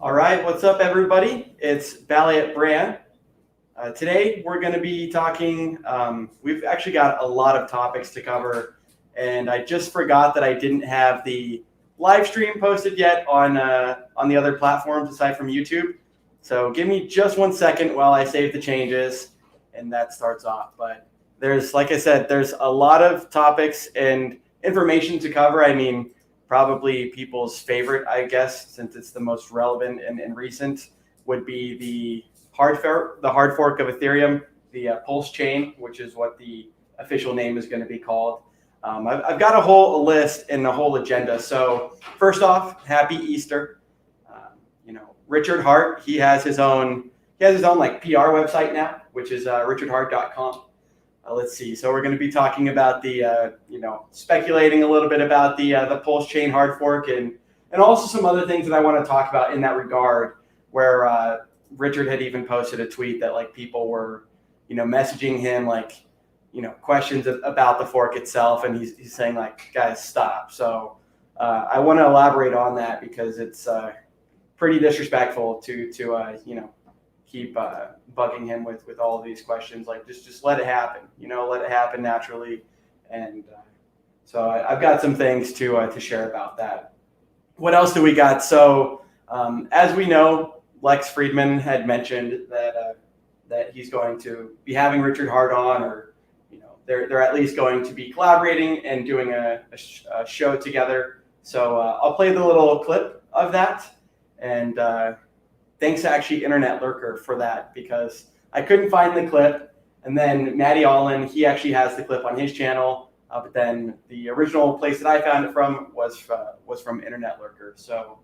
All right, what's up, everybody? It's BallietBran. Today, we're going to be talking, we've actually got a lot of topics to cover, and I just forgot that I didn't have the live stream posted yet on the other platforms aside from YouTube. So give me just 1 second while I save the changes, and that starts off. But there's, like I said, there's a lot of topics and information to cover. I mean, probably people's favorite, I guess, since it's the most relevant and recent, would be the hard fork of Ethereum, the PulseChain, which is what the official name is going to be called. I've got a whole list and a whole agenda. So first off, happy Easter. Richard Hart, he has his own like PR website now, which is richardhart.com. Let's see. So we're going to be talking about the, speculating a little bit about the PulseChain hard fork and also some other things that I want to talk about in that regard, where Richard had even posted a tweet that like people were, messaging him like, questions about the fork itself. And he's saying like, guys, stop. So I want to elaborate on that because it's pretty disrespectful to keep bugging him with all of these questions. Like just let it happen, let it happen naturally. And so I've got some things to share about that. What else do we got? So as we know, Lex Friedman had mentioned that he's going to be having Richard Hart on, or they're at least going to be collaborating and doing a show together. So I'll play the little clip of that. And thanks to actually Internet Lurker for that, because I couldn't find the clip. And then Matty Allen, he actually has the clip on his channel. But then the original place that I found it from was from Internet Lurker. So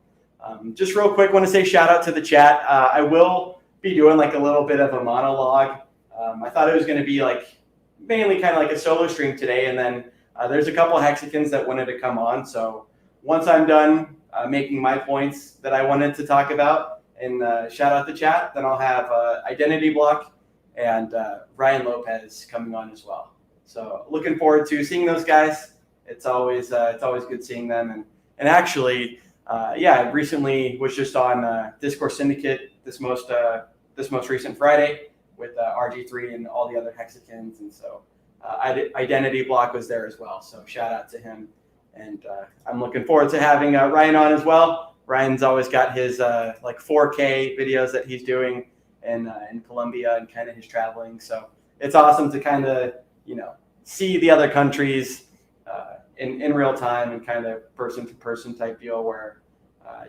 just real quick, want to say shout out to the chat. I will be doing like a little bit of a monologue. I thought it was going to be like mainly kind of like a solo stream today. And then there's a couple Hexicans that wanted to come on. So once I'm done making my points that I wanted to talk about and shout out the chat, then I'll have Identity Block and Ryan Lopez coming on as well. So looking forward to seeing those guys. It's always good seeing them. And actually, I recently was just on Discord Syndicate this most recent Friday with RG3 and all the other Hexicans, and so Identity Block was there as well. So shout out to him. And I'm looking forward to having Ryan on as well. Ryan's always got his like 4K videos that he's doing in Colombia and kind of his traveling. So it's awesome to kind of, see the other countries in real time and kind of person to person type deal where,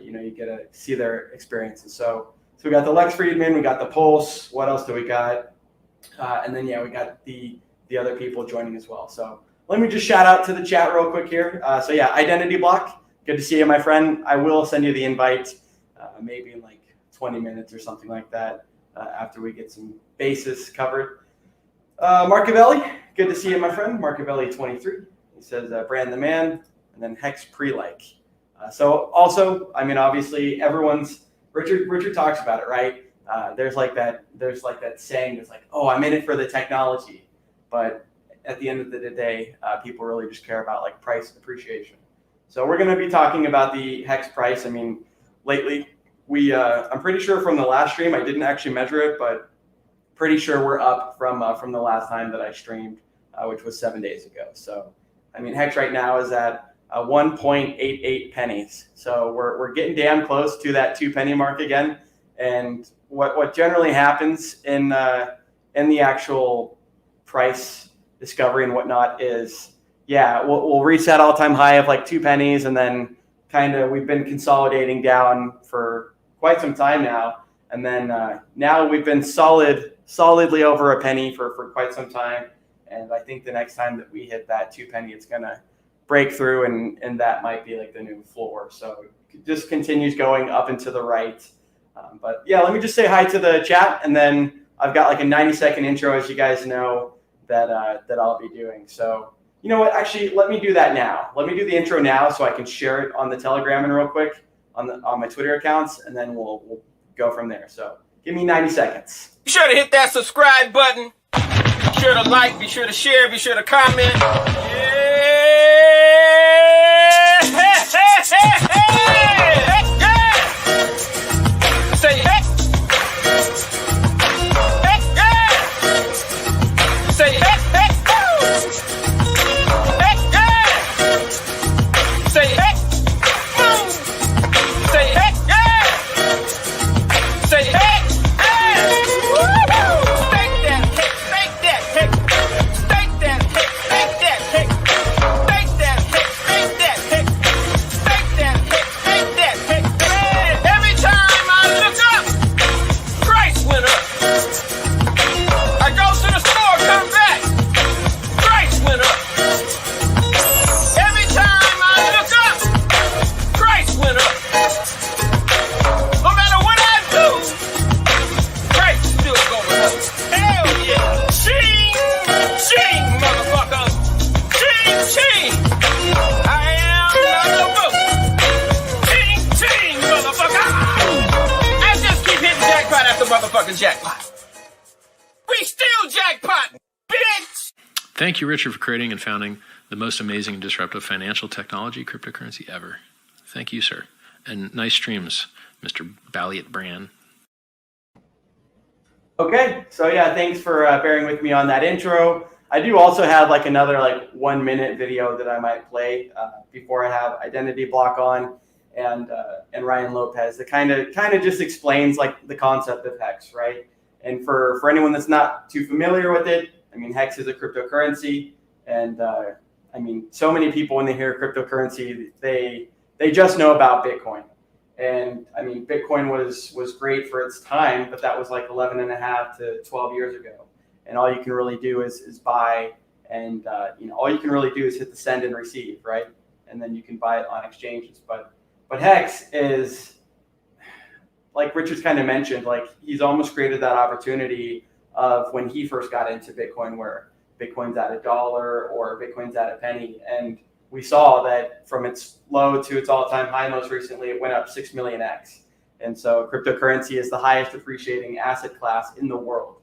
you get to see their experiences. So we got the Lex Friedman, we got the Pulse. What else do we got? And then, we got the other people joining as well. So let me just shout out to the chat real quick here. Identity Block, good to see you, my friend. I will send you the invite maybe in like 20 minutes or something like that after we get some bases covered. Marcavelli, good to see you, my friend. Marcavelli23, he says, Brand the man, and then Hex pre-like. So also, I mean, obviously Richard talks about it, right? There's like that saying that's like, oh, I'm in it for the technology. But at the end of the day, people really just care about like price appreciation. So we're going to be talking about the Hex price. I mean, lately I'm pretty sure from the last stream, I didn't actually measure it, but pretty sure we're up from the last time that I streamed, which was 7 days ago. So, I mean, Hex right now is at 1.88 pennies. So we're getting damn close to that 2 penny mark again. And what generally happens in the actual price discovery and whatnot is, we'll reset all-time high of like 2 pennies, and then kind of we've been consolidating down for quite some time now. And then now we've been solidly over a penny for quite some time. And I think the next time that we hit that 2 penny, it's going to break through, and that might be like the new floor. So it just continues going up and to the right. But let me just say hi to the chat, and then I've got like a 90-second intro, as you guys know, that I'll be doing. So you know what? Actually, let me do that now. Let me do the intro now so I can share it on the Telegram and real quick on my Twitter accounts, and then we'll go from there. So give me 90 seconds. Be sure to hit that subscribe button. Be sure to like, be sure to share, be sure to comment. motherfucking jackpot. We still jackpot, bitch! Thank you, Richard, for creating and founding the most amazing and disruptive financial technology cryptocurrency ever. Thank you, sir. And nice streams, Mr. BallietBran. Okay, so yeah, thanks for bearing with me on that intro. I do also have like another like 1 minute video that I might play before I have Identity Block on, and Ryan Lopez that kind of just explains like the concept of HEX, right? And for anyone that's not too familiar with it, I mean, HEX is a cryptocurrency, and I mean, so many people when they hear cryptocurrency, they just know about Bitcoin. And I mean, Bitcoin was great for its time, but that was like 11 and a half to 12 years ago. And all you can really do is buy, and all you can really do is hit the send and receive, right? And then you can buy it on exchanges. But HEX is, like Richard's kind of mentioned, like he's almost created that opportunity of when he first got into Bitcoin, where Bitcoin's at $1 or Bitcoin's at $0.01, and we saw that from its low to its all-time high most recently, it went up 6 million X. And so cryptocurrency is the highest appreciating asset class in the world.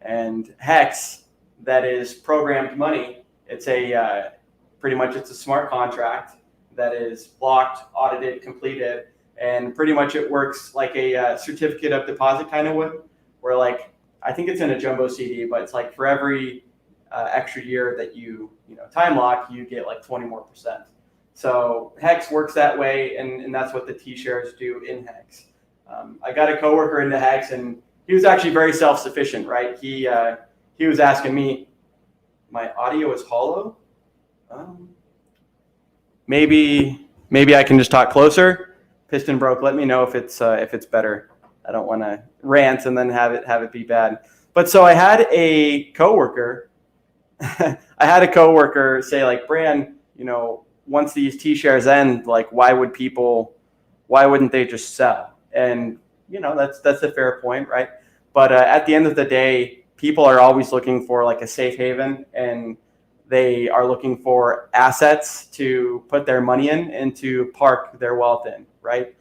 And HEX, that is programmed money, it's a pretty much it's a smart contract that is blocked, audited, completed, and pretty much it works like a certificate of deposit kind of would, where like, I think it's in a jumbo CD, but it's like for every extra year that you time lock, you get like 20 more %. So HEX works that way, and that's what the T-shares do in HEX. I got a coworker into HEX, and he was actually very self-sufficient, right? He was asking me, my audio is hollow. Maybe I can just talk closer. Piston broke. Let me know if it's better. I don't want to rant and then have it be bad. But so I had a coworker. I had a coworker say like, Bran, once these T-shares end, like why wouldn't they just sell? And that's a fair point, right? But at the end of the day, people are always looking for like a safe haven, and they are looking for assets to put their money in and to park their wealth in, right?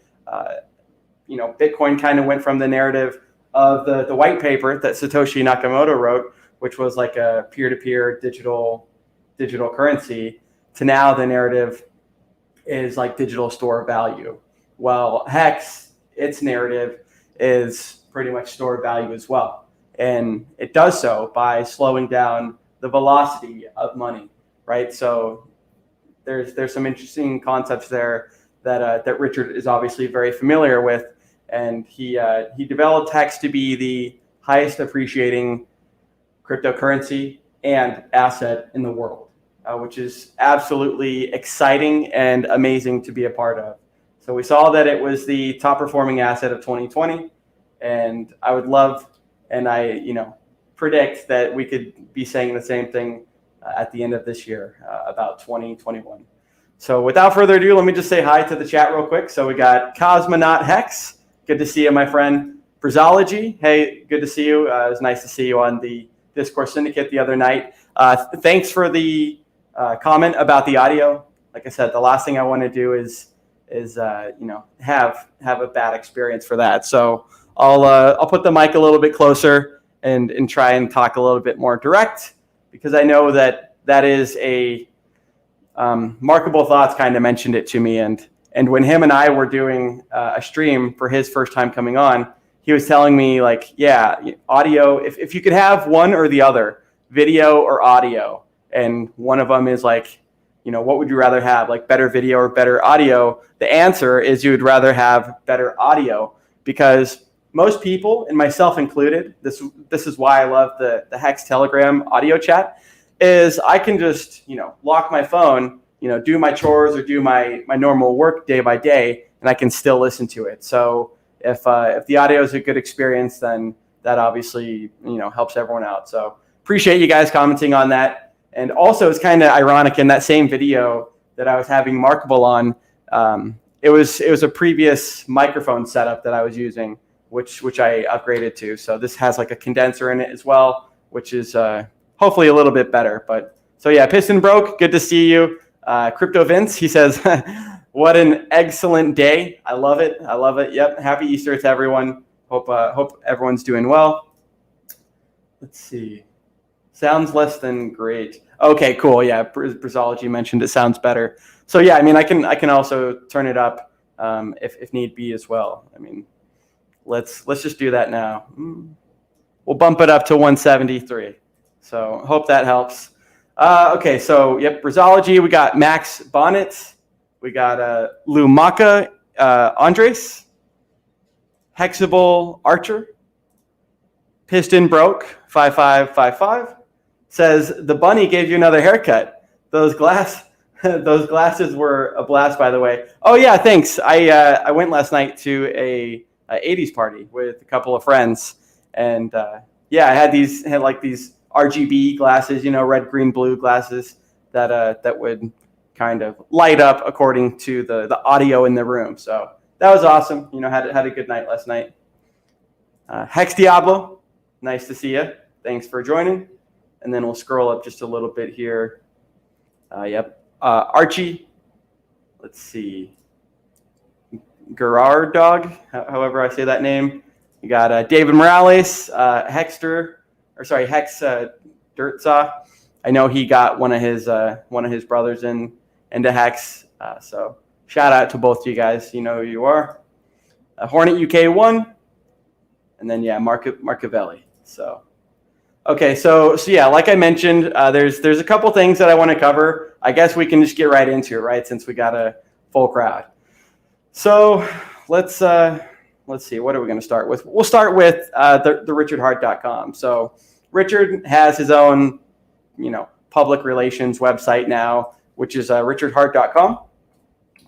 Bitcoin kind of went from the narrative of the white paper that Satoshi Nakamoto wrote, which was like a peer-to-peer digital currency, to now the narrative is like digital store of value. Well, HEX, its narrative is pretty much store of value as well. And it does so by slowing down the velocity of money, right? So there's some interesting concepts there that Richard is obviously very familiar with. And he developed HEX to be the highest appreciating cryptocurrency and asset in the world, which is absolutely exciting and amazing to be a part of. So we saw that it was the top performing asset of 2020, and I would love, and I predict that we could be saying the same thing at the end of this year about 2021. So without further ado, let me just say hi to the chat real quick. So we got Cosmonaut HEX. Good to see you, my friend. Brazology. Hey, good to see you. It was nice to see you on the Discourse Syndicate the other night. Thanks for the comment about the audio. Like I said, the last thing I want to do is have a bad experience for that. So I'll put the mic a little bit closer and try and talk a little bit more direct, because I know that is a Markable Thoughts kind of mentioned it to me, and when him and I were doing a stream for his first time coming on, he was telling me like, yeah, audio, if you could have one or the other, video or audio, and one of them is like, what would you rather have, like better video or better audio? The answer is you would rather have better audio, because most people, and myself included, this is why I love the HEX Telegram audio chat, is I can just, lock my phone, do my chores or do my normal work day by day, and I can still listen to it. So if the audio is a good experience, then that obviously, helps everyone out. So appreciate you guys commenting on that. And also, it's kind of ironic, in that same video that I was having Markable on, it was a previous microphone setup that I was using, which I upgraded to. So this has like a condenser in it as well, which is hopefully a little bit better. But so yeah, Piston broke. Good to see you. Crypto Vince, he says, what an excellent day. I love it. Yep. Happy Easter to everyone. Hope everyone's doing well. Let's see. Sounds less than great. Okay, cool. Yeah, Brizology mentioned it sounds better. So yeah, I mean, I can also turn it up if need be as well. I mean, let's just do that now. We'll bump it up to 173. So hope that helps. Okay, so yep, Brizology. We got Max Bonnet. We got Lumaka Andres. Hexable Archer. Piston Broke 5555 says the bunny gave you another haircut. Those glasses were a blast, by the way. Oh yeah, thanks. I went last night to a 80s party with a couple of friends, and yeah, I had these RGB glasses, red, green, blue glasses that would kind of light up according to the audio in the room. So that was awesome. Had a good night last night. Hex Diablo. Nice to see you. Thanks for joining. And then we'll scroll up just a little bit here. Yep. Archie. Let's see. Gerard Dog, however I say that name. You got David Morales, Hex Dirtsaw. I know he got one of his brothers into Hex. So shout out to both of you guys. You know who you are. Hornet UK 1. And then yeah, Marcavelli. So, okay, so yeah, like I mentioned, there's a couple things that I want to cover. I guess we can just get right into it, right? Since we got a full crowd. So let's see, what are we going to start with? We'll start with the RichardHart.com. So Richard has his own, public relations website now, which is RichardHart.com.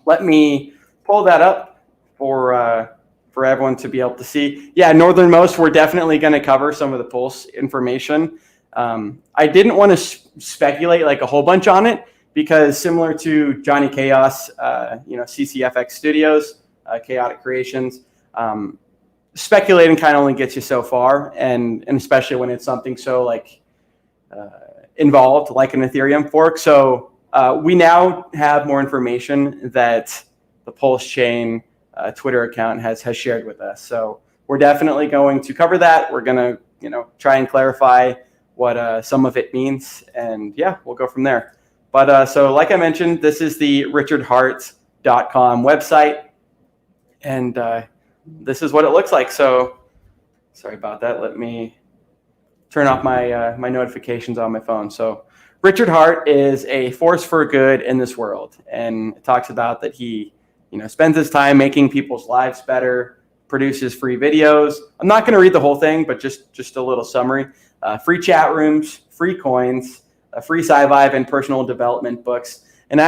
Let me pull that up for everyone to be able to see. Yeah, Northernmost, we're definitely going to cover some of the Pulse information. I didn't want to speculate like a whole bunch on it because similar to Johnny Chaos, CCFX Studios, Chaotic Creations, speculating kind of only gets you so far, and especially when it's something so involved like an Ethereum fork. So we now have more information that the PulseChain Twitter account has shared with us. So we're definitely going to cover that. We're going to, try and clarify what some of it means. And yeah, we'll go from there. But so like I mentioned, this is the RichardHart.com website. And this is what it looks like. So sorry about that. Let me turn off my my notifications on my phone. So Richard Hart is a force for good in this world. And it talks about that he spends his time making people's lives better, produces free videos. I'm not going to read the whole thing, but just a little summary. Free chat rooms, free coins, free sci-vibe and personal development books. And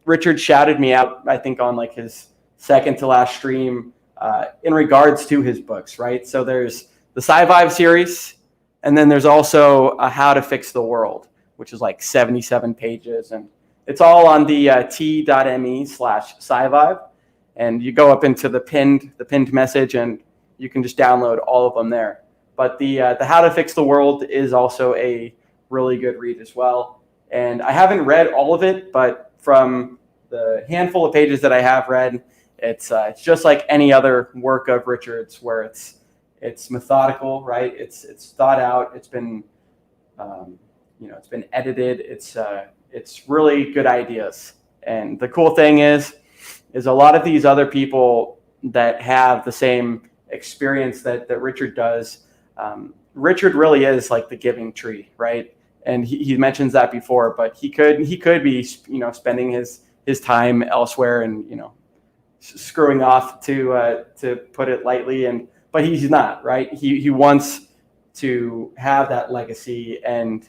Richard shouted me out, I think, on his second to last stream in regards to his books, right? So there's the sci-vibe series, and then there's also How to Fix the World, which is 77 pages, and it's all on the t.me/scivibe, and you go up into the pinned message, and you can just download all of them there. But the How to Fix the World is also a really good read as well. And I haven't read all of it, but from the handful of pages that I have read, it's just like any other work of Richard's, where it's methodical, right? It's thought out. It's been it's been edited. It's really good ideas. And the cool thing is a lot of these other people that have the same experience that Richard does. Richard really is like the giving tree, right? And he mentions that before, but he could be spending his time elsewhere and screwing off to put it lightly, but he's not, right? He wants to have that legacy. And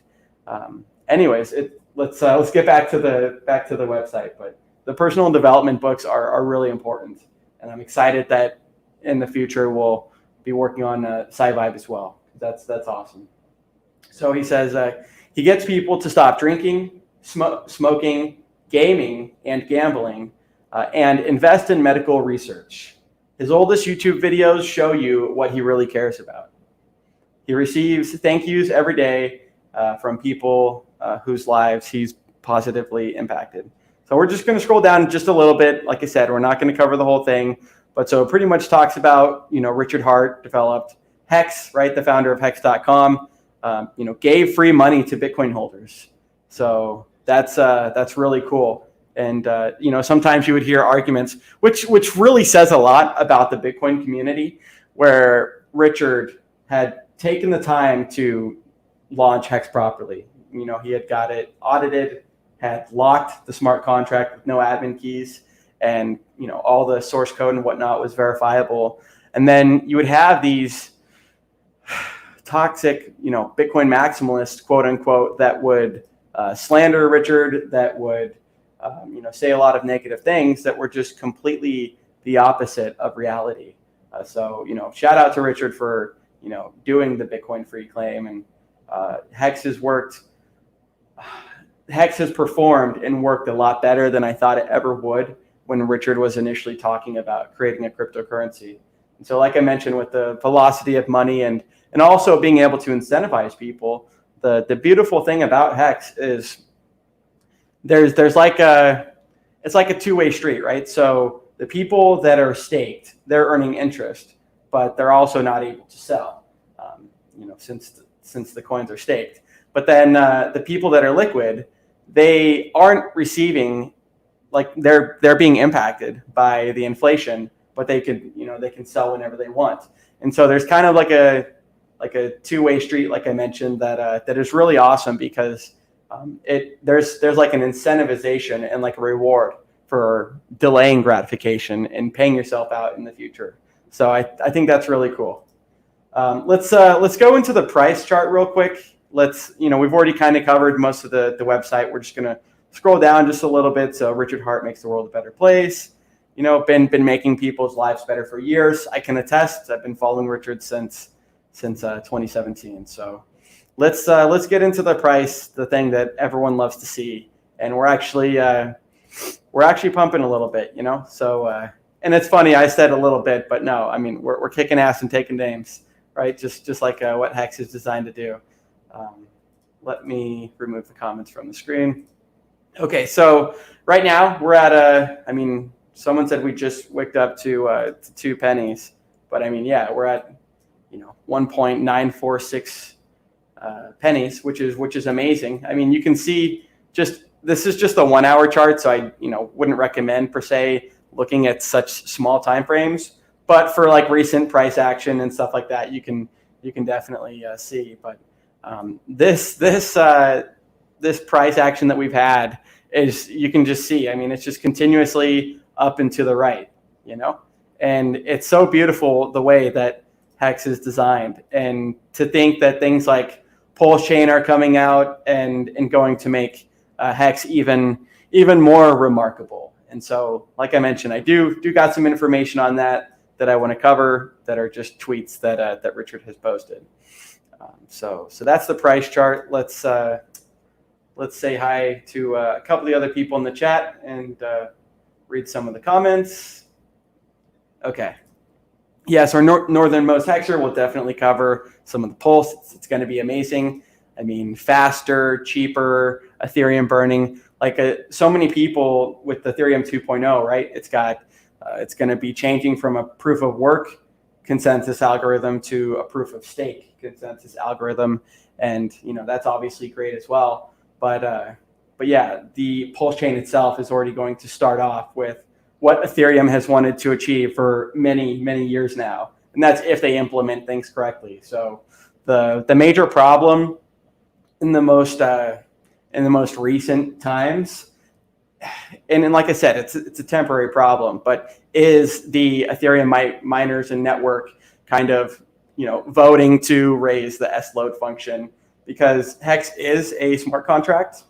anyways, let's get back to the website. But the personal development books are really important, and I'm excited that in the future we'll be working on sci-vibe as well. That's awesome. So he says he gets people to stop drinking, smoking, gaming, and gambling, and invest in medical research. His oldest YouTube videos show you what he really cares about. He receives thank yous every day from people whose lives he's positively impacted. So we're just going to scroll down just a little bit. Like I said, we're not going to cover the whole thing, But so it pretty much talks about, Richard Hart developed HEX, right? The founder of Hex.com, gave free money to Bitcoin holders. So that's really cool. And, sometimes you would hear arguments, which really says a lot about the Bitcoin community, where Richard had taken the time to launch HEX properly. He had got it audited, had locked the smart contract with no admin keys, and, all the source code and whatnot was verifiable. And then you would have these toxic, Bitcoin maximalists, quote unquote, that would slander Richard, that would, say a lot of negative things that were just completely the opposite of reality. So, shout out to Richard for, doing the Bitcoin free claim. And Hex has performed and worked a lot better than I thought it ever would when Richard was initially talking about creating a cryptocurrency. And so, like I mentioned, with the velocity of money and also being able to incentivize people, the beautiful thing about Hex is it's like a two-way street, right? So the people that are staked, they're earning interest, but they're also not able to sell, since the coins are staked. But then the people that are liquid, they aren't receiving, like they're being impacted by the inflation, but they can sell whenever they want. And so there's kind of like a two-way street, like I mentioned, that is really awesome because there's like an incentivization and like a reward for delaying gratification and paying yourself out in the future. So I think that's really cool. Let's go into the price chart real quick. We've already kind of covered most of the website. We're just gonna scroll down just a little bit. So Richard Hart makes the world a better place. Been making people's lives better for years. I can attest. I've been following Richard since 2017. So let's get into the price, the thing that everyone loves to see. And we're actually pumping a little bit, So and it's funny, I said a little bit, but no, I mean we're kicking ass and taking names, right? Just like what Hex is designed to do. Let me remove the comments from the screen. Okay, so right now we're at someone said we just wicked up to 2 pennies, but we're at 1.946 pennies, which is amazing. You can see this is just a 1 hour chart, so I wouldn't recommend per se looking at such small time frames. But for like recent price action and stuff like that, you can definitely see. But this price action that we've had is, you can just see. It's just continuously up and to the right, and it's so beautiful the way that Hex is designed. And to think that things like PulseChain are coming out and going to make Hex even more remarkable. And so, like I mentioned, I do got some information on that I want to cover, that are just tweets that Richard has posted. So that's the price chart. Let's say hi to a couple of the other people in the chat and read some of the comments. Okay. Yes, our northernmost hexer will definitely cover some of the Pulse. It's going to be amazing. Faster, cheaper, Ethereum burning. So many people with Ethereum 2.0, right? It's going to be changing from a proof of work consensus algorithm to a proof of stake consensus algorithm, and that's obviously great as well. But yeah, the PulseChain itself is already going to start off with what Ethereum has wanted to achieve for many years now, and that's if they implement things correctly. So the major problem in the most recent times, and like I said, it's a temporary problem, but is the Ethereum miners and network kind of voting to raise the S load function, because Hex is a smart contract,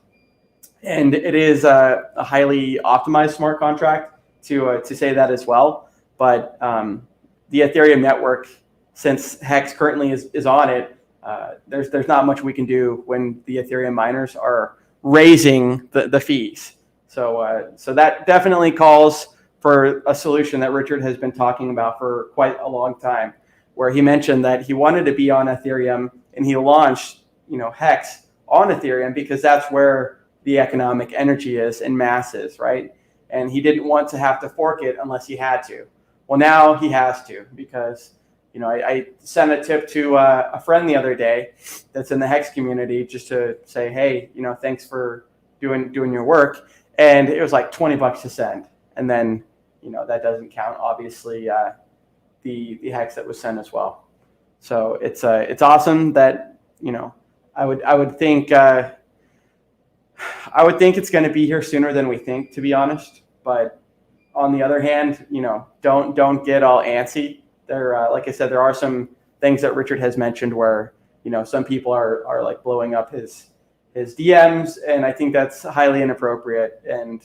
and it is a highly optimized smart contract to say that as well. But the Ethereum network, since Hex currently is on it, there's not much we can do when the Ethereum miners are raising the fees. So that definitely calls for a solution that Richard has been talking about for quite a long time, where he mentioned that he wanted to be on Ethereum, and he launched Hex on Ethereum because that's where the economic energy is in masses, right? And he didn't want to have to fork it unless he had to. Well, now he has to, because I sent a tip to a friend the other day that's in the HEX community, just to say, hey, thanks for doing your work, and it was like $20 to send, and then that doesn't count, obviously, the HEX that was sent as well. So it's awesome that I would think it's going to be here sooner than we think, to be honest. But on the other hand, don't get all antsy. There, like I said, there are some things that Richard has mentioned where some people are like blowing up his DMs, and I think that's highly inappropriate, and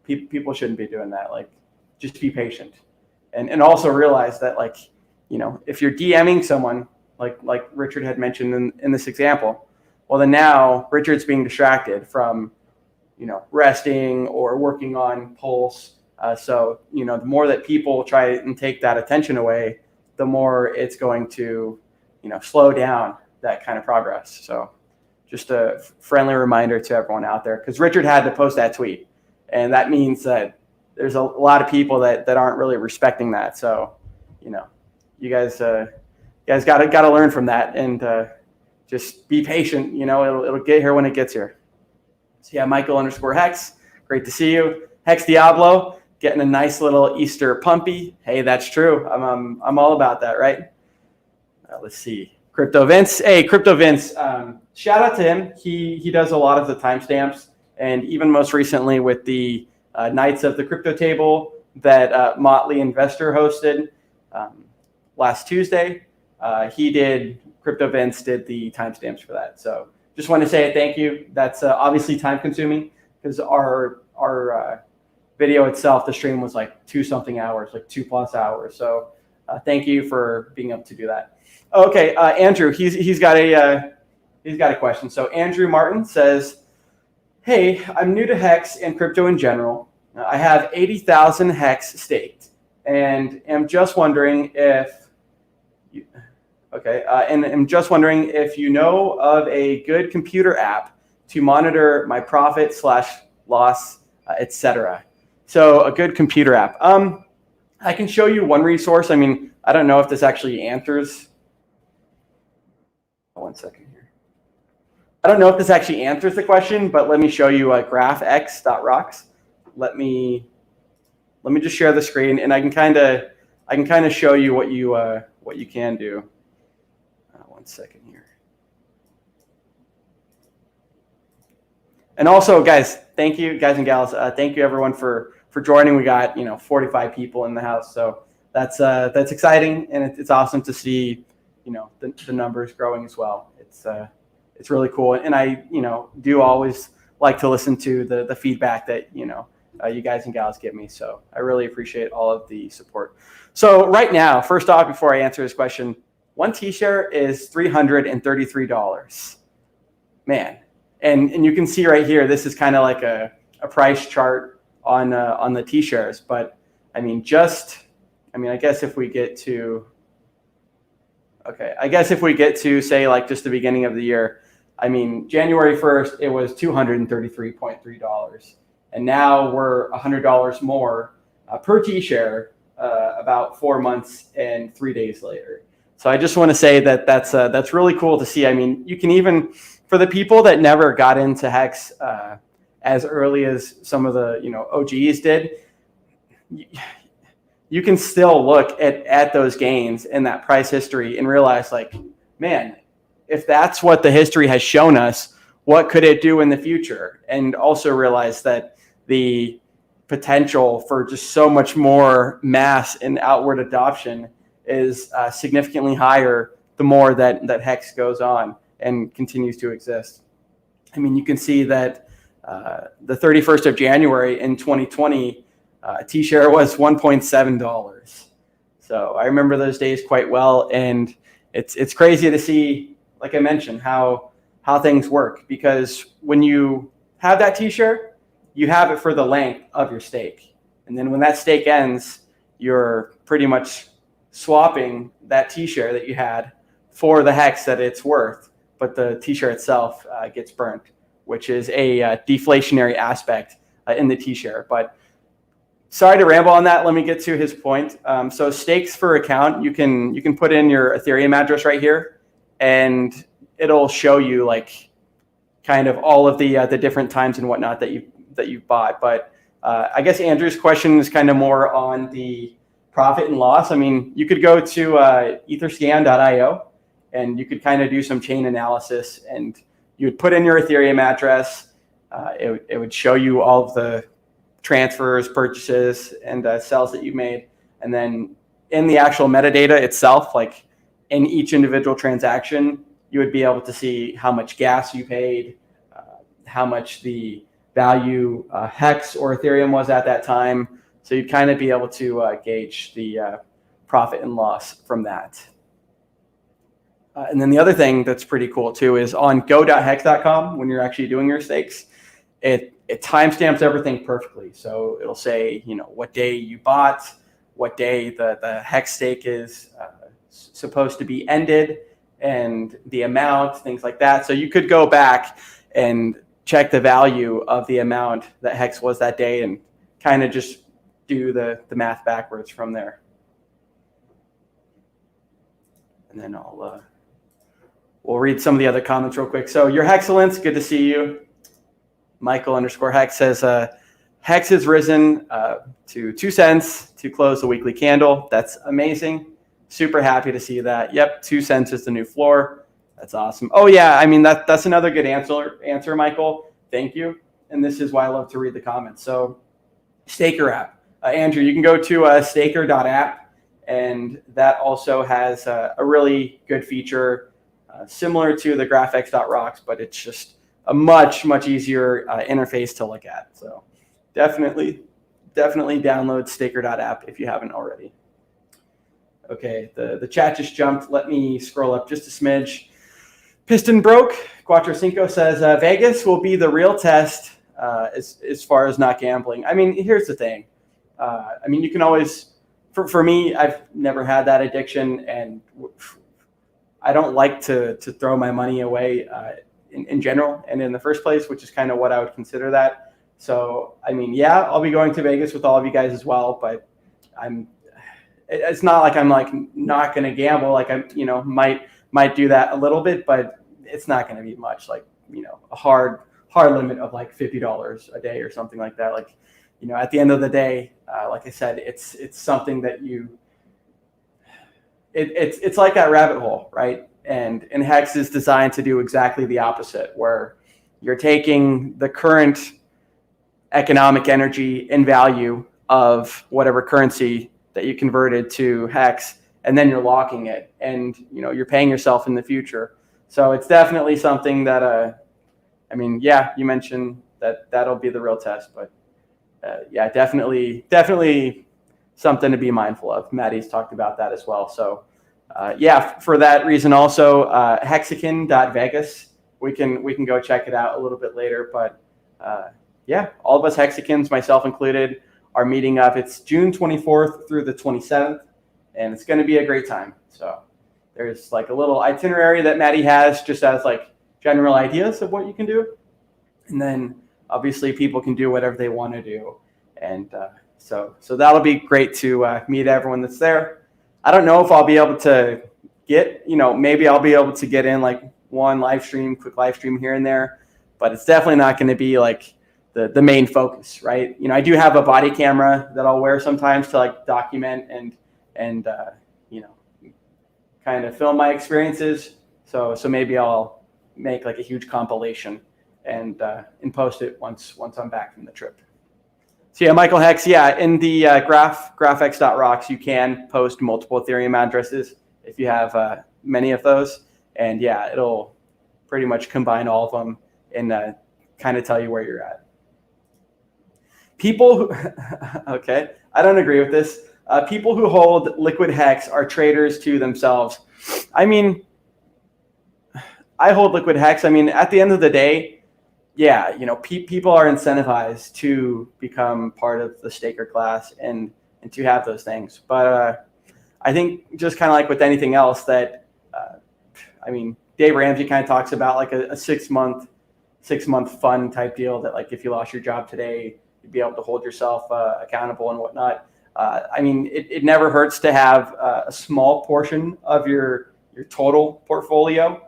people shouldn't be doing that. Like, just be patient, and also realize that, like, if you're DMing someone like Richard had mentioned in this example, well, then now Richard's being distracted from resting or working on Pulse. So the more that people try and take that attention away, the more it's going to slow down that kind of progress. So just a friendly reminder to everyone out there, because Richard had to post that tweet, and that means that there's a lot of people that aren't really respecting that. So you guys got to learn from that, and just be patient. It'll get here when it gets here. So yeah, Michael_Hex, great to see you. Hex Diablo, getting a nice little Easter pumpy. Hey, that's true. I'm all about that, right? Let's see. Crypto Vince. Hey, Crypto Vince. Shout out to him. He does a lot of the timestamps, and even most recently with the Nights of the Crypto Table that Motley Investor hosted last Tuesday. Crypto Vince did the timestamps for that. So just want to say thank you. That's obviously time consuming, because our video itself, the stream was like 2-something hours, like 2+ hours. So thank you for being able to do that. Okay, Andrew, he's got a question. So Andrew Martin says, hey, I'm new to HEX and crypto in general. I have 80,000 HEX staked, and am just wondering if you know of a good computer app to monitor my profit / loss, etc. So a good computer app. I can show you one resource. I mean, I don't know if this actually answers. One second here. I don't know if this actually answers the question, but let me show you graphx.rocks. Let me just share the screen, and I can kind of show you what you can do. One second here. And also, guys, thank you, guys and gals. Thank you, everyone, for joining. We got 45 people in the house, so that's exciting, and it's awesome to see the numbers growing as well. It's really cool, and I do always like to listen to the feedback that you guys and gals give me. So I really appreciate all of the support. So right now, first off, before I answer this question, one T-share is $333. Man, and you can see right here, this is kind of like a price chart on the T-shares. But I guess if we get to say like just the beginning of the year, January 1st, it was $233.3. And now we're $100 more per T-share about 4 months and 3 days later. So I just want to say that that's really cool to see. You can even, for the people that never got into HEX as early as some of the OGs did, you can still look at those gains in that price history and realize, like, man, if that's what the history has shown us, what could it do in the future? And also realize that the potential for just so much more mass and outward adoption is significantly higher the more that HEX goes on and continues to exist. You can see that the 31st of January in 2020, T-share was $1.7. So I remember those days quite well, and it's crazy to see, like I mentioned, how things work, because when you have that T-share, you have it for the length of your stake. And then when that stake ends, you're pretty much swapping that T-share that you had for the HEX that it's worth, but the T-share itself gets burnt, which is a deflationary aspect in the T-share. But sorry to ramble on that. Let me get to his point. So stakes for account, you can put in your Ethereum address right here, and it'll show you like kind of all of the different times and whatnot that you bought. But I guess Andrew's question is kind of more on the profit and loss. I mean, you could go to etherscan.io and you could kind of do some chain analysis, and you would put in your Ethereum address. It would show you all of the transfers, purchases, and sells that you made. And then in the actual metadata itself, like in each individual transaction, you would be able to see how much gas you paid, how much the value HEX or Ethereum was at that time. So you'd kind of be able to gauge the profit and loss from that. And then the other thing that's pretty cool too is on go.hex.com, when you're actually doing your stakes, it timestamps everything perfectly. So it'll say, what day you bought, what day the HEX stake is supposed to be ended, and the amount, things like that. So you could go back and check the value of the amount that HEX was that day and kind of just do the math backwards from there. And then we'll read some of the other comments real quick. So your Hexcellence, good to see you. Michael_Hex says, HEX has risen to 2 cents to close the weekly candle. That's amazing. Super happy to see that. Yep, 2 cents is the new floor. That's awesome. Oh yeah, I mean that's another good answer, Michael. Thank you. And this is why I love to read the comments. So Staker app, Andrew, you can go to staker.app, and that also has a really good feature similar to the graphx.rocks, but it's just a much easier interface to look at. So definitely download staker.app if you haven't already. Okay, the chat just jumped. Let me scroll up just a smidge. Piston Broke, Quattro Cinco says, Vegas will be the real test as far as not gambling. I mean, here's the thing. I mean, you can always, for me, I've never had that addiction, and I don't like to throw my money away in general and in the first place, which is kind of what I would consider that. So, I mean, yeah, I'll be going to Vegas with all of you guys as well, but it's not like I'm like not going to gamble. Like I, might do that a little bit, but it's not going to be much. Like, a hard limit of like $50 a day or something like that. Like, at the end of the day, like I said, it's something that it's like that rabbit hole, right? And HEX is designed to do exactly the opposite, where you're taking the current economic energy and value of whatever currency that you converted to HEX, and then you're locking it, and you're paying yourself in the future. So it's definitely something that I mean, yeah, you mentioned that'll be the real test, but yeah, definitely something to be mindful of. Maddie's talked about that as well. So yeah, for that reason also, Hexican.Vegas, we can go check it out a little bit later, but yeah, all of us Hexicans, myself included, are meeting up. It's June 24th through the 27th, and it's going to be a great time. So there's like a little itinerary that Maddie has just as like general ideas of what you can do. And then obviously people can do whatever they want to do. And so that'll be great to meet everyone that's there. I don't know if I'll be able to get, maybe I'll be able to get in like one quick live stream here and there, but it's definitely not going to be like the main focus, right? I do have a body camera that I'll wear sometimes to like document and kind of film my experiences. So maybe I'll make like a huge compilation and post it once I'm back from the trip. So yeah, Michael Hex, yeah, in the graphx.rocks, you can post multiple Ethereum addresses if you have many of those, and yeah, it'll pretty much combine all of them and kind of tell you where you're at. People who, okay, I don't agree with this. People who hold liquid HEX are traders to themselves. I mean, I hold liquid HEX. I mean, at the end of the day, yeah, people are incentivized to become part of the staker class and to have those things. But I think just kind of like with anything else that, I mean, Dave Ramsey kind of talks about like a 6 month fun type deal that like if you lost your job today, You'd be able to hold yourself accountable and whatnot. I mean, it never hurts to have a small portion of your total portfolio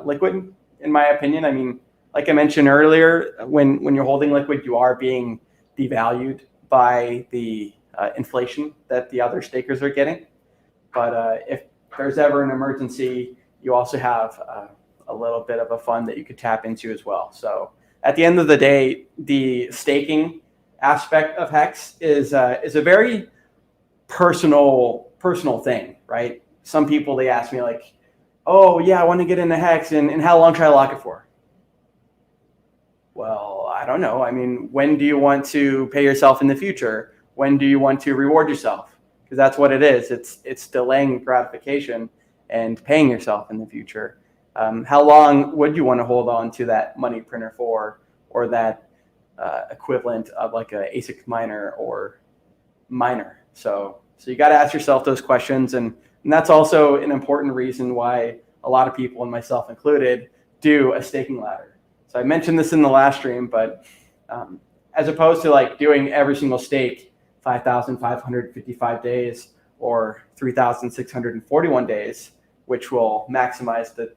liquid, in my opinion. I mean, like I mentioned earlier, when you're holding liquid, you are being devalued by the inflation that the other stakers are getting. But if there's ever an emergency, you also have a little bit of a fund that you could tap into as well. So at the end of the day, the staking aspect of HEX is a very personal thing, right? Some people, they ask me like, oh yeah, I want to get into HEX, and how long should I lock it for? Well, I don't know. I mean, when do you want to pay yourself in the future? When do you want to reward yourself? Because that's what it is. It's delaying gratification and paying yourself in the future. How long would you want to hold on to that money printer for, or that equivalent of like a ASIC miner or miner? So you got to ask yourself those questions, and that's also an important reason why a lot of people, and myself included, do a staking ladder. So I mentioned this in the last stream, but as opposed to like doing every single stake 5,555 days or 3,641 days, which will maximize the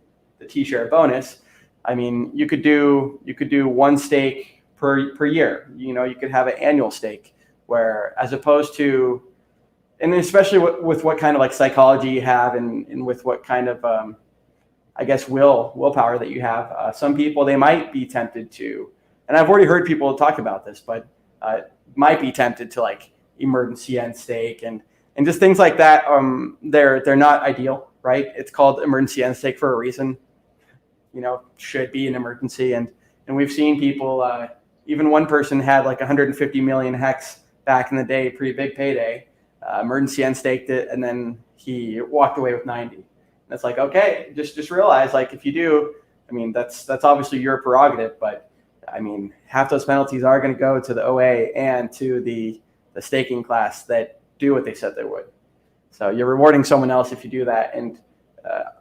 T-share bonus. I mean, you could do one stake per year. You know, you could have an annual stake where, as opposed to, and especially with what kind of like psychology you have, and with what kind of I guess willpower that you have, some people, they might be tempted to, and I've already heard people talk about this, but might be tempted to like emergency end stake and just things like that. They're not ideal, right? It's called emergency end stake for a reason. You know, should be an emergency, and we've seen people. Even one person had like 150 million HEX back in the day, pre big payday. Emergency end staked it, and then he walked away with 90. And it's like, okay, just realize, like, if you do, I mean, that's obviously your prerogative, but I mean, half those penalties are going to go to the OA and to the staking class that do what they said they would. So you're rewarding someone else if you do that, and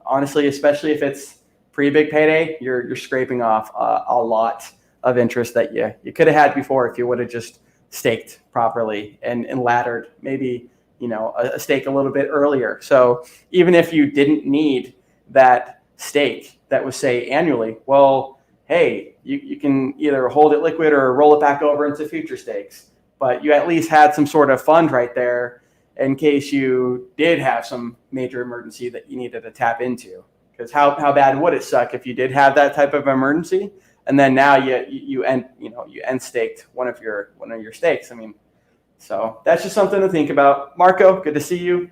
honestly, especially if it's pre-big payday, you're scraping off a lot of interest that you could have had before if you would have just staked properly and laddered, maybe, you know, a stake a little bit earlier. So even if you didn't need that stake that was, say, annually, well, hey, you can either hold it liquid or roll it back over into future stakes. But you at least had some sort of fund right there in case you did have some major emergency that you needed to tap into. Because how bad would it suck if you did have that type of emergency, and then now you end staked one of your stakes? I mean, so that's just something to think about. Marco, good to see you.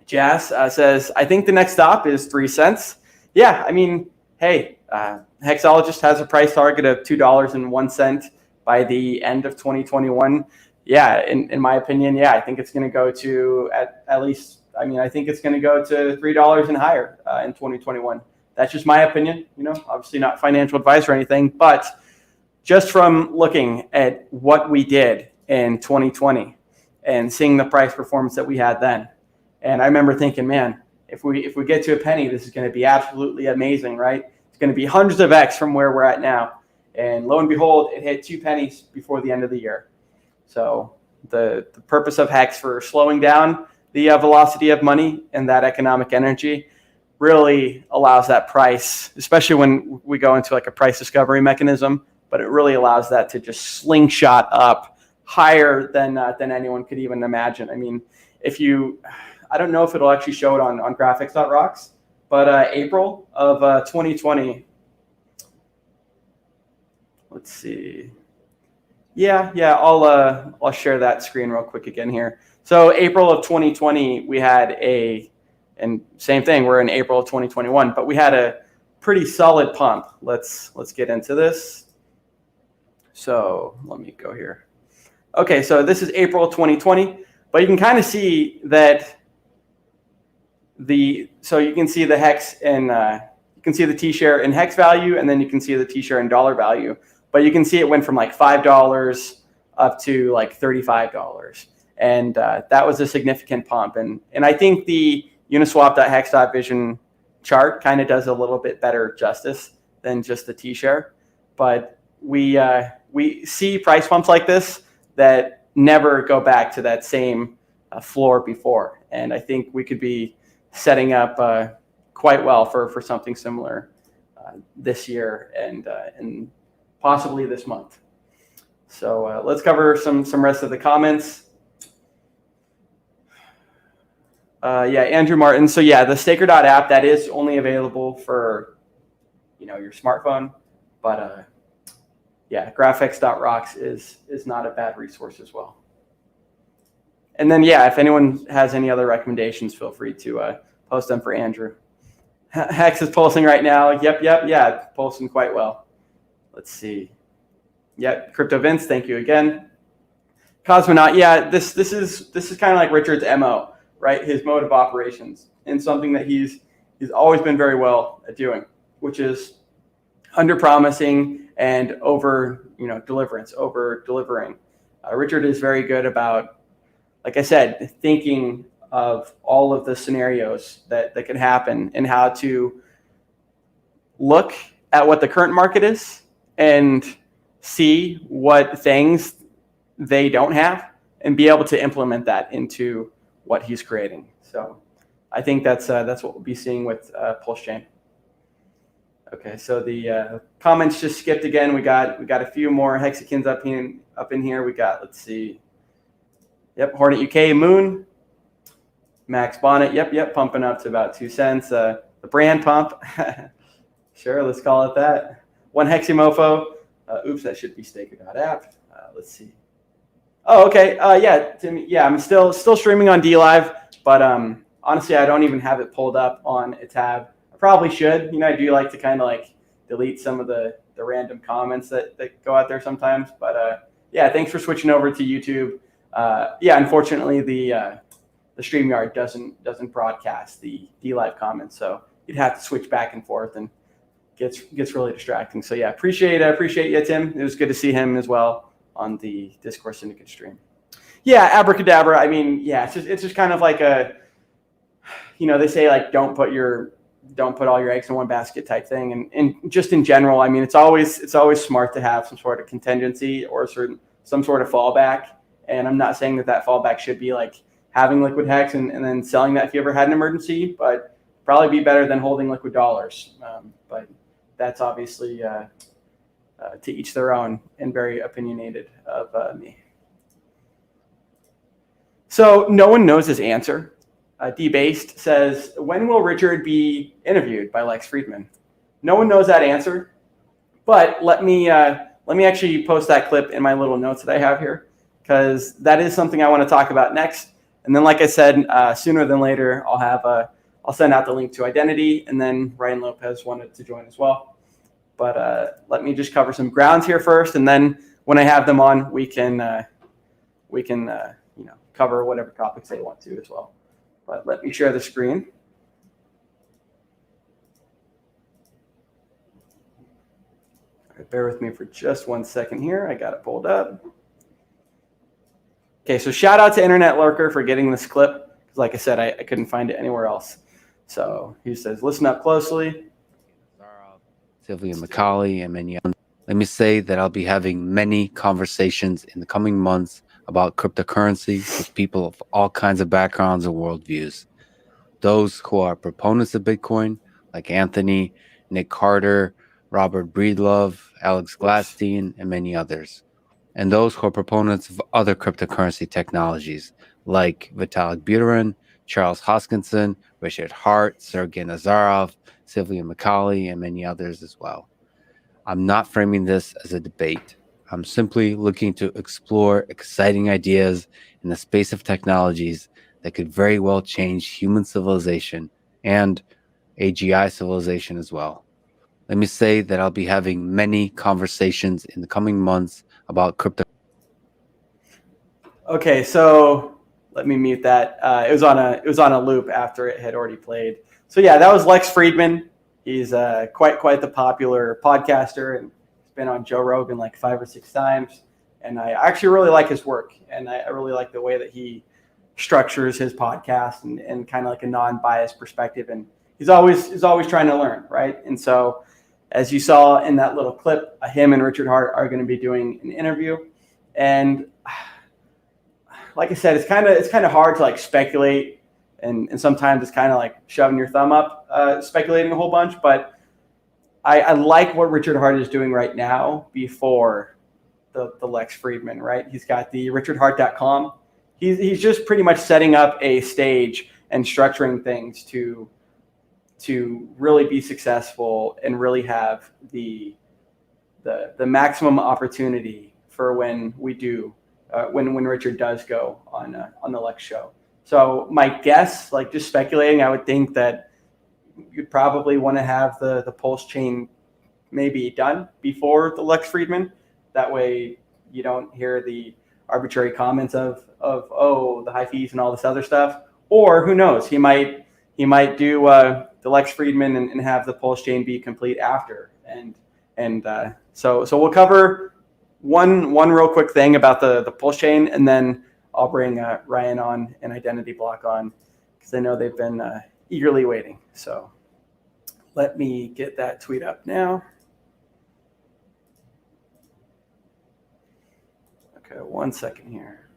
Jazz says, I think the next stop is 3 cents. Yeah, I mean, hey, Hexologist has a price target of $2.01 by the end of 2021. Yeah, in my opinion, yeah, I think it's going to go to at least. I mean, I think it's going to go to $3 and higher in 2021. That's just my opinion. You know, obviously not financial advice or anything, but just from looking at what we did in 2020 and seeing the price performance that we had then, and I remember thinking, man, if we get to a penny, this is going to be absolutely amazing, right? It's going to be hundreds of X from where we're at now. And lo and behold, it hit 2 pennies before the end of the year. So the purpose of HEX for slowing down the velocity of money and that economic energy really allows that price, especially when we go into like a price discovery mechanism, but it really allows that to just slingshot up higher than anyone could even imagine. I mean, I don't know if it'll actually show it on graphics.rocks, but April of 2020, let's see. Yeah, I'll share that screen real quick again here. So April of 2020, we had and same thing, we're in April of 2021, but we had a pretty solid pump. Let's get into this. So let me go here. Okay, so this is April of 2020, but you can kind of see that so you can see the HEX and you can see the T-share in HEX value, and then you can see the T-share in dollar value. But you can see it went from like $5 up to like $35. And that was a significant pump. And I think the Uniswap.hex.vision chart kind of does a little bit better justice than just the T-share. But we see price pumps like this that never go back to that same floor before. And I think we could be setting up quite well for something similar this year and possibly this month. So let's cover some rest of the comments. Yeah, Andrew Martin. So yeah, the Staker.app, that is only available for, your smartphone, but yeah, Graphics.rocks is not a bad resource as well. And then yeah, if anyone has any other recommendations, feel free to post them for Andrew. Hex is pulsing right now. Yep, yeah, pulsing quite well. Let's see. Yep, Crypto Vince, thank you again. Cosmonaut, yeah, this is kind of like Richard's MO, right? His mode of operations, and something that he's always been very well at doing, which is under promising and over delivering. Richard is very good about, like I said, thinking of all of the scenarios that can happen and how to look at what the current market is and see what things they don't have and be able to implement that into what he's creating. So I think that's what we'll be seeing with PulseChain. Okay, so the comments just skipped again. We got a few more Hexicans up in here. We got, let's see. Yep, Hornet UK Moon, Max Bonnet. Yep, pumping up to about 2 cents. The brand pump. Sure, let's call it that. One Heximofo. Oops, that should be Staker.app. Let's see. Oh, okay. Yeah, Tim, yeah, I'm still streaming on DLive, but honestly, I don't even have it pulled up on a tab. I probably should. I do like to kind of like delete some of the random comments that go out there sometimes. But yeah, thanks for switching over to YouTube. Yeah, unfortunately, the StreamYard doesn't broadcast the DLive comments, so you'd have to switch back and forth, and gets really distracting. So yeah, appreciate you, Tim. It was good to see him as well on the Discourse Syndicate stream. Yeah, abracadabra. I mean, yeah, it's just kind of like a, they say like don't put all your eggs in one basket type thing, and just in general, I mean, it's always smart to have some sort of contingency or some sort of fallback. And I'm not saying that fallback should be like having liquid hex and then selling that if you ever had an emergency, but probably be better than holding liquid dollars. But that's obviously to each their own, and very opinionated of me. So no one knows his answer. Debased says, when will Richard be interviewed by Lex Friedman? No one knows that answer, but let me actually post that clip in my little notes that I have here, because that is something I want to talk about next. And then, like I said, sooner than later, I'll send out the link to Identity, and then Ryan Lopez wanted to join as well. But let me just cover some grounds here first, and then when I have them on, we can cover whatever topics they want to as well. But let me share the screen. All right, bear with me for just 1 second here. I got it pulled up. Okay, so shout out to Internet Lurker for getting this clip, because like I said, I couldn't find it anywhere else. So he says, listen up closely. Sylvia McCauley and many others. Let me say that I'll be having many conversations in the coming months about cryptocurrency with people of all kinds of backgrounds and worldviews. Those who are proponents of Bitcoin, like Anthony, Nick Carter, Robert Breedlove, Alex Gladstein, and many others. And those who are proponents of other cryptocurrency technologies, like Vitalik Buterin, Charles Hoskinson, Richard Hart, Sergey Nazarov, Sylvia McCauley, and many others as well. I'm not framing this as a debate. I'm simply looking to explore exciting ideas in the space of technologies that could very well change human civilization and AGI civilization as well. Let me say that I'll be having many conversations in the coming months about crypto. Okay, so let me mute that. It was on a loop after it had already played. So yeah, that was Lex Friedman. He's quite the popular podcaster, and he's been on Joe Rogan like 5 or 6 times. And I actually really like his work, and I really like the way that he structures his podcast and kind of like a non-biased perspective. And he's always trying to learn, right? And so, as you saw in that little clip, him and Richard Hart are going to be doing an interview, and like I said, it's kind of hard to like speculate, and sometimes it's kind of like shoving your thumb up, speculating a whole bunch. But I like what Richard Hart is doing right now before the Lex Friedman, right? He's got the richardhart.com. He's just pretty much setting up a stage and structuring things to really be successful and really have the maximum opportunity for when we do when Richard does go on the Lex show. So my guess, like just speculating, I would think that you'd probably want to have the PulseChain maybe done before the Lex Friedman. That way you don't hear the arbitrary comments of oh, the high fees and all this other stuff. Or who knows, he might do the Lex Friedman and have the PulseChain be complete after. So we'll cover one real quick thing about the PulseChain, and then I'll bring Ryan on and Identity Block on, because I know they've been eagerly waiting. So let me get that tweet up now. Okay, 1 second here.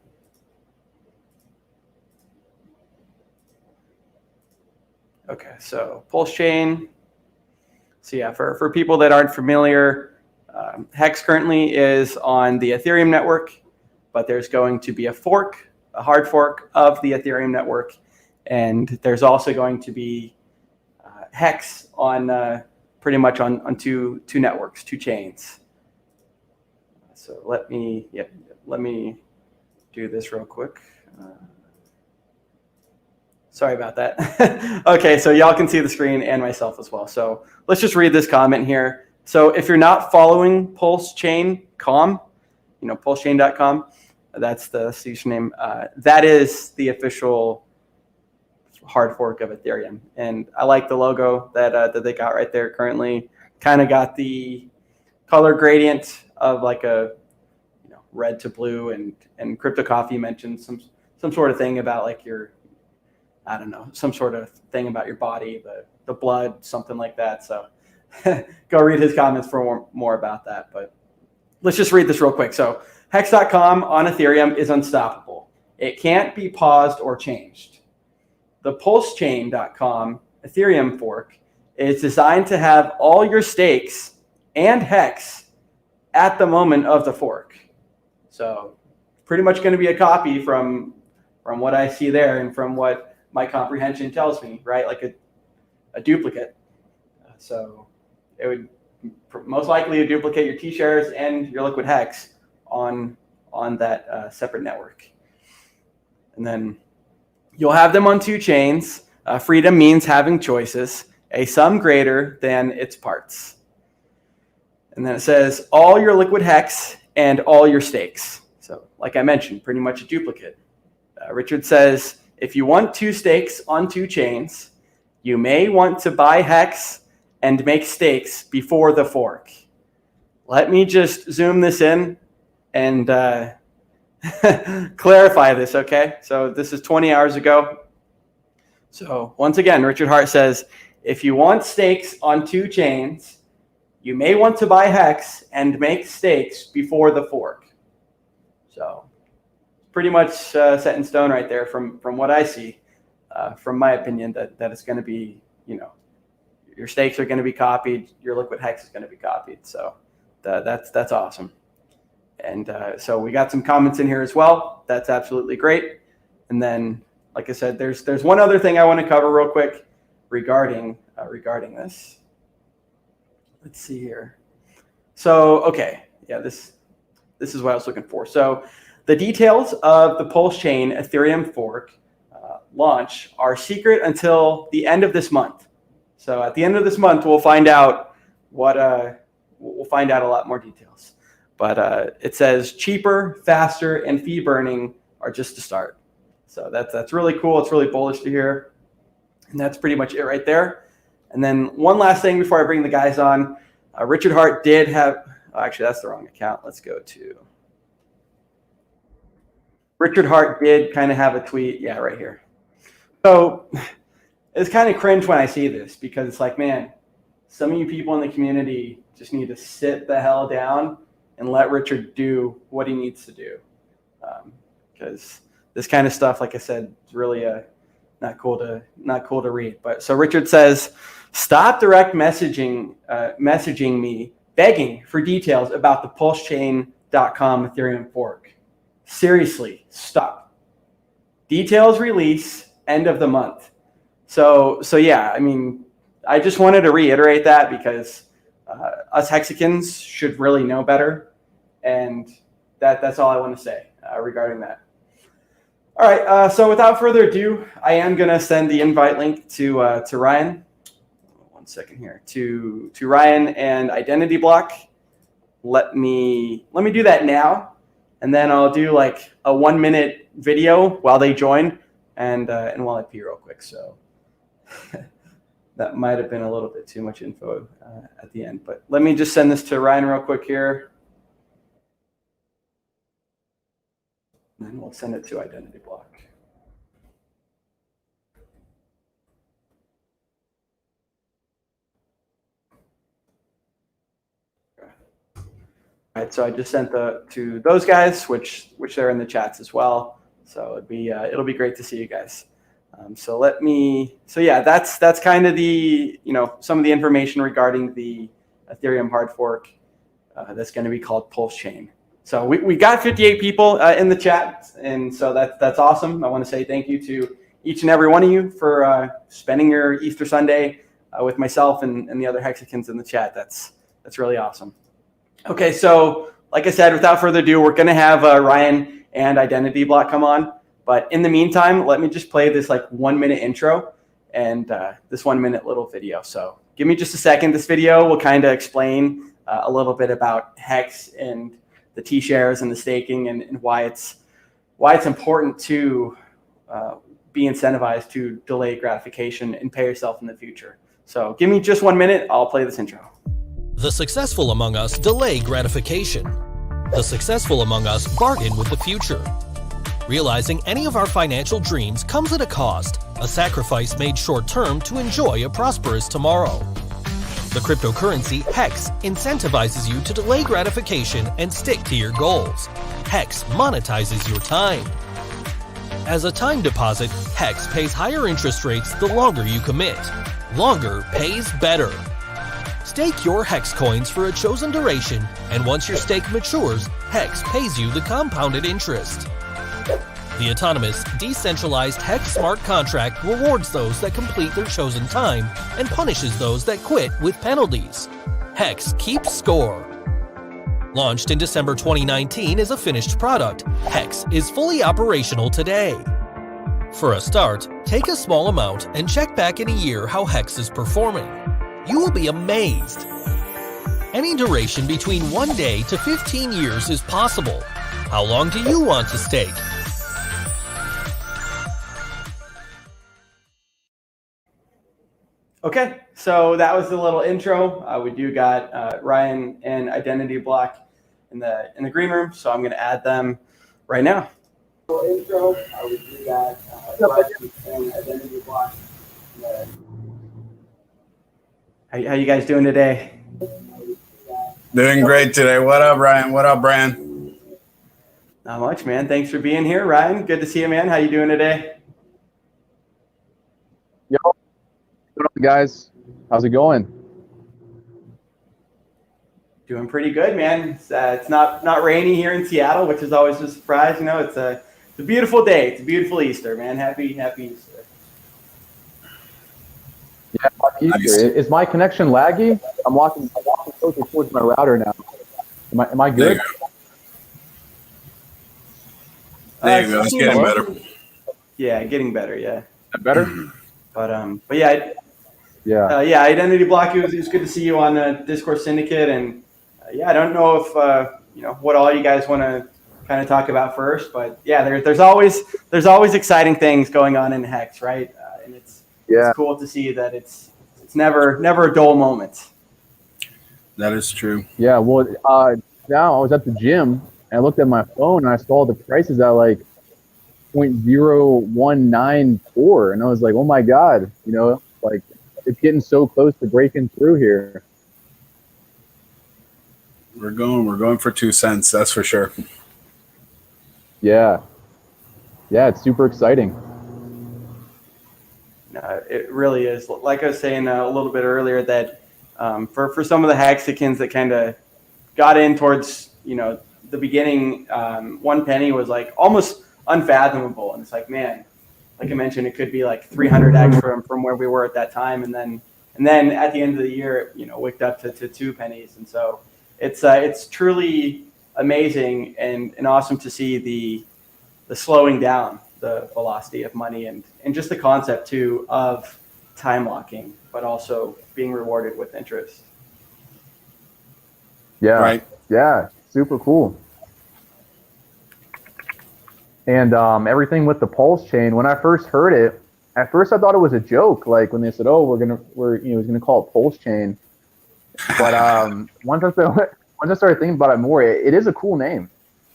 Okay, so PulseChain. So yeah, for people that aren't familiar, HEX currently is on the Ethereum network, but there's going to be a hard fork of the Ethereum network, and there's also going to be HEX on pretty much on two networks, two chains. So let me do this real quick. Sorry about that. Okay, so y'all can see the screen and myself as well. So let's just read this comment here. So if you're not following PulseChain.com, PulseChain.com, that's the username. That is the official hard fork of Ethereum, and I like the logo that they got right there. Currently, kind of got the color gradient of like a red to blue, and Crypto Coffee mentioned some sort of thing about like your, I don't know, some sort of thing about your body, the blood, something like that. So go read his comments for more about that. But let's just read this real quick. So Hex.com on Ethereum is unstoppable. It can't be paused or changed. The PulseChain.com Ethereum fork is designed to have all your stakes and Hex at the moment of the fork. So pretty much going to be a copy from what I see there and from what my comprehension tells me, right? Like a duplicate. So it would most likely duplicate your T-shares and your liquid Hex on that separate network. And then you'll have them on two chains. Freedom means having choices, a sum greater than its parts. And then it says all your liquid Hex and all your stakes. So like I mentioned, pretty much a duplicate. Richard says, if you want two stakes on two chains, you may want to buy Hex and make stakes before the fork. Let me just zoom this in and clarify this, okay? So this is 20 hours ago. So once again, Richard Hart says, if you want stakes on two chains, you may want to buy Hex and make stakes before the fork. So pretty much set in stone right there from what I see, from my opinion, that it's going to be, your stakes are going to be copied, your liquid Hex is going to be copied. So that's awesome. And so we got some comments in here as well. That's absolutely great. And then, like I said, there's one other thing I want to cover real quick regarding this. Let's see here. So, okay, yeah, this is what I was looking for. So the details of the PulseChain Ethereum fork launch are secret until the end of this month. So at the end of this month, we'll find out we'll find out a lot more details. But it says cheaper, faster, and fee burning are just the start. So that's really cool. It's really bullish to hear. And that's pretty much it right there. And then one last thing before I bring the guys on. Richard Hart did have, actually that's the wrong account. Let's go to, Richard Hart did kind of have a tweet. Yeah, right here. So it's kind of cringe when I see this, because it's like, man, some of you people in the community just need to sit the hell down and let Richard do what he needs to do. Because this kind of stuff, like I said, is really not cool to read. But so Richard says, stop direct messaging me, begging for details about the PulseChain.com Ethereum fork. Seriously, stop. Details release end of the month. So yeah, I mean, I just wanted to reiterate that because us Hexicans should really know better, and that's all I want to say regarding that. All right, so without further ado, I am going to send the invite link to Ryan. 1 second here. To Ryan and Identity Block. Let me do that now, and then I'll do like a 1-minute video while they join, and while I pee real quick. So that might have been a little bit too much info at the end, but let me just send this to Ryan real quick here. And then we'll send it to Identity Block. Okay. All right, so I just sent to those guys, which they're in the chats as well. So it'll be great to see you guys. So yeah, that's kind of the, some of the information regarding the Ethereum hard fork that's going to be called PulseChain. So we got 58 people in the chat, and so that's awesome. I want to say thank you to each and every one of you for spending your Easter Sunday with myself and the other Hexicans in the chat. That's really awesome. Okay, so like I said, without further ado, we're going to have Ryan and Identity Block come on. But in the meantime, let me just play this like 1-minute intro and this 1-minute little video. So give me just a second. This video will kind of explain a little bit about HEX and the T-shares and the staking and why it's important to be incentivized to delay gratification and pay yourself in the future. So give me just 1 minute. I'll play this intro. The successful among us delay gratification. The successful among us bargain with the future. Realizing any of our financial dreams comes at a cost, a sacrifice made short-term to enjoy a prosperous tomorrow. The cryptocurrency HEX incentivizes you to delay gratification and stick to your goals. HEX monetizes your time. As a time deposit, HEX pays higher interest rates the longer you commit. Longer pays better. Stake your HEX coins for a chosen duration, and once your stake matures, HEX pays you the compounded interest. The autonomous, decentralized HEX smart contract rewards those that complete their chosen time and punishes those that quit with penalties. HEX keeps score. Launched in December 2019 as a finished product, HEX is fully operational today. For a start, take a small amount and check back in a year how HEX is performing. You will be amazed. Any duration between 1 day to 15 years is possible. How long do you want to stake? Okay, so that was the little intro. We do got Ryan and Identity Block in the green room, so I'm going to add them right now. Intro. We do got Ryan and Identity Block. How you guys doing today? Doing great today. What up, Ryan? What up, Bran? Not much, man. Thanks for being here, Ryan. Good to see you, man. How you doing today? Yo, what's up, guys? How's it going? Doing pretty good, man. It's not rainy here in Seattle, which is always a surprise. It's a beautiful day. It's a beautiful Easter, man. Happy Easter. Yeah, happy Easter. Nice. Is my connection laggy? I'm walking closer towards my router now. Am I good? There you go. It's getting better. Yeah, getting better. Yeah. Better? But yeah. Yeah. Identity Block. It was good to see you on the Discord Syndicate, and I don't know if what all you guys want to kind of talk about first, but yeah, there's always exciting things going on in Hex, right? And it's cool to see that it's never a dull moment. That is true. Yeah. Well, now I was at the gym and I looked at my phone and I saw the prices at like 0.0194, and I was like, oh my god, like it's getting so close to breaking through here. We're going for 2 cents. That's for sure. Yeah. Yeah, it's super exciting. It really is. Like I was saying a little bit earlier, that for some of the Hexicans that kind of got in towards the beginning, 1 penny was like almost unfathomable, and it's like, man, like I mentioned, it could be like 300x from where we were at that time, and then at the end of the year, wicked up to 2 pennies, and so it's truly amazing and awesome to see the slowing down the velocity of money and just the concept too of time locking, but also being rewarded with interest. Yeah. Right. Yeah. Super cool. And everything with the PulseChain, when I first heard it, at first I thought it was a joke. Like when they said, "Oh, we're gonna call it PulseChain," but once I started thinking about it more, it is a cool name,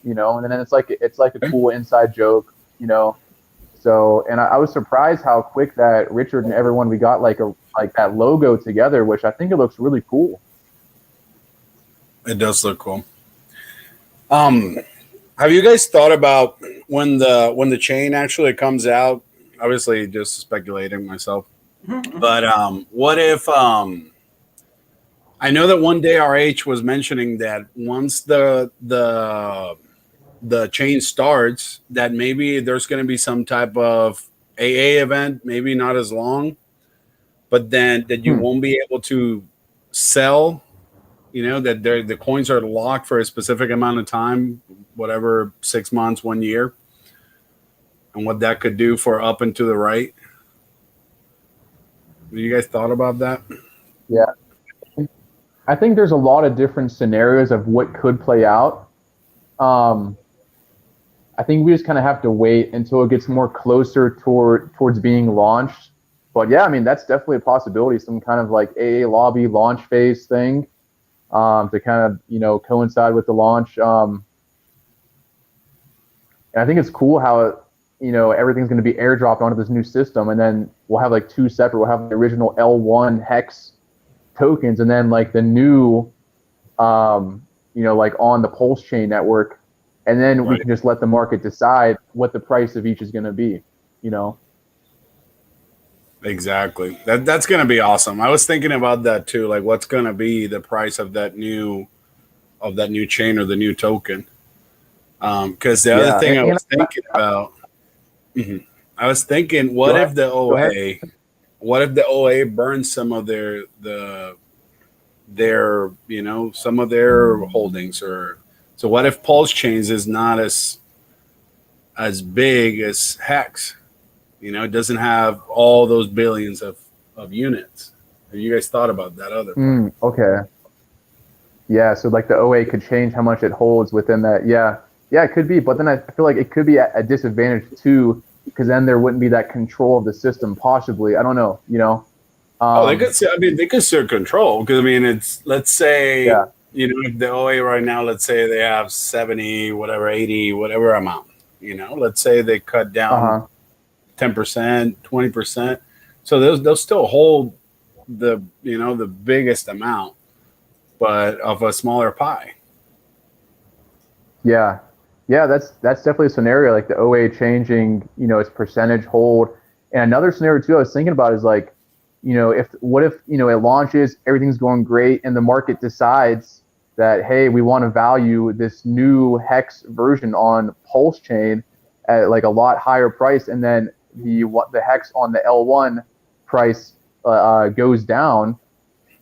and then it's like a cool inside joke, So, and I was surprised how quick that Richard and everyone, we got like that logo together, which I think it looks really cool. It does look cool. Have you guys thought about when the chain actually comes out? Obviously, just speculating myself, but what if I know that one day RH was mentioning that once the chain starts, that maybe there's going to be some type of AA event, maybe not as long, but then that you won't be able to sell. That the coins are locked for a specific amount of time, whatever, 6 months, 1 year, and what that could do for up and to the right. Have you guys thought about that? Yeah. I think there's a lot of different scenarios of what could play out. I think we just kind of have to wait until it gets more closer towards being launched. But yeah, I mean, that's definitely a possibility, some kind of like AA lobby launch phase thing. To kind of, coincide with the launch. And I think it's cool how, everything's going to be airdropped onto this new system. And then we'll have like two separate, we'll have the original L1 HEX tokens and then like the new, like on the PulseChain network. And then we can just let the market decide what the price of each is going to be, Exactly. That's going to be awesome. I was thinking about that too. Like, what's going to be the price of that new chain or the new token? Because the other thing I was thinking about, I was thinking, what if the OA burns some of their some of their holdings, or so what if PulseChains is not as big as HEX? It doesn't have all those billions of units. Have you guys thought about that other part? Okay. Yeah, so like the OA could change how much it holds within that. Yeah, it could be. But then I feel like it could be a disadvantage too, because then there wouldn't be that control of the system possibly. I don't know, they could say, they could still control, because it's, let's say, if the OA right now, let's say they have 70, whatever, 80, whatever amount, let's say they cut down 10%, 20%. So they'll still hold the biggest amount, but of a smaller pie. Yeah, that's definitely a scenario, like the OA changing, its percentage hold. And another scenario too I was thinking about is like, what if it launches, everything's going great, and the market decides that, hey, we want to value this new HEX version on PulseChain at like a lot higher price, and then the HEX on the L1 price goes down,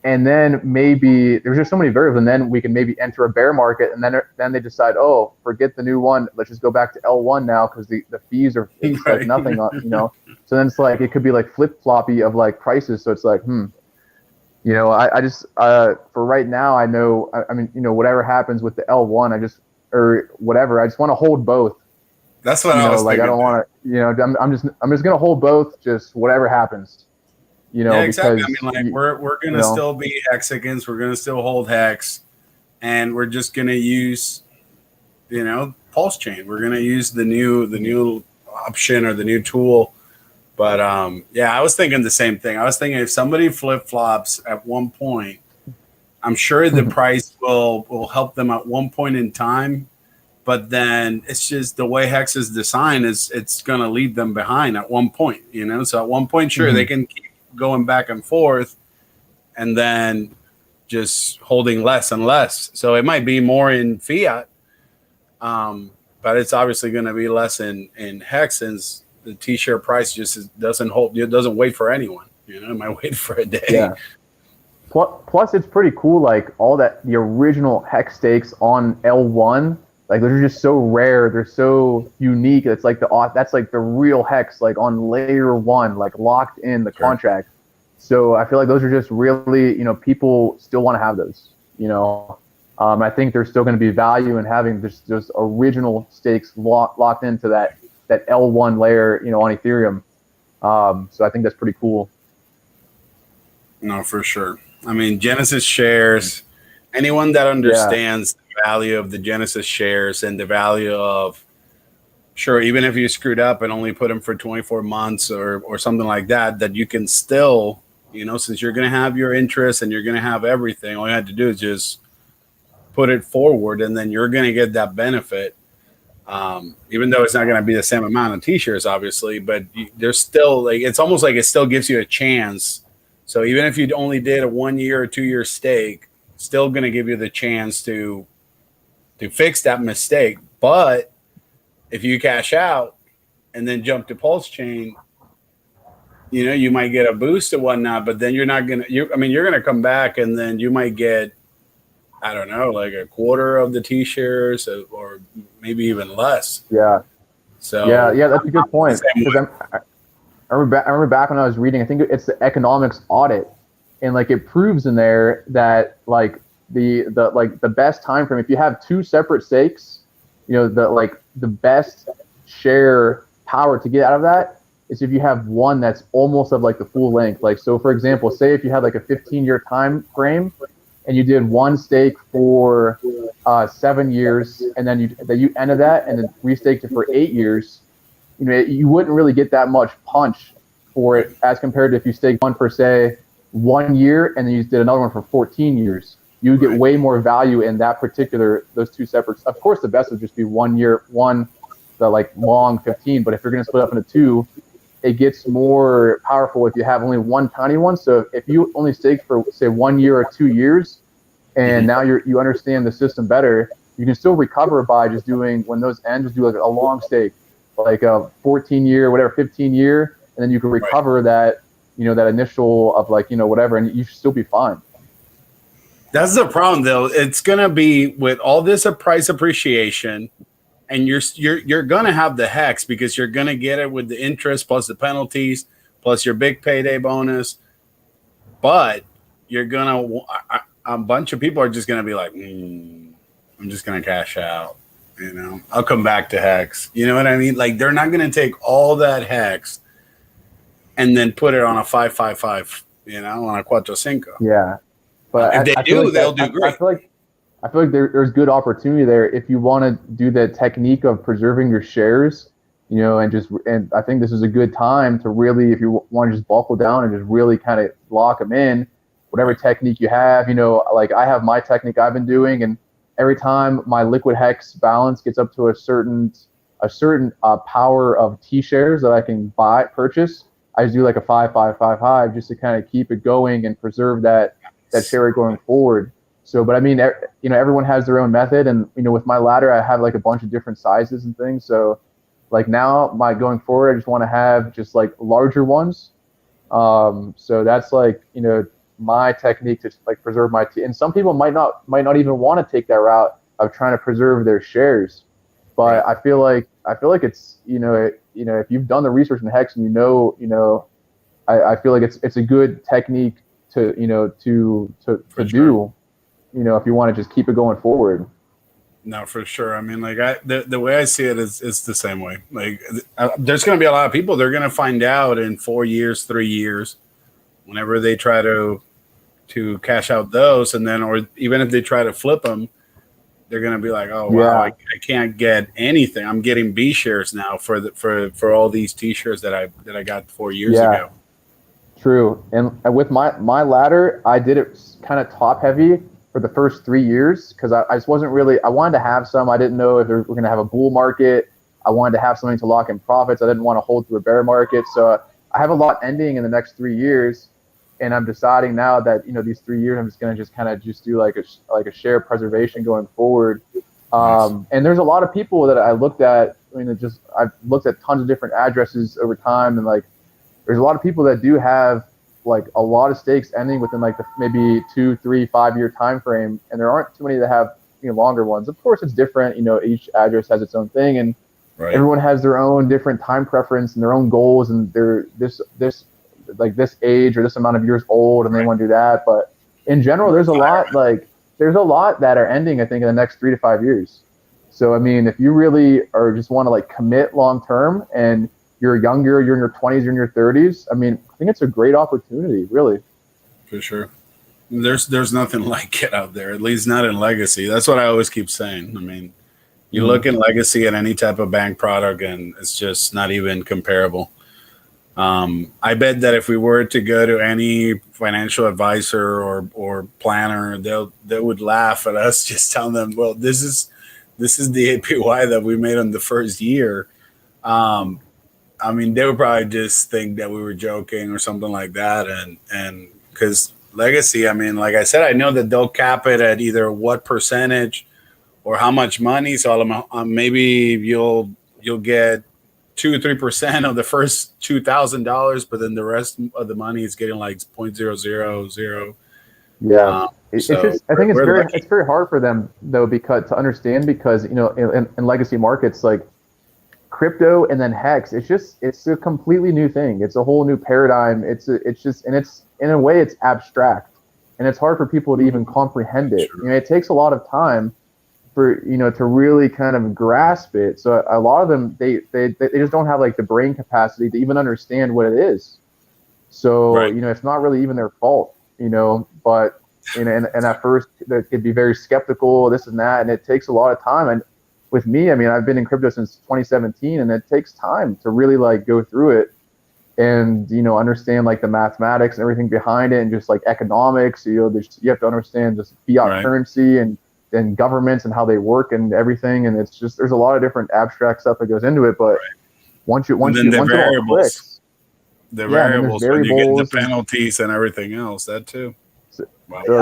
and then maybe there's just so many variables, and then we can maybe enter a bear market, and then they decide, oh, forget the new one, let's just go back to L1 now because the fees are like nothing, So then it's like it could be like flip-floppy of like prices. So it's like, I just for right now, I know, I mean, whatever happens with the L1, I just want to hold both. That's what I was like thinking. I don't want to, I'm just gonna hold both, just whatever happens. Yeah, exactly. Because, I mean, like we're gonna still be Hexicans, we're gonna still hold HEX, and we're just gonna use, PulseChain. We're gonna use the new option or the new tool. But I was thinking the same thing. I was thinking if somebody flip flops at one point, I'm sure the price will help them at one point in time But then it's just the way Hex is designed it's going to leave them behind at one point, you know? So at one point, sure, they can keep going back and forth and then just holding less and less. So it might be more in fiat, but it's obviously going to be less in Hex, since the T-share price just doesn't hold. It doesn't wait for anyone. You know, it might wait for a day. Yeah. Plus, it's pretty cool. Like all that, the original Hex stakes on L1, like those are just so rare. They're so unique. It's like that's like the real Hex, like on layer 1, like locked in the contract. So I feel like those are just really, you know, people still want to have those. You know, I think there's still going to be value in having those original stakes locked into that L1 layer, you know, on Ethereum. So I think that's pretty cool. No, for sure. I mean, Genesis shares, anyone that understands the value of the Genesis shares and the value of, sure, even if you screwed up and only put them for 24 months or something like that, that you can still, you know, since you're going to have your interest and you're going to have everything, all you have to do is just put it forward and then you're going to get that benefit. Even though it's not going to be the same amount of T-shirts, obviously, but there's still, like, it's almost like it still gives you a chance. So even if you only did a 1 year or 2 year stake, still going to give you the chance to fix that mistake. But if you cash out and then jump to PulseChain, you know, you might get a boost and whatnot, but then you're not going to, you're going to come back and then you might get, I don't know, like a quarter of the T-shares or maybe even less. Yeah. So yeah, that's a good point. I remember back when I was reading, I think it's the economics audit, and like it proves in there that like the best time frame, if you have 2 separate stakes, you know, the best share power to get out of that is if you have one that's almost of like the full length. Like, so for example, say if you had like a 15-year time frame and you did one stake for 7 years, and then you ended that and then restaked it for 8 years, you know, you wouldn't really get that much punch for it as compared to if you staked one for, say, 1 year and then you did another one for 14 years. You would get way more value in that particular, those 2 separate. Of course, the best would just be 1 year, the like long 15. But if you're going to split up into 2, it gets more powerful if you have only one tiny one. So if you only staked for, say, 1 year or 2 years, and now you understand the system better, you can still recover by just doing, when those end, just do like a long stake, like a 14-year, whatever, 15-year, and then you can recover that, you know, that initial of like, you know, whatever, and you should still be fine. That's the problem, though. It's gonna be with all this price appreciation, and you're gonna have the Hex because you're gonna get it with the interest plus the penalties plus your big payday bonus. But you're gonna, a bunch of people are just gonna be like, I'm just gonna cash out. You know, I'll come back to Hex. You know what I mean? Like, they're not going to take all that Hex and then put it on a 555, you know, on a 45. Yeah. But if they do, they'll do great. I feel like there's good opportunity there if you want to do the technique of preserving your shares, you know, and I think this is a good time to really, if you want to just buckle down and just really kind of lock them in, whatever technique you have, you know, like I have my technique I've been doing, and every time my liquid Hex balance gets up to a certain power of T shares that I can purchase, I just do like a 5-5-5-5 just to kind of keep it going and preserve that share going forward. So, but I mean, you know, everyone has their own method, and you know, with my ladder, I have like a bunch of different sizes and things. So, like now, going forward, I just want to have just like larger ones. So that's like, you know, my technique to like preserve my and some people might not even want to take that route of trying to preserve their shares, but I feel like it's, you know, if you've done the research in Hex and you know, I feel like it's a good technique to, you know, to do, you know, if you want to just keep it going forward. No, for sure. I mean, like the way I see it is it's the same way. Like there's going to be a lot of people, they're going to find out in 4 years, 3 years, whenever they try to cash out those, and then, or even if they try to flip them, they're gonna be like, oh wow, I can't get anything. I'm getting B shares now for all these T shares that I got 4 years ago. True. And with my ladder, I did it kind of top heavy, for the first 3 years because I just wasn't really. I wanted to have some. I didn't know if we're going to have a bull market. I wanted to have something to lock in profits. I didn't want to hold through a bear market. So I have a lot ending in the next 3 years, and I'm deciding now that these 3 years I'm just going to just kind of just do like a share preservation going forward. And there's a lot of people that I looked at. I mean, I've looked at tons of different addresses over time, and like there's a lot of people that do have like a lot of stakes ending within like the maybe 2, 3, 5 year time frame, and there aren't too many that have longer ones. Of course, it's different. Each address has its own thing, and everyone has their own different time preference and their own goals, and they're this age or this amount of years old, and they want to do that. But in general, there's a lot that are ending, I think, in the next 3 to 5 years. So I mean, if you really are just want to like commit long term and you're younger, you're in your 20s, you're in your 30s, I mean, I think it's a great opportunity, really. For sure. There's nothing like it out there, at least not in legacy. That's what I always keep saying. I mean, you look in legacy at any type of bank product, and it's just not even comparable. I bet that if we were to go to any financial advisor or planner, they would laugh at us just telling them, well, this is the APY that we made on the first year. I mean, they would probably just think that we were joking or something like that. And because legacy, I mean, like I said, I know that they'll cap it at either what percentage or how much money. So maybe you'll get 2 or 3% of the first $2,000, but then the rest of the money is getting like 0.000. Yeah, So I think it's very hard for them though to understand because in legacy markets like crypto and then HEX, it's a completely new thing. It's a whole new paradigm. It's in a way it's abstract, and it's hard for people to even comprehend it. Sure. It takes a lot of time for to really kind of grasp it. So a lot of them they just don't have like the brain capacity to even understand what it is. So it's not really even their fault. But and at first they could be very skeptical, this and that, and it takes a lot of time. And with me, I mean, I've been in crypto since 2017, and it takes time to really like go through it and understand like the mathematics and everything behind it, and just like economics. You have to understand just fiat currency and governments and how they work and everything. And it's just there's a lot of different abstract stuff that goes into it. But once it all clicks, the variables, when you get the penalties and everything else, that too. Wow. So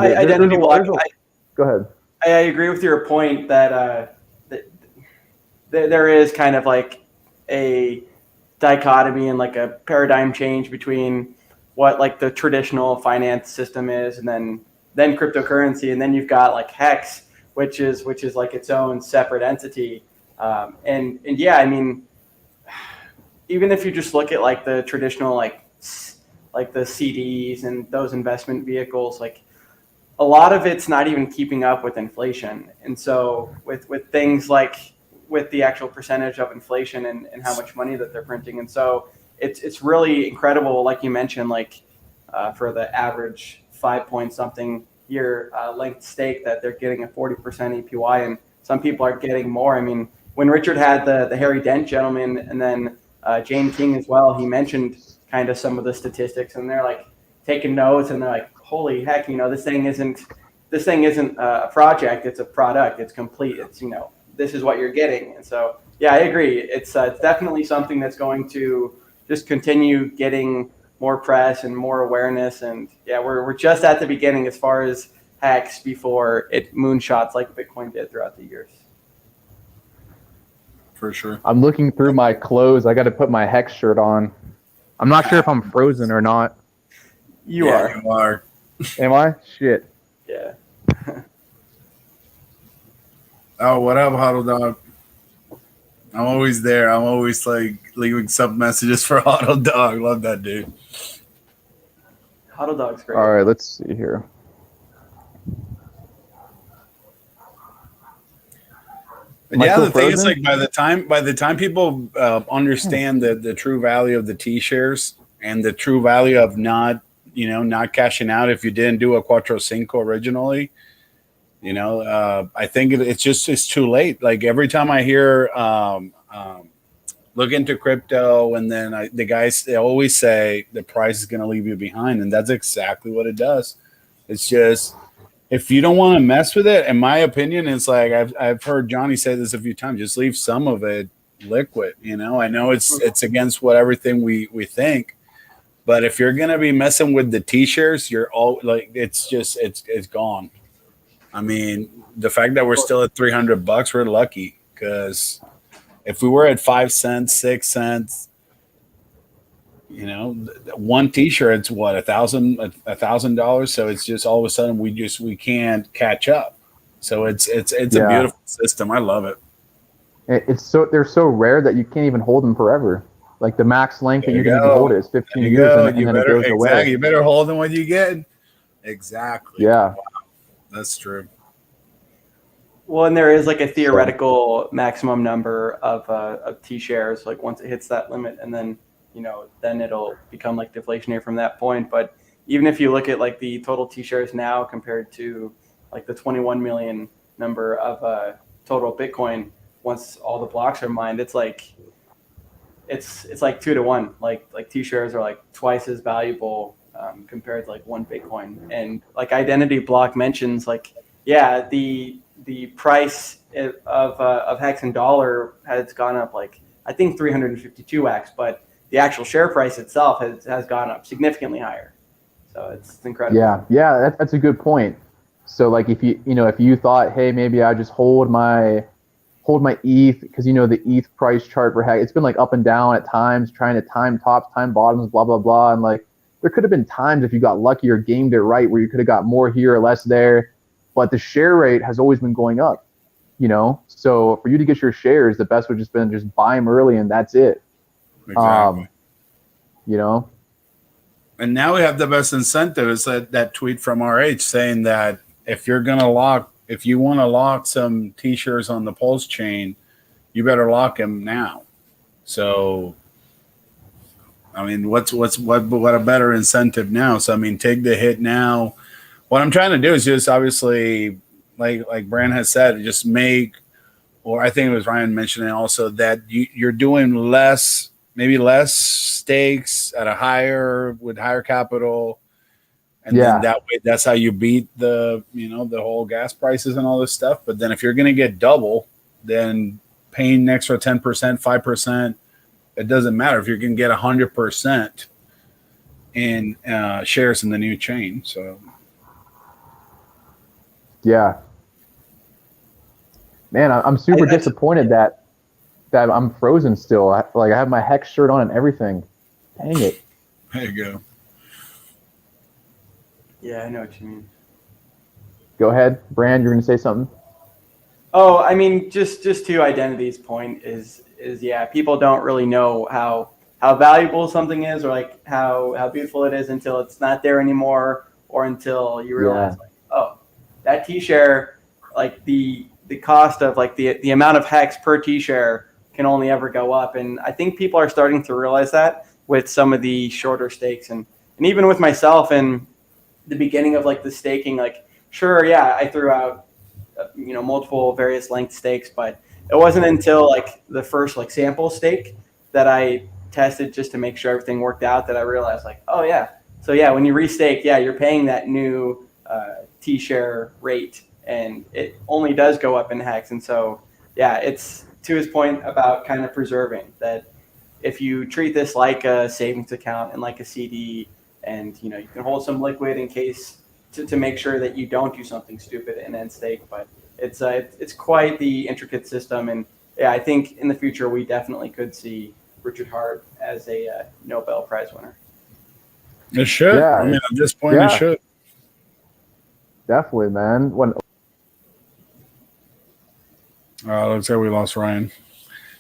go ahead. I agree with your point that there is kind of like a dichotomy and like a paradigm change between what like the traditional finance system is, and then cryptocurrency, and then you've got like HEX, which is like its own separate entity. And yeah, I mean, even if you just look at like the traditional like the CDs and those investment vehicles, like a lot of it's not even keeping up with inflation. And so with things like with the actual percentage of inflation and how much money that they're printing. And so it's really incredible, like you mentioned, like for the average 5-point-something year length stake that they're getting a 40% APY, and some people are getting more. I mean, when Richard had the Harry Dent gentleman, and then Jane King as well, he mentioned kind of some of the statistics, and they're like taking notes, and they're like, holy heck, this thing isn't a project, it's a product, it's complete, it's this is what you're getting. And so yeah, I agree, it's definitely something that's going to just continue getting more press and more awareness. And yeah, we're just at the beginning as far as HEX before it moonshots like Bitcoin did throughout the years. For sure. I'm looking through my clothes. I got to put my HEX shirt on. I'm not sure if I'm frozen or not. You are. You are. Am I? Shit. Yeah. Oh, what up, Huddle Dog? I'm always there. I'm always like leaving sub messages for Huddle Dog. Love that dude. Huddle Dog's great. All right, let's see here. Yeah, the thing is, like, by the time people understand the true value of the T-shares and the true value of not cashing out if you didn't do a Quattro Cinco originally, I think it's too late. Like every time I hear look into crypto, and then the guys, they always say the price is going to leave you behind, and that's exactly what it does. It's just if you don't want to mess with it, in my opinion, it's like I've heard Johnny say this a few times. Just leave some of it liquid. You know, I know it's against what everything we think, but if you're gonna be messing with the T-shares, you're all like, it's gone. I mean, the fact that we're still at $300, we're lucky, because if we were at 5 cents, 6 cents, you know, one T-shirt, it's what, $1,000. So it's just all of a sudden we can't catch up. So it's a beautiful system. I love it. They're so rare that you can't even hold them forever. Like the max length that you can even hold it is 15 years, and then it goes away. You better hold them when you get. Exactly. Yeah, wow. That's true. Well, and there is like a theoretical maximum number of T-shares, like once it hits that limit, and then, you know, then it'll become like deflationary from that point. But even if you look at like the total T-shares now compared to like the 21 million number of total Bitcoin, once all the blocks are mined, it's like 2 to 1. Like T-shares are like twice as valuable compared to like one Bitcoin. And like Identity Block mentions, like, yeah, the price of Hex in dollar has gone up like, I think 352x, but the actual share price itself has gone up significantly higher. So it's incredible. Yeah, that's a good point. So like if you thought, hey, maybe I just hold my ETH, because you know the ETH price chart for Hex, it's been like up and down at times, trying to time tops, time bottoms, blah blah blah, and like there could have been times if you got lucky or gamed it right where you could have got more here or less there, but the share rate has always been going up, you know. So for you to get your shares, the best would just been just buy them early and that's it. Exactly. You know. And now we have the best incentive. Is that tweet from RH saying that if you want to lock some T-shirts on the PulseChain, you better lock them now. So, I mean, what a better incentive now? So, I mean, take the hit now. What I'm trying to do is just obviously, like Bran has said, just make, or I think it was Ryan mentioning also, that you're doing maybe less stakes at with higher capital. And then that way, that's how you beat the whole gas prices and all this stuff. But then if you're going to get double, then paying an extra 10%, 5%, it doesn't matter if you're going to get 100% in shares in the new chain. So, yeah, man, I'm super disappointed that I'm frozen still. I have my Hex shirt on and everything. Dang it. There you go. Yeah, I know what you mean. Go ahead, Brand. You're going to say something? Oh, I mean, just to Identity's point is yeah, people don't really know how valuable something is, or like how beautiful it is until it's not there anymore, or until you realize like, oh, that T-share, like the cost of like the amount of Hex per T-share can only ever go up. And I think people are starting to realize that with some of the shorter stakes, and even with myself and the beginning of like the staking, like sure, yeah, I threw out multiple various length stakes, but it wasn't until like the first like sample stake that I tested just to make sure everything worked out that I realized like, oh yeah, so yeah, when you restake, yeah, you're paying that new T-share rate, and it only does go up in Hex. And so yeah, it's to his point about kind of preserving that. If you treat this like a savings account and like a CD, and you can hold some liquid in case to make sure that you don't do something stupid and then stake. But it's quite the intricate system, and yeah, I think in the future we definitely could see Richard Hart as a Nobel Prize winner. It should. Yeah, I mean, at this point, it should. Definitely, man. Looks like we lost Ryan.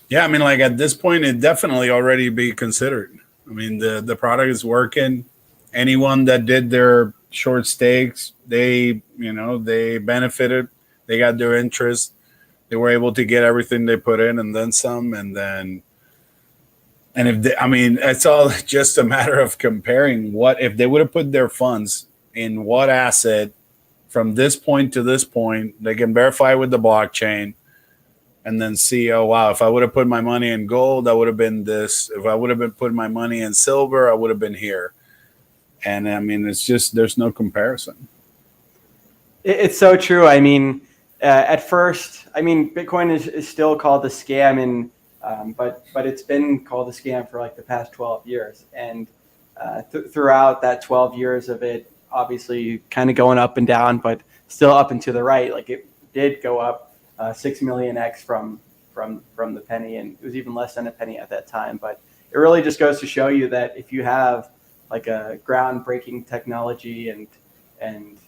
Yeah, I mean, like at this point, it definitely already be considered. I mean, the product is working. Anyone that did their short stakes, they benefited. They got their interest. They were able to get everything they put in and then some. And it's all just a matter of comparing what if they would have put their funds in what asset from this point to this point. They can verify with the blockchain. And then see, oh, wow, if I would have put my money in gold, I would have been this. If I would have been putting my money in silver, I would have been here. And I mean, it's just, there's no comparison. It's so true. I mean, at first, I mean, Bitcoin is still called a scam, and but it's been called a scam for like the past 12 years, and throughout that 12 years of it, obviously kind of going up and down, but still up and to the right. Like it did go up 6 million x from the penny, and it was even less than a penny at that time. But it really just goes to show you that if you have like a groundbreaking technology and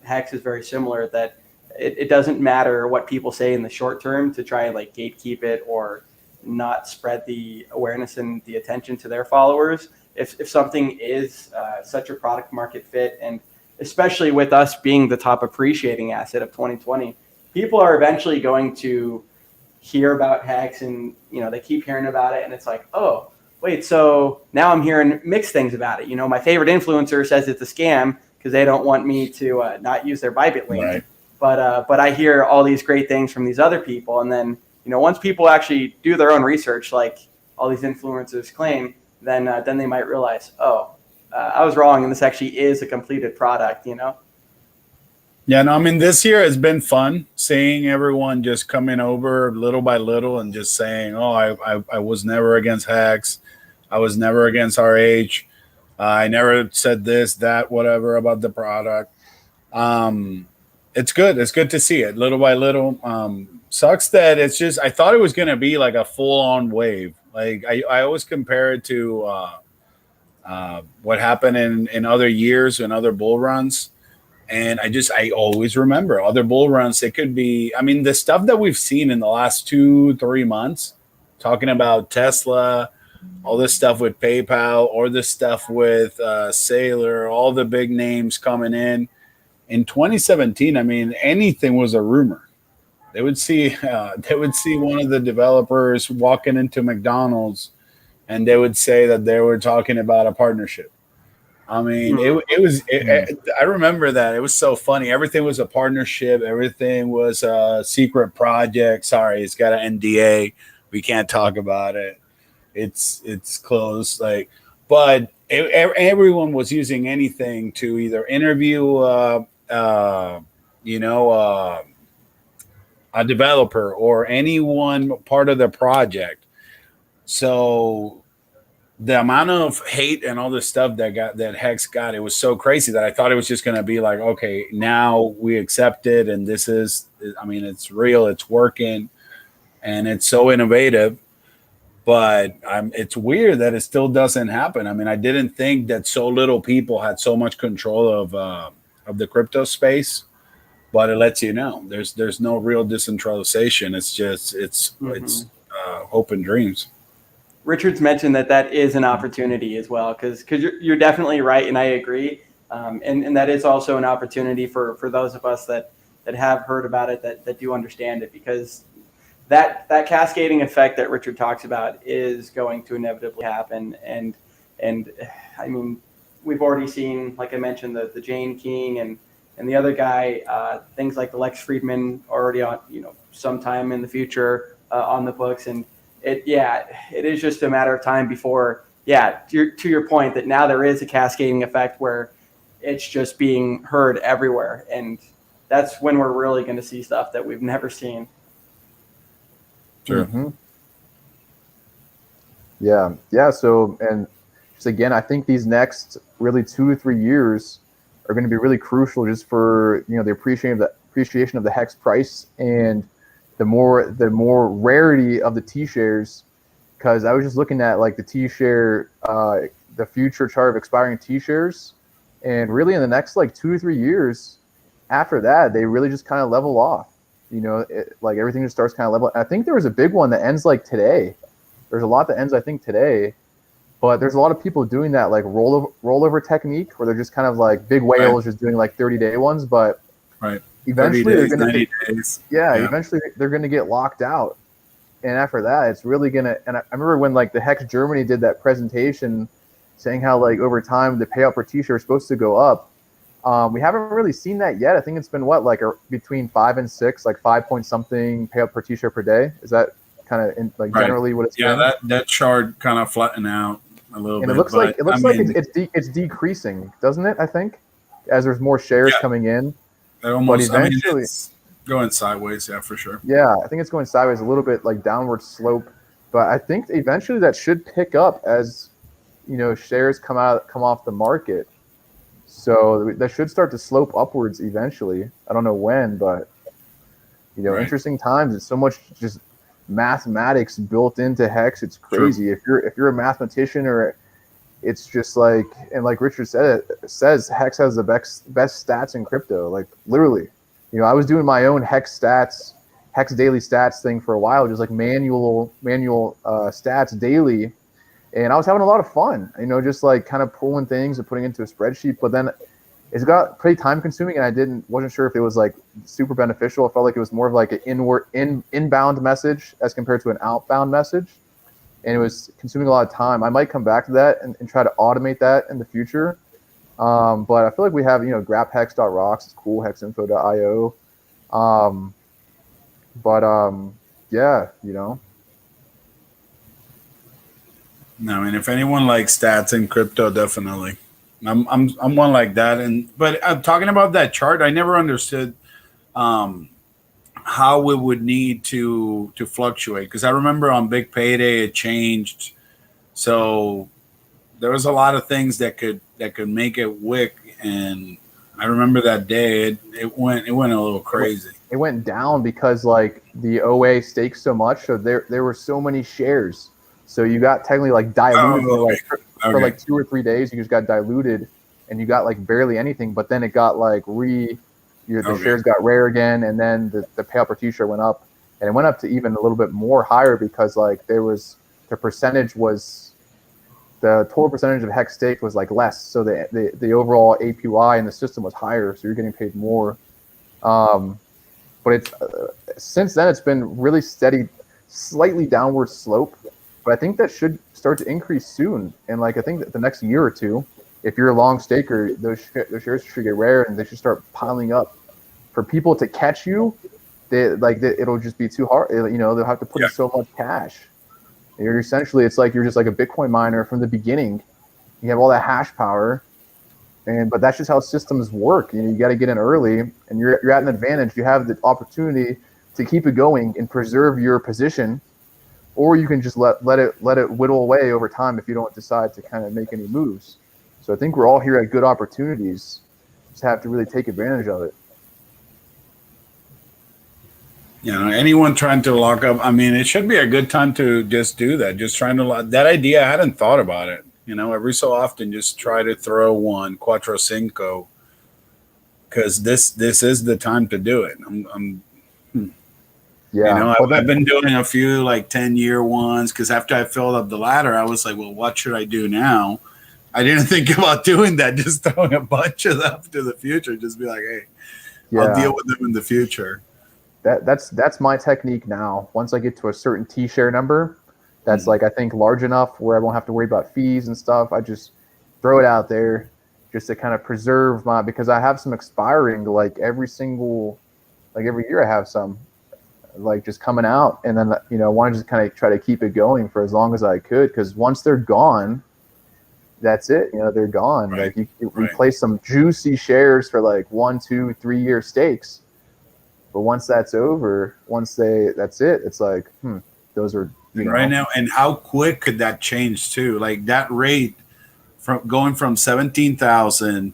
Hex is very similar, that it doesn't matter what people say in the short term to try and like gatekeep it or not spread the awareness and the attention to their followers. If something is such a product market fit, and especially with us being the top appreciating asset of 2020, people are eventually going to hear about Hex, and they keep hearing about it, and it's like, oh wait, so now I'm hearing mixed things about it. My favorite influencer says it's a scam because they don't want me to not use their Bybit link. Right. But I hear all these great things from these other people, and then once people actually do their own research, like all these influencers claim, then they might realize, I was wrong, and this actually is a completed product. Yeah, no, I mean, this year has been fun seeing everyone just coming over little by little and just saying, oh, I was never against Hex. I was never against RH. I never said this, that, whatever about the product. It's good. It's good to see it little by little. Sucks that it's just, I thought it was going to be like a full-on wave. Like I always compare it to what happened in other years and other bull runs. And I always remember other bull runs. It could be, I mean, the stuff that we've seen in the last 2-3 months, talking about Tesla, all this stuff with PayPal, or this stuff with Sailor, all the big names coming in 2017. I mean, anything was a rumor. They would see one of the developers walking into McDonald's, and they would say that they were talking about a partnership. I mean, I remember that. It was so funny. Everything was a partnership. Everything was a secret project. Sorry, it's got an NDA. We can't talk about it. It's closed. But everyone was using anything to either interview, a developer or anyone part of the project. So the amount of hate and all this stuff that Hex got, it was so crazy that I thought it was just going to be like, okay, now we accept it, and this is, I mean, it's real, it's working, and it's so innovative. But it's weird that it still doesn't happen. I mean, I didn't think that so little people had so much control of the crypto space, but it lets you know there's no real decentralization. It's just it's hope and dreams. Richard's mentioned that is an opportunity as well, because you're definitely right, and I agree, and that is also an opportunity for those of us that have heard about it, that do understand it, because that cascading effect that Richard talks about is going to inevitably happen, and I mean, we've already seen, like I mentioned, the Jane King and the other guy, things like the Lex Friedman already on, sometime in the future on the books, and it is just a matter of time before, to your point, that now there is a cascading effect where it's just being heard everywhere, and that's when we're really going to see stuff that we've never seen. Sure. Mm-hmm. Yeah. So, and just again, I think these next really 2 to 3 years are going to be really crucial, just for the appreciation of the Hex price, and the more rarity of the T shares. Because I was just looking at like the T share, the future chart of expiring T shares, and really in the next like 2 to 3 years after that, they really just kind of level off. Like everything just starts kind of level. I think there was a big one that ends like today. There's a lot that ends, I think, today, but there's a lot of people doing that like rollover technique, where they're just kind of like big whales, just doing like 30-day ones. But eventually they're going to, eventually they're going to get locked out. And after that, it's really going to, and I remember when like the Hex Germany did that presentation saying how like over time the payout per t-shirt is supposed to go up. We haven't really seen that yet. I think it's been between 5 and 6, like 5 point something payout per t-shirt per day. Is that kind of generally what it's been? Yeah, that chart kind of flattened out a little bit. And it looks like it's decreasing, doesn't it? I think as there's more shares coming in. That almost, I mean, eventually, it's going sideways, yeah, for sure. yeah, I think it's going sideways a little bit, like downward slope. But I think eventually that should pick up as shares come off the market. So that should start to slope upwards eventually. I don't know when, but Right. interesting times. It's so much just mathematics built into Hex. It's crazy. True. If you're a mathematician, or it's just like, and like Richard says Hex has the best stats in crypto. Like literally, I was doing my own Hex daily stats thing for a while, just like manual stats daily. And I was having a lot of fun, just like kind of pulling things and putting into a spreadsheet. But then it's got pretty time consuming, and I wasn't sure if it was like super beneficial. I felt like it was more of like an inbound message as compared to an outbound message. And it was consuming a lot of time. I might come back to that and try to automate that in the future. But I feel like we have, graphex.rocks, it's cool, hexinfo.io. Yeah, No, I mean, if anyone likes stats in crypto, definitely. I'm one like that. But I'm talking about that chart. I never understood how it would need to fluctuate, because I remember on Big Payday it changed. So there was a lot of things that could make it wick, and I remember that day it went a little crazy. It went down because like the OA staked so much, so there were so many shares. So you got technically like diluted for like 2 or 3 days. You just got diluted, and you got like barely anything. But then it got like the shares got rare again, and then the payout per T-shirt went up, and it went up to even a little bit more higher because like the total percentage of Hex stake was like less, so the overall APY in the system was higher, so you're getting paid more. But it's since then it's been really steady, slightly downward slope. But I think that should start to increase soon. And like I think that the next year or two, if you're a long staker, those shares should get rare and they should start piling up. For people to catch you, it'll just be too hard. They'll have to put in so much cash. You're essentially, it's like you're just like a Bitcoin miner from the beginning. You have all that hash power, but that's just how systems work. You got to get in early, and you're at an advantage. You have the opportunity to keep it going and preserve your position. Or you can just let it whittle away over time if you don't decide to kind of make any moves. So I think we're all here at good opportunities. Just have to really take advantage of it. Anyone trying to lock up, I mean, it should be a good time to just do that. Just trying to lock that idea. I hadn't thought about it. Every so often, just try to throw one Cuatro Cinco, because this is the time to do it. Yeah, I've been doing a few like 10-year ones, because after I filled up the ladder, I was like, well, what should I do now? I didn't think about doing that, just throwing a bunch of them to the future. Just be like, hey, I'll deal with them in the future. That's my technique now. Once I get to a certain T-share number, that's like I think large enough where I won't have to worry about fees and stuff. I just throw it out there just to kind of preserve because I have some expiring like every year I have some like just coming out, and then I want to just kind of try to keep it going for as long as I could, because once they're gone, that's it. They're gone. Right. Like you replace some juicy shares for like 1, 2, 3 year stakes, but once that's over, that's it. It's like those are right now. And how quick could that change too? Like that rate from going from 17,000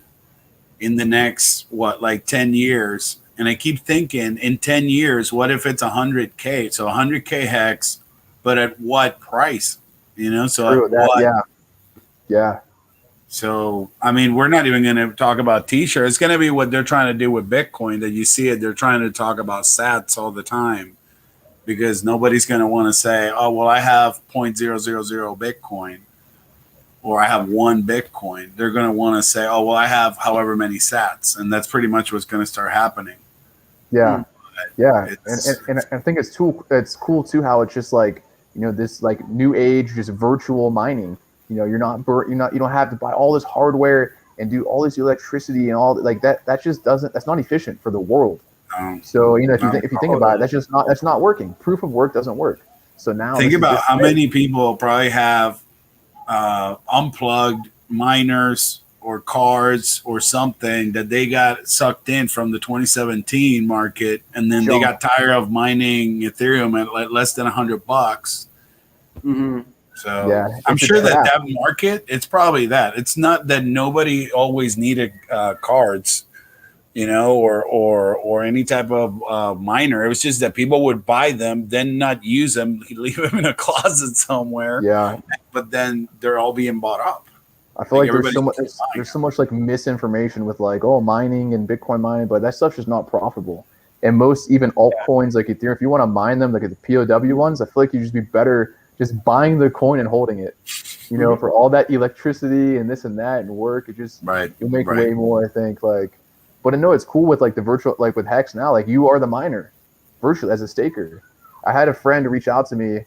in the next 10 years. And I keep thinking, in 10 years, what if it's 100K? So 100K Hex, but at what price? So true, yeah. So, I mean, we're not even going to talk about T-shirts. It's going to be what they're trying to do with Bitcoin, that you see it. They're trying to talk about sats all the time, because nobody's going to want to say, oh, well, I have 0.000 Bitcoin, or I have 1 Bitcoin. They're going to want to say, oh, well, I have however many sats. And that's pretty much what's going to start happening. Yeah. Yeah. And I think it's cool too, how it's just like, this like new age, just virtual mining. You don't have to buy all this hardware and do all this electricity and all like that. That's not efficient for the world. So, if you think about it, that's not working. Proof of work doesn't work. So now think about how many people probably have unplugged miners or cards or something that they got sucked in from the 2017 market, and then they got tired of mining Ethereum at like less than $100. Mm-hmm. So Yeah, I'm sure that market, it's probably that. It's not that nobody always needed cards, or any type of miner. It was just that people would buy them, then not use them, leave them in a closet somewhere. Yeah, but then they're all being bought up. I feel like there's so much like misinformation with like, oh, mining and Bitcoin mining, but that stuff's just not profitable. And most even altcoins like Ethereum, if you want to mine them, like the POW ones, I feel like you just be better just buying the coin and holding it. For all that electricity and this and that and work, it just you'll make way more, I think. But I know it's cool with like the virtual, like with Hex now, like you are the miner virtually as a staker. I had a friend reach out to me a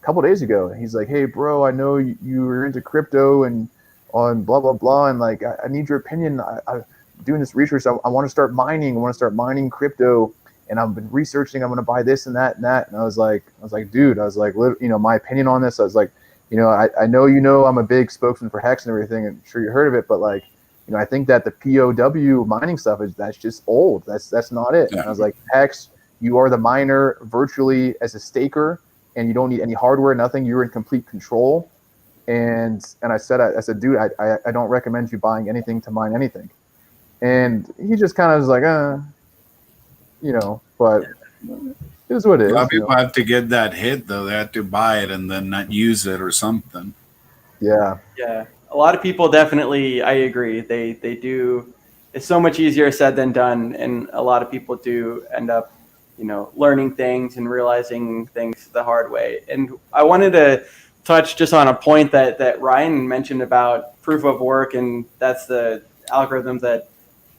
couple days ago, and he's like, hey bro, I know you were into crypto and on blah blah blah, and like I need your opinion. I'm doing this research. I want to start mining. I want to start mining crypto, and I've been researching. I'm going to buy this and that and that. And I was like, dude, my opinion on this. I was like, I know I'm a big spokesman for Hex and everything, and I'm sure you heard of it, but like, I think that the POW mining stuff that's just old. That's not it. Yeah. And I was like, Hex, you are the miner virtually as a staker, and you don't need any hardware, nothing. You're in complete control. And I said, dude, I don't recommend you buying anything to mine anything. And he just kind of was like, but it is what it is. A lot of people have to get that hit, though. They have to buy it and then not use it or something. Yeah. Yeah. A lot of people definitely, I agree. They do. It's so much easier said than done. And a lot of people do end up, learning things and realizing things the hard way. And I wanted to touch just on a point that Ryan mentioned about proof of work. And that's the algorithm that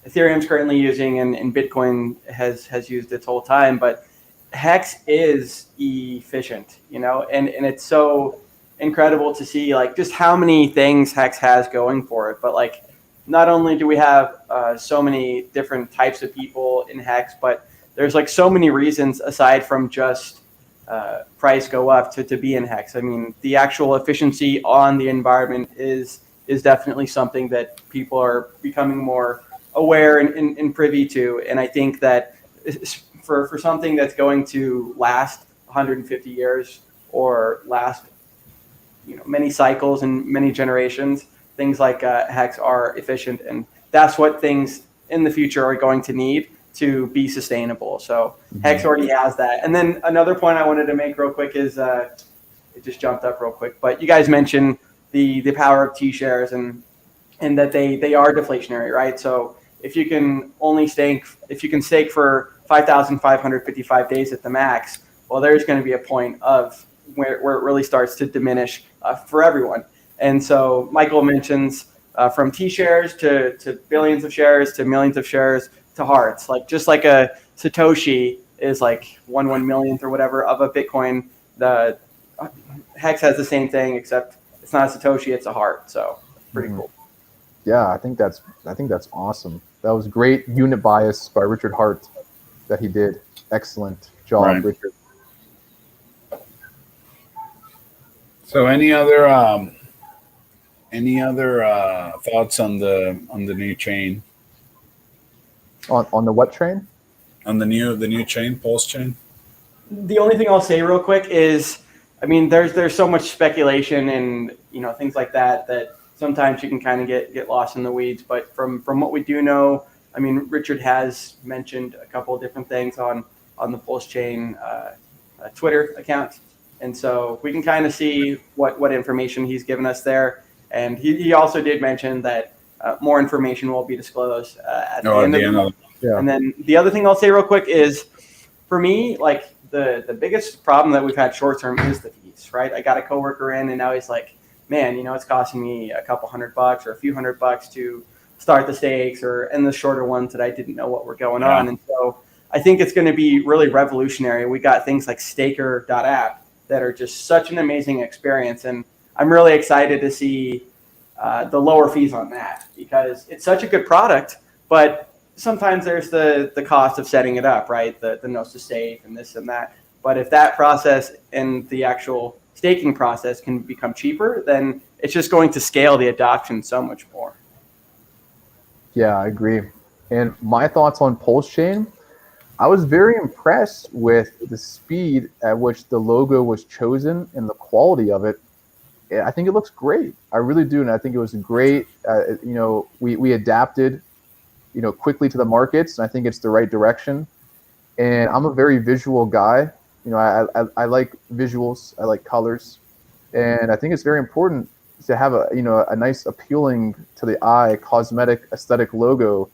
Ethereum's currently using and Bitcoin has used its whole time. But Hex is efficient, and it's so incredible to see like just how many things Hex has going for it. But like, not only do we have so many different types of people in Hex, but there's like so many reasons aside from just price go up to be in Hex. I mean, the actual efficiency on the environment is definitely something that people are becoming more aware and privy to. And I think that for something that's going to last 150 years or last many cycles and many generations, things like Hex are efficient, and that's what things in the future are going to need to be sustainable. So Hex already has that. And then another point I wanted to make real quick is it just jumped up real quick, but you guys mentioned the power of T-shares and that they are deflationary, right? So if you can stake for 5,555 days at the max, well, there's going to be a point of where it really starts to diminish for everyone. And so Michael mentions from T-shares to billions of shares to millions of shares to hearts, like just like a Satoshi is like 1/millionth or whatever of a Bitcoin. The Hex has the same thing, except it's not a Satoshi, it's a heart. So pretty cool. Yeah, I think that's awesome. That was great unit bias by Richard Hart that he did. Excellent job, Richard. So any other thoughts on the new chain? On the what chain? On the new chain, PulseChain. The only thing I'll say real quick is, I mean, there's so much speculation and things like that sometimes you can kind of get lost in the weeds. But from what we do know, I mean, Richard has mentioned a couple of different things on the PulseChain Twitter account, and so we can kind of see what information he's given us there. And he also did mention that more information will be disclosed at the end of yeah. And then the other thing I'll say real quick is, for me, like the biggest problem that we've had short term is the fees, right? I got a coworker in, and now he's like, man, it's costing me a couple $100 or a few $100 to start the stakes and the shorter ones that I didn't know what were going on. And so I think it's going to be really revolutionary. We got things like staker.app that are just such an amazing experience. And I'm really excited to see the lower fees on that, because it's such a good product, but sometimes there's the cost of setting it up, right? The notes to stake and this and that. But if that process and the actual staking process can become cheaper, then it's just going to scale the adoption so much more. Yeah, I agree. And my thoughts on PulseChain, I was very impressed with the speed at which the logo was chosen and the quality of it. I think it looks great. I really do, and I think it was great. We adapted, quickly to the markets, and I think it's the right direction. And I'm a very visual guy. I like visuals. I like colors, and I think it's very important to have a nice, appealing to the eye, cosmetic, aesthetic logo.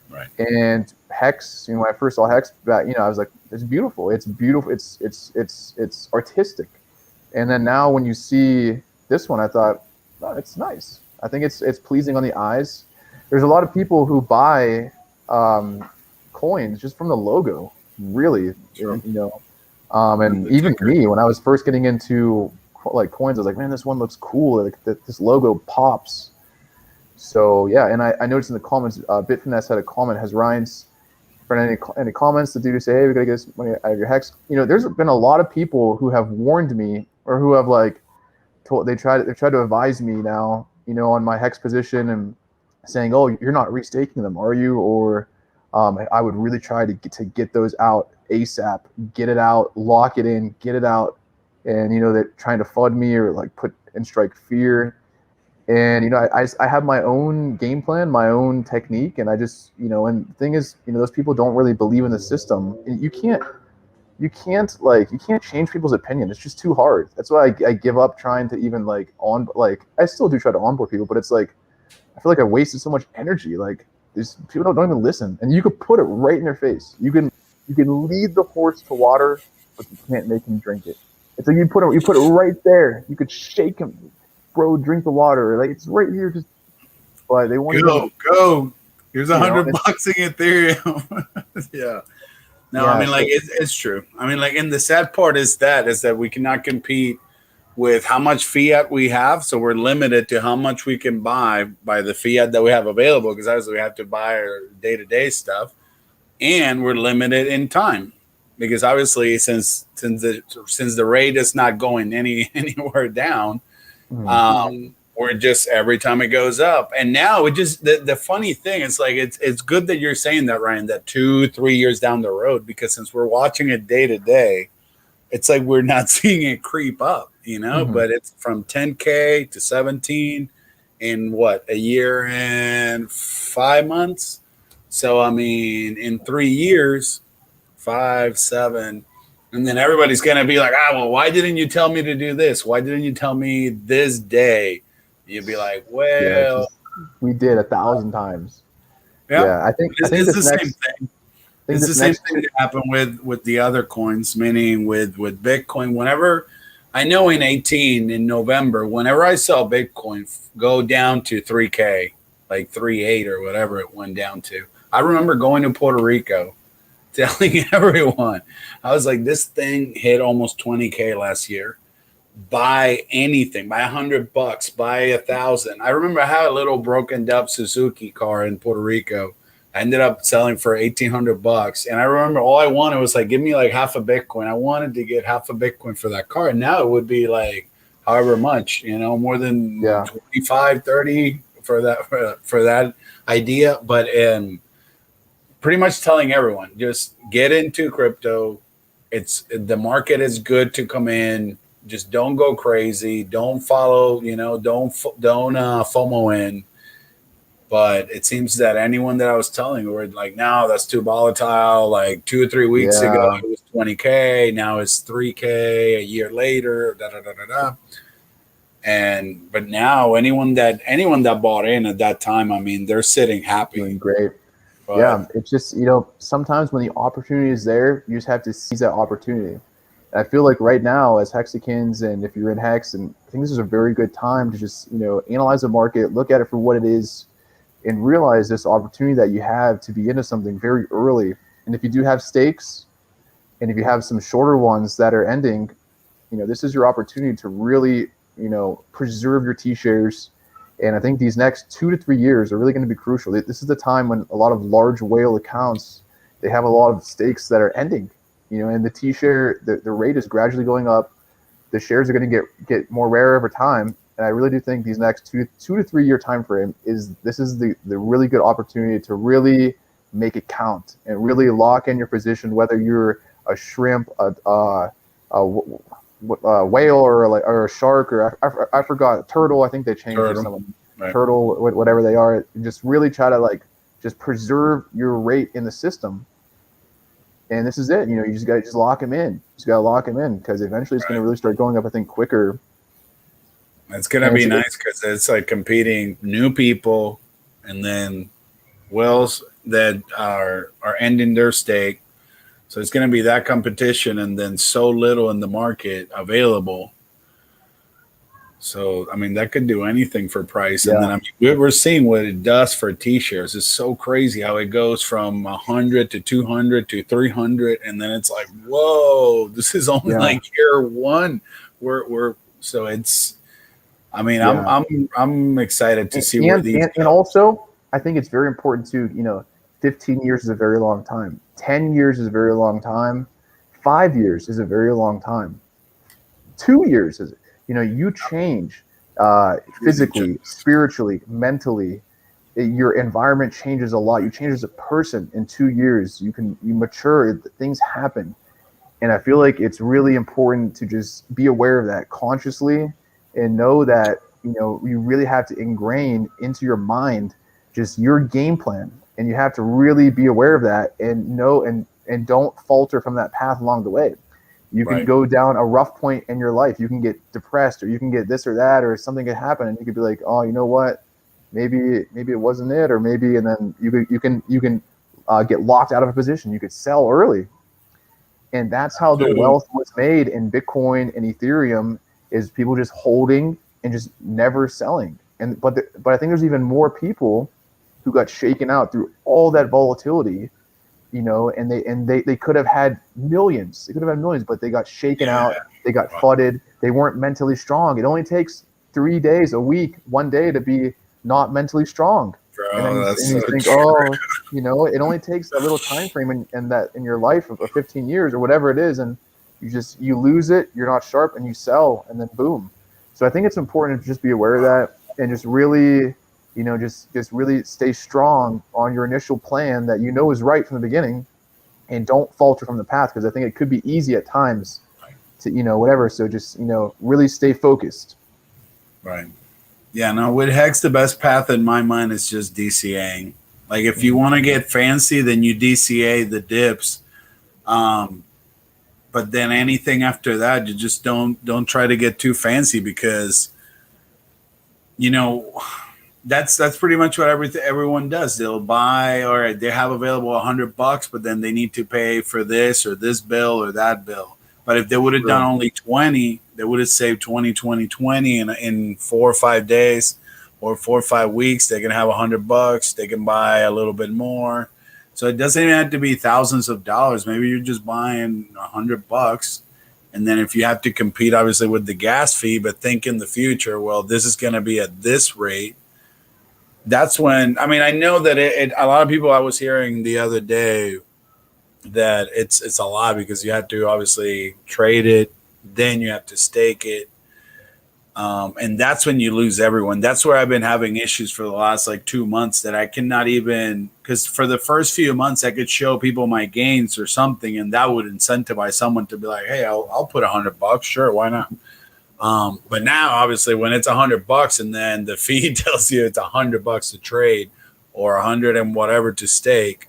Right. And Hex, when I first saw Hex, I was like, it's beautiful. It's beautiful. It's artistic. And then now when you see this one, I thought, oh, it's nice. I think it's pleasing on the eyes. There's a lot of people who buy coins just from the logo, really. Sure. And even me, when I was first getting into like coins, I was like, man, this one looks cool. Like this logo pops. So yeah, and I noticed in the comments, Bitfinesse had a comment. Has Ryan's friend any comments to do to say, hey, we gotta get this money out of your Hex? There's been a lot of people who have warned me, or who have like they tried to advise me now, on my Hex position, and saying, oh, you're not restaking them, are you? Or I would really try to get those out ASAP, get it out, lock it in, get it out. And they're trying to FUD me or like put and strike fear. And I have my own game plan, my own technique, and I just and the thing is, those people don't really believe in the system. You can't change people's opinion. It's just too hard. That's why I give up trying to even I still do try to onboard people, but it's like I feel like I wasted so much energy. Like these people don't even listen, and you could put it right in their face. You can lead the horse to water, but you can't make him drink it. It's like you put it right there. You could shake him. Bro, drink the water. Like it's right here. Just, but they want go. Here's $100 in Ethereum. Yeah. No, yeah, I mean, like it's true. I mean, like, and the sad part is that we cannot compete with how much fiat we have. So we're limited to how much we can buy by the fiat that we have available, because obviously we have to buy our day-to-day stuff, and we're limited in time, because obviously since the rate is not going anywhere down. Or just every time it goes up. And now it just the funny thing is, like, it's good that you're saying that, Ryan, that 2-3 years down the road, because since we're watching it day to day, it's like we're not seeing it creep up, but it's from 10K to 17 in what, a year and 5 months. So I mean, in 3 years, 5, 7. And then everybody's going to be like, well, why didn't you tell me to do this? Why didn't you tell me this day? You'd be like, well, we did 1,000 times. Yeah, I think it's the same thing. It's the same thing that happened with the other coins, meaning with Bitcoin. Whenever I know in November, whenever I saw Bitcoin go down to 3K, like 3.8 or whatever it went down to, I remember going to Puerto Rico, telling everyone, I was like, this thing hit almost 20K last year. Buy anything, buy $100, buy 1,000. I remember I had a little broken up Suzuki car in Puerto Rico. I ended up selling for $1,800. And I remember all I wanted was like, give me like half a Bitcoin. I wanted to get half a Bitcoin for that car. And now it would be like however much, more than 25, 30 for that idea. But pretty much telling everyone, just get into crypto. The market is good to come in. Just don't go crazy. Don't follow, don't FOMO in. But it seems that anyone that I was telling were like, no, that's too volatile. Like 2 or 3 weeks ago, it was 20K. Now it's 3K a year later. But now anyone that bought in at that time, I mean, they're sitting happy. Doing great. But it's just, sometimes when the opportunity is there, you just have to seize that opportunity. And I feel like right now, as Hexicans, and if you're in Hex, and I think this is a very good time to just, analyze the market, look at it for what it is, and realize this opportunity that you have to be into something very early. And if you do have stakes, and if you have some shorter ones that are ending, this is your opportunity to really, preserve your T-shares. And I think these next 2 to 3 years are really going to be crucial. This is the time when a lot of large whale accounts, they have a lot of stakes that are ending, and the T-share, the rate is gradually going up. The shares are going to get more rare over time. And I really do think these next 2 to 3 year time frame is the really good opportunity to really make it count and really lock in your position, whether you're a shrimp, a whale, or a shark, or I forgot, turtle. I think they changed it. Right. Turtle, whatever they are. Just really try to just preserve your rate in the system. And this is it. You just got to just lock them in. Just got to lock them in, because eventually it's going to really start going up, I think, quicker. It's going to be nice because it's like competing new people, and then whales that are ending their stake. So it's going to be that competition, and then so little in the market available. So, I mean, that could do anything for price. Yeah. And then, I mean, we're seeing what it does for T-shares. It's so crazy how it goes from 100 to 200 to 300. And then it's like, whoa, this is only like year one. So it's, I mean, I'm excited to see where these and also, I think it's very important to, 15 years is a very long time. 10 years is a very long time. 5 years is a very long time. 2 years is, you change physically, spiritually, mentally. Your environment changes a lot. You change as a person in 2 years. You mature. Things happen. And I feel like it's really important to just be aware of that consciously and know that, you really have to ingrain into your mind just your game plan. And you have to really be aware of that and know and don't falter from that path along the way. You can go down a rough point in your life. You can get depressed, or you can get this or that, or something could happen, and you could be like, oh, you know what? Maybe it wasn't it, or maybe, and then you can get locked out of a position. You could sell early, and that's how the wealth was made in Bitcoin and Ethereum, is people just holding and just never selling. But I think there's even more people who got shaken out through all that volatility. And they could have had millions. They could have had millions, but they got shaken out. They got fudded. They weren't mentally strong. It only takes 3 days, a week, 1 day to be not mentally strong. Bro, and then that's you so think, true. It only takes a little time frame in your life of 15 years or whatever it is, and you lose it. You're not sharp, and you sell, and then boom. So I think it's important to just be aware of that, and just really, just really stay strong on your initial plan that is right from the beginning, and don't falter from the path, because I think it could be easy at times to, whatever. So just, really stay focused. Right. Yeah, no, with HEX, the best path in my mind is just DCAing. Like, if you want to get fancy, then you DCA the dips. But then anything after that, you just don't try to get too fancy, because, that's pretty much what everyone does. They'll buy, or they have available $100, but then they need to pay for this or this bill or that bill. But if they would have done only 20, they would have saved 20 in 4 or 5 days or 4 or 5 weeks. They can have $100. They can buy a little bit more. So it doesn't even have to be thousands of dollars. Maybe you're just buying $100. And then if you have to compete, obviously, with the gas fee, but think in the future, well, this is going to be at this rate. That's when, I mean, I know that a lot of people, I was hearing the other day that it's a lot, because you have to obviously trade it, then you have to stake it. And that's when you lose everyone. That's where I've been having issues for the last 2 months, that I cannot even, because for the first few months I could show people my gains or something, and that would incentivize someone to be like, hey, I'll put $100. Sure, why not? But now, obviously, when it's $100 and then the feed tells you it's $100 to trade or 100 and whatever to stake,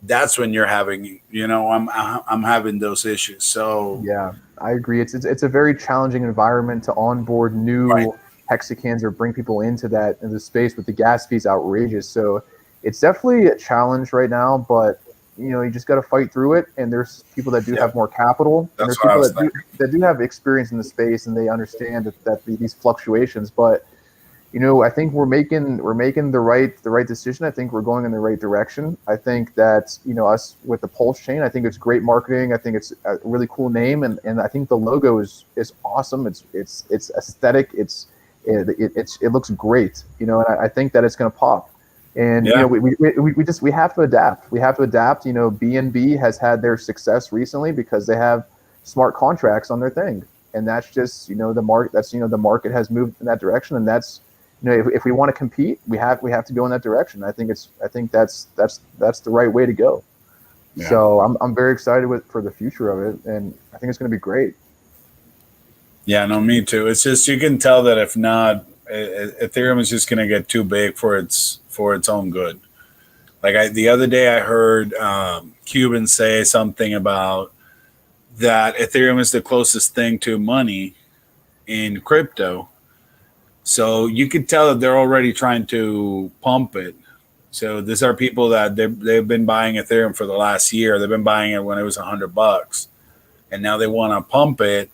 that's when you're having, I'm having those issues. So yeah, I agree. It's a very challenging environment to onboard new Hexicans or bring people into the space, with the gas fees outrageous. So it's definitely a challenge right now, but you just got to fight through it. And there's people that do have more capital, and there's people that do have experience in the space, and they understand that these fluctuations. But I think we're making the right decision. I think we're going in the right direction. I think that us with the PulseChain, I think it's great marketing. I think it's a really cool name, and I think the logo is awesome. It's aesthetic. It looks great. And I think that it's going to pop. And we have to adapt. We have to adapt. BNB has had their success recently because they have smart contracts on their thing. and that's just the market. That's the market has moved in that direction, and that's if we want to compete, we have to go in that direction. I think that's the right way to go. Yeah. So I'm very excited for the future of it, and I think it's going to be great. Yeah, no, me too. It's just you can tell that if not, Ethereum is just going to get too big for its own good. Like the other day, I heard Cuban say something about that Ethereum is the closest thing to money in crypto. So you could tell that they're already trying to pump it. So these are people that they've been buying Ethereum for the last year. They've been buying it when it was $100, and now they want to pump it.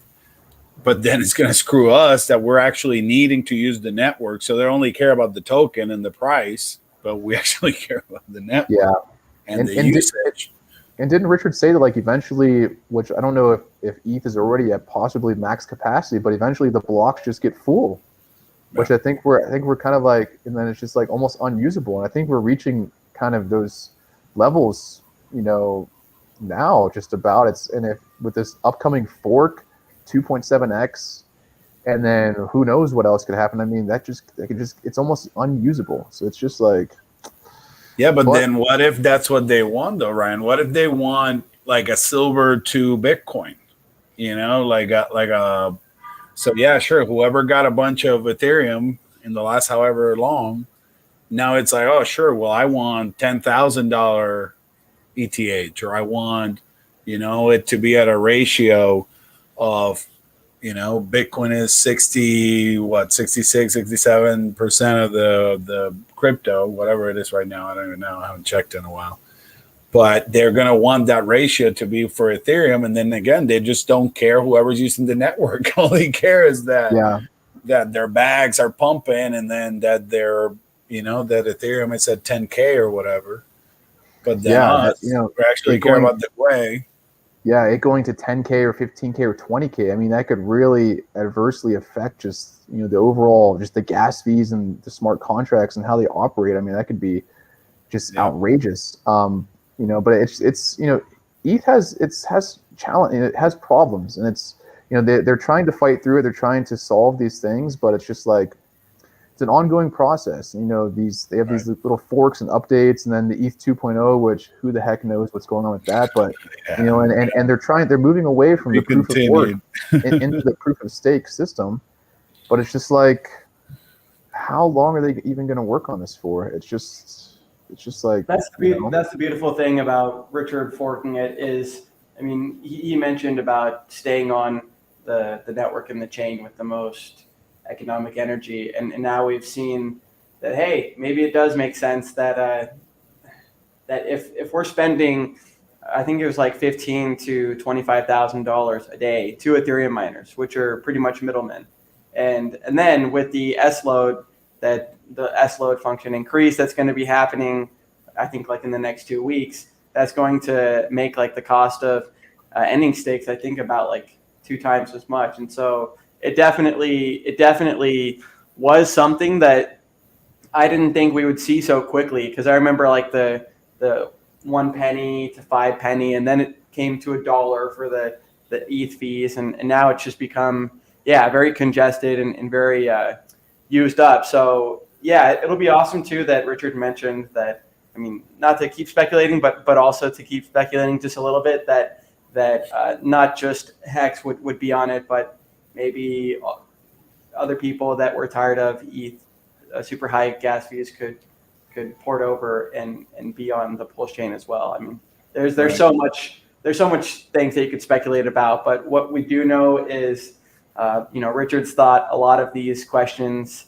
But then it's going to screw us that we're actually needing to use the network. So they only care about the token and the price, but we actually care about the network and the usage. And didn't Richard say that like eventually, which I don't know if ETH is already at possibly max capacity, but eventually the blocks just get full, which I think we're kind of like, and then it's just like almost unusable. And I think we're reaching kind of those levels, now just about. And if with this upcoming fork, 2.7x, and then who knows what else could happen. I mean, it's almost unusable. So it's just like, yeah, but then what if that's what they want though, Ryan? What if they want like a silver to Bitcoin? So yeah, sure. Whoever got a bunch of Ethereum in the last however long, now it's like, oh sure, well I want $10,000 ETH, or I want, it to be at a ratio of, Bitcoin is 67% of the crypto, whatever it is right now. I don't even know. I haven't checked in a while. But they're going to want that ratio to be for Ethereum. And then again, they just don't care whoever's using the network. All they care is that their bags are pumping, and then that they're, that Ethereum is at 10K or whatever. But then we actually care about the way. Yeah, it going to 10K or 15K or 20K. I mean, that could really adversely affect just, the overall, just the gas fees and the smart contracts and how they operate. I mean, that could be just outrageous. But it's ETH has challenge, it has problems, and it's, they're trying to fight through it. They're trying to solve these things, but it's just like, it's an ongoing process. They have these little forks and updates, and then the ETH 2.0, which who the heck knows what's going on with that. But and they're moving away from the proof of work into the proof of stake system. But it's just like, how long are they even going to work on this for? It's just like that's the beautiful thing about Richard forking it is, I mean, he mentioned about staying on the network and the chain with the most economic energy, and now we've seen that, hey, maybe it does make sense that that if we're spending, I think it was like $15,000 to $25,000 a day to Ethereum miners, which are pretty much middlemen, and then with the S load, that the S load function increase that's going to be happening, I think like in the next 2 weeks, that's going to make like the cost of ending stakes, I think, about like 2 times as much. And so it definitely was something that I didn't think we would see so quickly, because I remember like the 1 penny to 5 penny, and then it came to $1 for the ETH fees, and now it's just become very congested and very used up. So yeah, it'll be awesome too that Richard mentioned that. I mean, not to keep speculating, but also to keep speculating just a little bit that not just Hex would be on it, but maybe other people that were tired of ETH super high gas fees could port over and be on the PulseChain as well. I mean, there's so much things that you could speculate about, but what we do know is, Richard's thought a lot of these questions.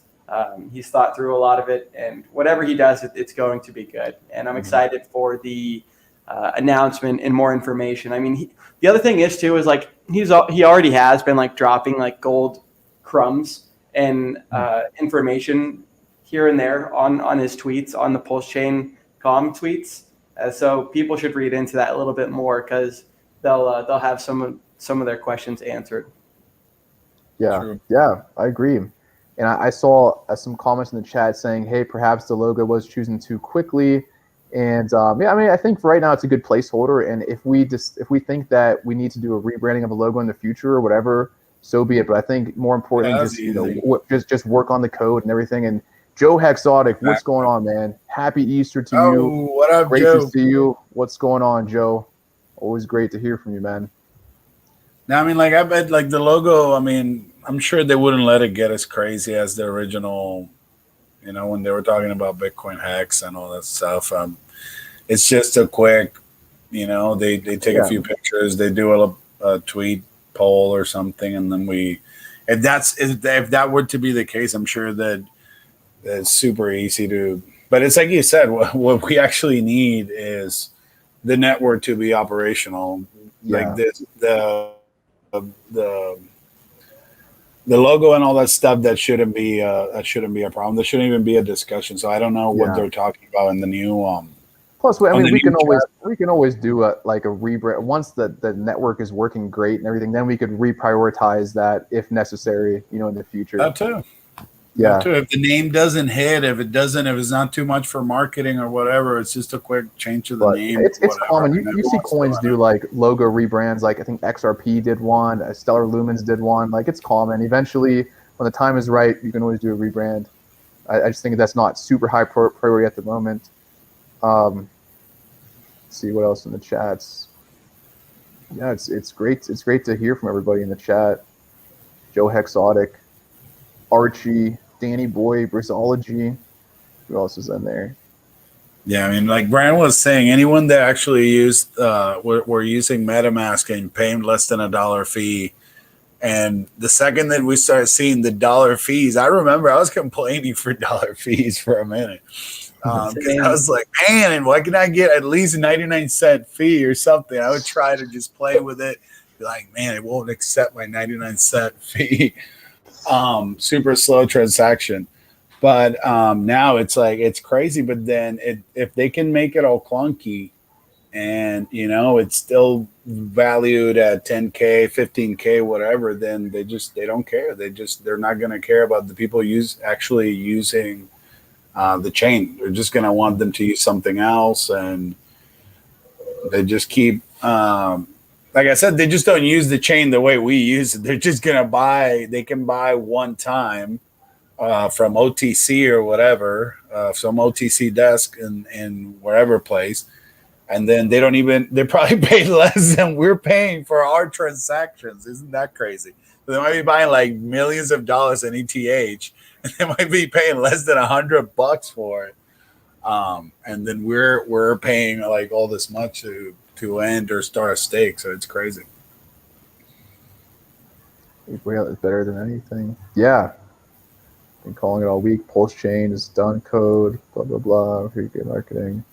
He's thought through a lot of it, and whatever he does, it's going to be good. And I'm excited for the announcement and more information. I mean, the other thing is too is like he already has been like dropping like gold crumbs and information here and there on his tweets, on the PulseChain.com tweets. So people should read into that a little bit more, because they'll have some of their questions answered. Yeah, I agree. And I saw some comments in the chat saying, hey, perhaps the logo was chosen too quickly. And I think right now it's a good placeholder. And if we think that we need to do a rebranding of a logo in the future or whatever, so be it. But I think more importantly, That's just easy. just work on the code and everything. And Joe Hexotic, what's going on, man? Happy Easter to you. What up, Great Joe? to see you. What's going on, Joe? Always great to hear from you, man. Now, I mean, like, I bet, like, the logo, I mean, I'm sure they wouldn't let it get as crazy as the original, you know, when they were talking about Bitcoin HEX and all that stuff. It's just a quick, you know, they take a few pictures, they do a tweet poll or something, and then if that were to be the case, I'm sure that it's super easy to, but it's like you said, what we actually need is the network to be operational. Like this, the logo and all that stuff, that shouldn't be a problem. There shouldn't even be a discussion. So I don't know what they're talking about in the new Plus, I mean, we can always do a rebrand once the network is working great and everything. Then we could reprioritize that if necessary, you know, in the future. That too. Yeah. That too. If the name doesn't hit, if it's not too much for marketing or whatever, it's just a quick change to the name. It's common. You see coins do like logo rebrands. Like I think XRP did one, Stellar Lumens did one. Like it's common. Eventually, when the time is right, you can always do a rebrand. I just think that's not super high priority at the moment. Let's see what else in the chats. Yeah, it's great. It's great to hear from everybody in the chat. Joe Hexotic, Archie, Danny Boy, Brisology. Who else is in there? Yeah, I mean, like Brian was saying, anyone that actually used were using MetaMask and paying less than $1 fee. And the second that we started seeing the dollar fees, I remember I was complaining for dollar fees for a minute. Because I was like, man, why can I get at least a 99-cent fee or something? I would try to just play with it. Be like, man, it won't accept my 99-cent fee. Super slow transaction. But now it's like, it's crazy. But then if they can make it all clunky and, you know, it's still valued at 10K, 15K, whatever, then they don't care. They're not going to care about the people actually using the chain. They're just going to want them to use something else. And they just keep, like I said, they just don't use the chain the way we use it. They're just going to they can buy one time from OTC or whatever, some OTC desk in wherever place. And then they probably pay less than we're paying for our transactions. Isn't that crazy? So they might be buying like millions of dollars in ETH, and they might be paying less than $100 for it. And then we're paying like all this much to end or start a stake. So it's crazy. Rail is better than anything. Yeah. Been calling it all week. PulseChain is done code, blah, blah, blah. Here you go, marketing.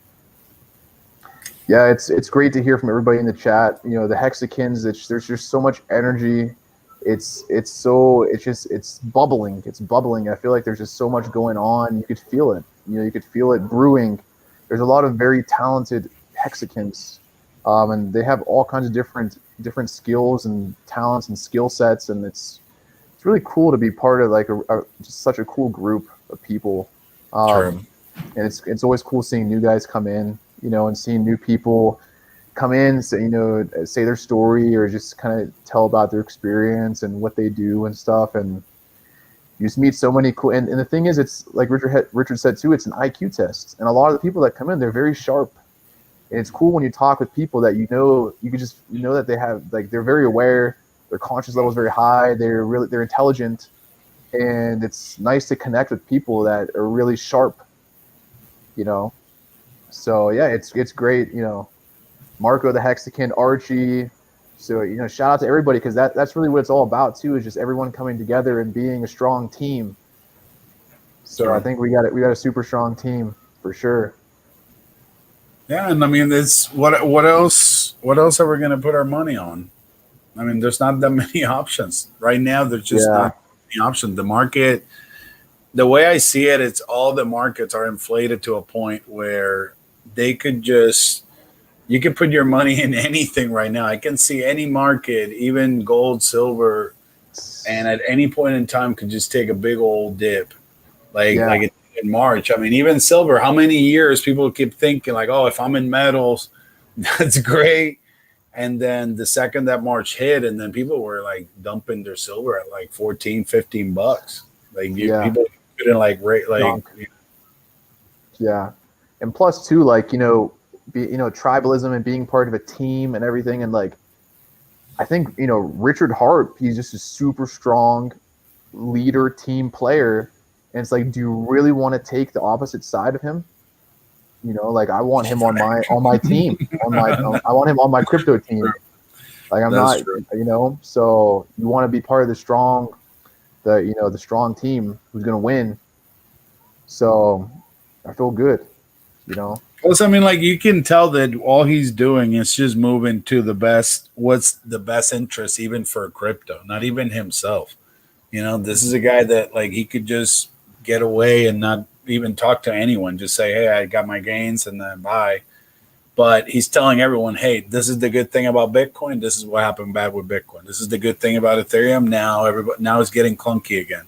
Yeah, it's great to hear from everybody in the chat. You know, the Hexicans, there's just so much energy. It's bubbling. It's bubbling. I feel like there's just so much going on. You could feel it. You know, you could feel it brewing. There's a lot of very talented Hexicans, and they have all kinds of different skills and talents and skill sets, and it's really cool to be part of like just such a cool group of people. And it's always cool seeing new guys come in, you know, and seeing new people come in, say, you know, say their story or just kind of tell about their experience and what they do and stuff. And you just meet so many cool. And the thing is, it's like Richard said too, it's an IQ test. And a lot of the people that come in, they're very sharp. And it's cool when you talk with people that you know that they have, like, they're very aware, their conscious level is very high, they're intelligent, and it's nice to connect with people that are really sharp, you know. So yeah, it's great, you know. Marco the Hexican, Archie. So, you know, shout out to everybody, because that's really what it's all about too, is just everyone coming together and being a strong team. So I think we got a super strong team for sure. Yeah, and I mean, it's what else are we going to put our money on? I mean, there's not that many options right now. There's just not many options. The market, the way I see it, it's all the markets are inflated to a point where they could you could put your money in anything right now. I can see any market, even gold, silver, and at any point in time could just take a big old dip, like in March. I mean, even silver, how many years people keep thinking like, oh, if I'm in metals, that's great. And then the second that March hit, and then people were like dumping their silver at like 14, 15 bucks. Like people couldn't like rate like. Yeah. And plus too, like, tribalism and being part of a team and everything. And like, I think, Richard Hart, he's just a super strong leader, team player. And it's like, do you really want to take the opposite side of him? Like I want him on my team, I want him on my crypto team. Like that's not, so you want to be part of the strong team who's going to win. So I feel good, Plus, I mean, like you can tell that all he's doing is just moving to what's the best interest, even for crypto, not even himself. This is a guy that like he could just get away and not even talk to anyone, just say, hey, I got my gains and then bye. But he's telling everyone, hey, this is the good thing about Bitcoin. This is what happened bad with Bitcoin. This is the good thing about Ethereum. Now it's getting clunky again.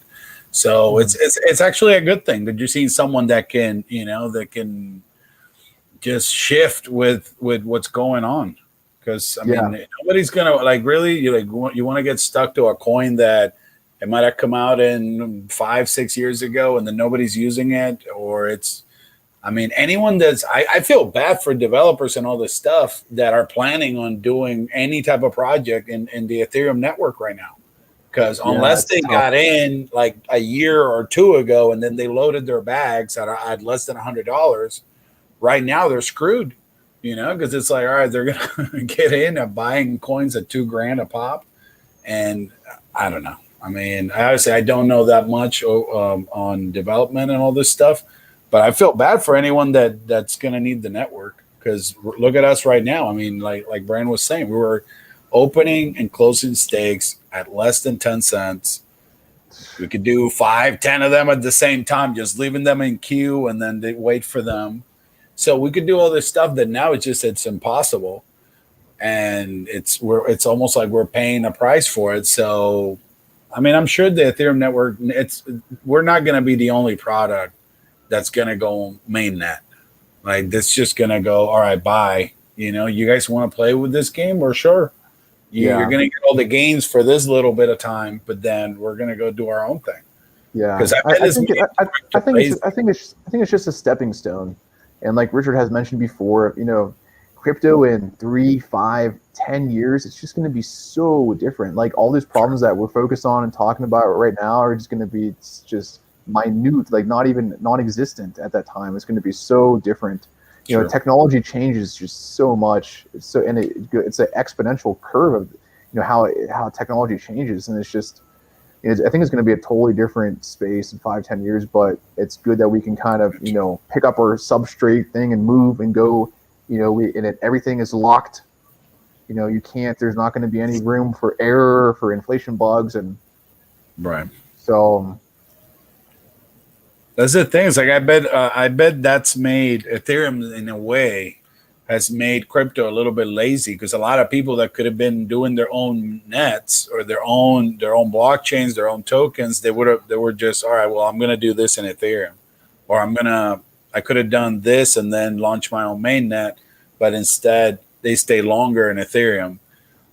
So it's actually a good thing that you're seeing someone that can, that can just shift with what's going on. Because I mean, nobody's gonna like really you want to get stuck to a coin that it might have come out in 5-6 years ago and then nobody's using it, or anyone I feel bad for developers and all this stuff that are planning on doing any type of project in the Ethereum network right now. Because unless they got in like a year or two ago and then they loaded their bags at less than $100, right now they're screwed, because it's like, all right, they're going to get in at buying coins at $2,000 a pop. And I don't know. I mean, obviously, I don't know that much on development and all this stuff, but I feel bad for anyone that's going to need the network, because look at us right now. I mean, like Bran was saying, we were opening and closing stakes at less than 10 cents. We could do 5-10 of them at the same time, just leaving them in queue and then they wait for them. So we could do all this stuff that now it's impossible, and it's almost like we're paying a price for it. So. I mean, I'm sure the Ethereum network, we're not going to be the only product that's going to go mainnet. Like, that's just going to go, all right, bye. You guys want to play with this game? Or sure. You're going to get all the gains for this little bit of time, but then we're going to go do our own thing. Yeah. Because I think it's just a stepping stone. And like Richard has mentioned before, crypto in 3, 5, 10 years, it's just going to be so different. Like all these problems that we're focused on and talking about right now are just going to be just minute, like not even non-existent at that time. It's going to be so different. Technology changes just so much. It's an exponential curve of how technology changes, and it's just I think it's going to be a totally different space in 5-10 years. But it's good that we can kind of pick up our substrate thing and move and go. Everything is locked. There's not going to be any room for error, for inflation bugs. And right. So that's the thing. It's like, I bet that's made Ethereum in a way has made crypto a little bit lazy, because a lot of people that could have been doing their own nets or their own blockchains, their own tokens, they were just, all right, well, I'm going to do this in Ethereum, or I could have done this and then launch my own mainnet, but instead they stay longer in Ethereum.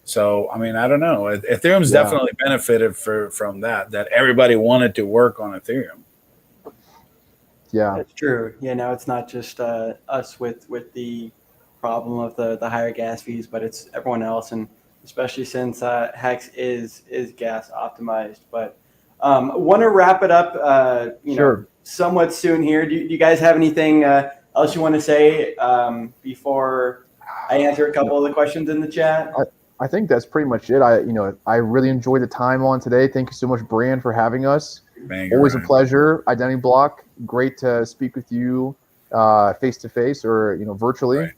So, I mean, I don't know. Ethereum's definitely benefited from that everybody wanted to work on Ethereum. Yeah, that's true. Now it's not just us with the problem of the higher gas fees, but it's everyone else, and especially since HEX is gas optimized. But want to wrap it up. Sure. Somewhat soon here. Do you guys have anything else you want to say before I answer a couple of the questions in the chat? I think that's pretty much it. I really enjoyed the time on today. Thank you so much, Bran, for having us. Always a pleasure. Identity Block, great to speak with you face to face or virtually. Right.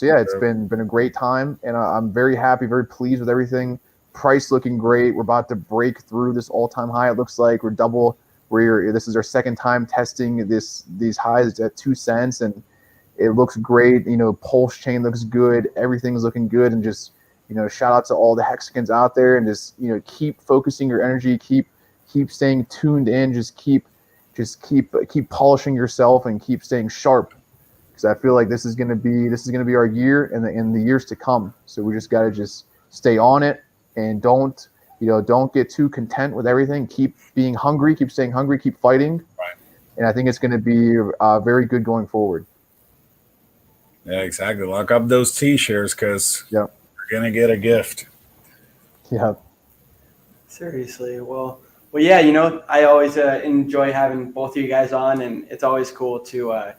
It's been a great time, and I'm very happy, very pleased with everything. Price looking great. We're about to break through this all-time high. It looks like this is our second time testing these highs at 2 cents, and it looks great. PulseChain looks good. Everything's looking good, and just shout out to all the Hexicans out there, and just keep focusing your energy, keep staying tuned in, just keep polishing yourself and keep staying sharp. because I feel like this is gonna be our year and in the years to come. So we just gotta just stay on it and don't get too content with everything. Keep being hungry, keep staying hungry, keep fighting. Right. And I think it's gonna be very good going forward. Yeah, exactly. Lock up those T-shirts because Yep. you're gonna get a gift. Yeah. Seriously. Well, yeah, I always enjoy having both of you guys on, and it's always cool to,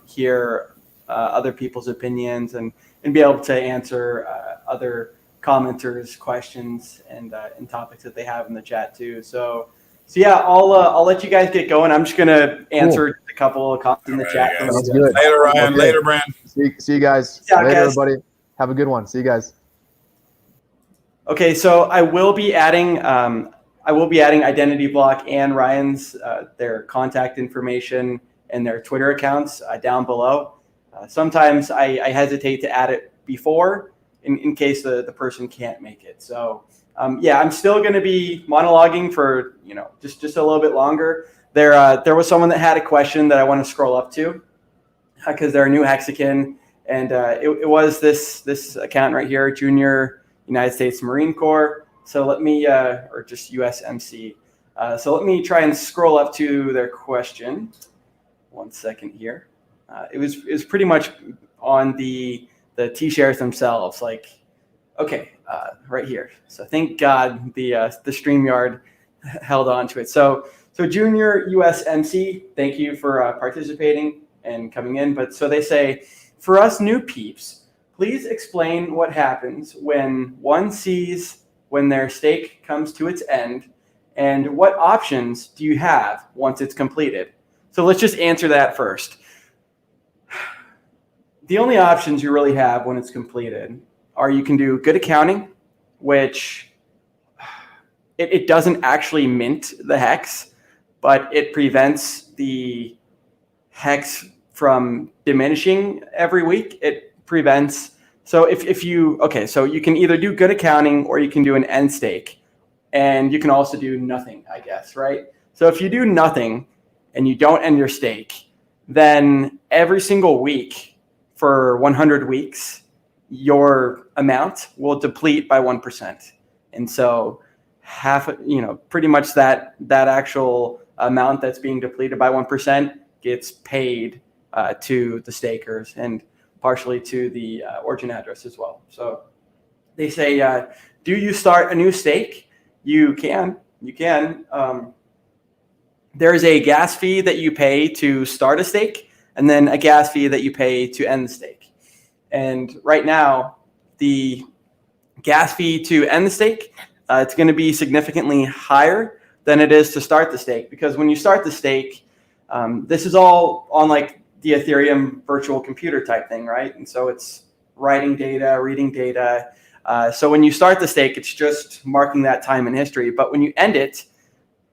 hear other people's opinions and be able to answer other commenters' questions and topics that they have in the chat too. So yeah, I'll let you guys get going. I'm just gonna answer a couple of comments in the chat. Sounds good. Later, Ryan. Okay. Later, Brand. See you guys. Yeah, Later, guys. everybody. Have a good one. See you guys. Okay, so I will be adding Identity Block and Ryan's their contact information and their Twitter accounts down below. Sometimes I hesitate to add it before in case the person can't make it. So I'm still going to be monologuing for just a little bit longer. There was someone that had a question that I want to scroll up to because they're a new Hexican, and it was this account right here, Junior United States Marine Corps. So let me, or just USMC. So let me try and scroll up to their question. 1 second here. It was pretty much on the T-shares themselves. Like, okay, right here. So thank God the StreamYard held on to it. So Junior USMC, thank you for participating and coming in. But so they say, for us new peeps, please explain what happens when one sees when their stake comes to its end, and what options do you have once it's completed? So let's just answer that first. The only options you really have when it's completed are you can do good accounting, which it doesn't actually mint the HEX, but it prevents the HEX from diminishing every week. It prevents, so so you can either do good accounting or you can do an end stake, and you can also do nothing, I guess, right? So if you do nothing and you don't end your stake, then every single week for 100 weeks, your amount will deplete by 1%. And so pretty much that actual amount that's being depleted by 1% gets paid to the stakers and partially to the origin address as well. So they say, do you start a new stake? You can. There's a gas fee that you pay to start a stake, and then a gas fee that you pay to end the stake. And right now, the gas fee to end the stake, it's going to be significantly higher than it is to start the stake, because when you start the stake, this is all on like the Ethereum virtual computer type thing, right? And so it's writing data, reading data. So when you start the stake, it's just marking that time in history. But when you end it,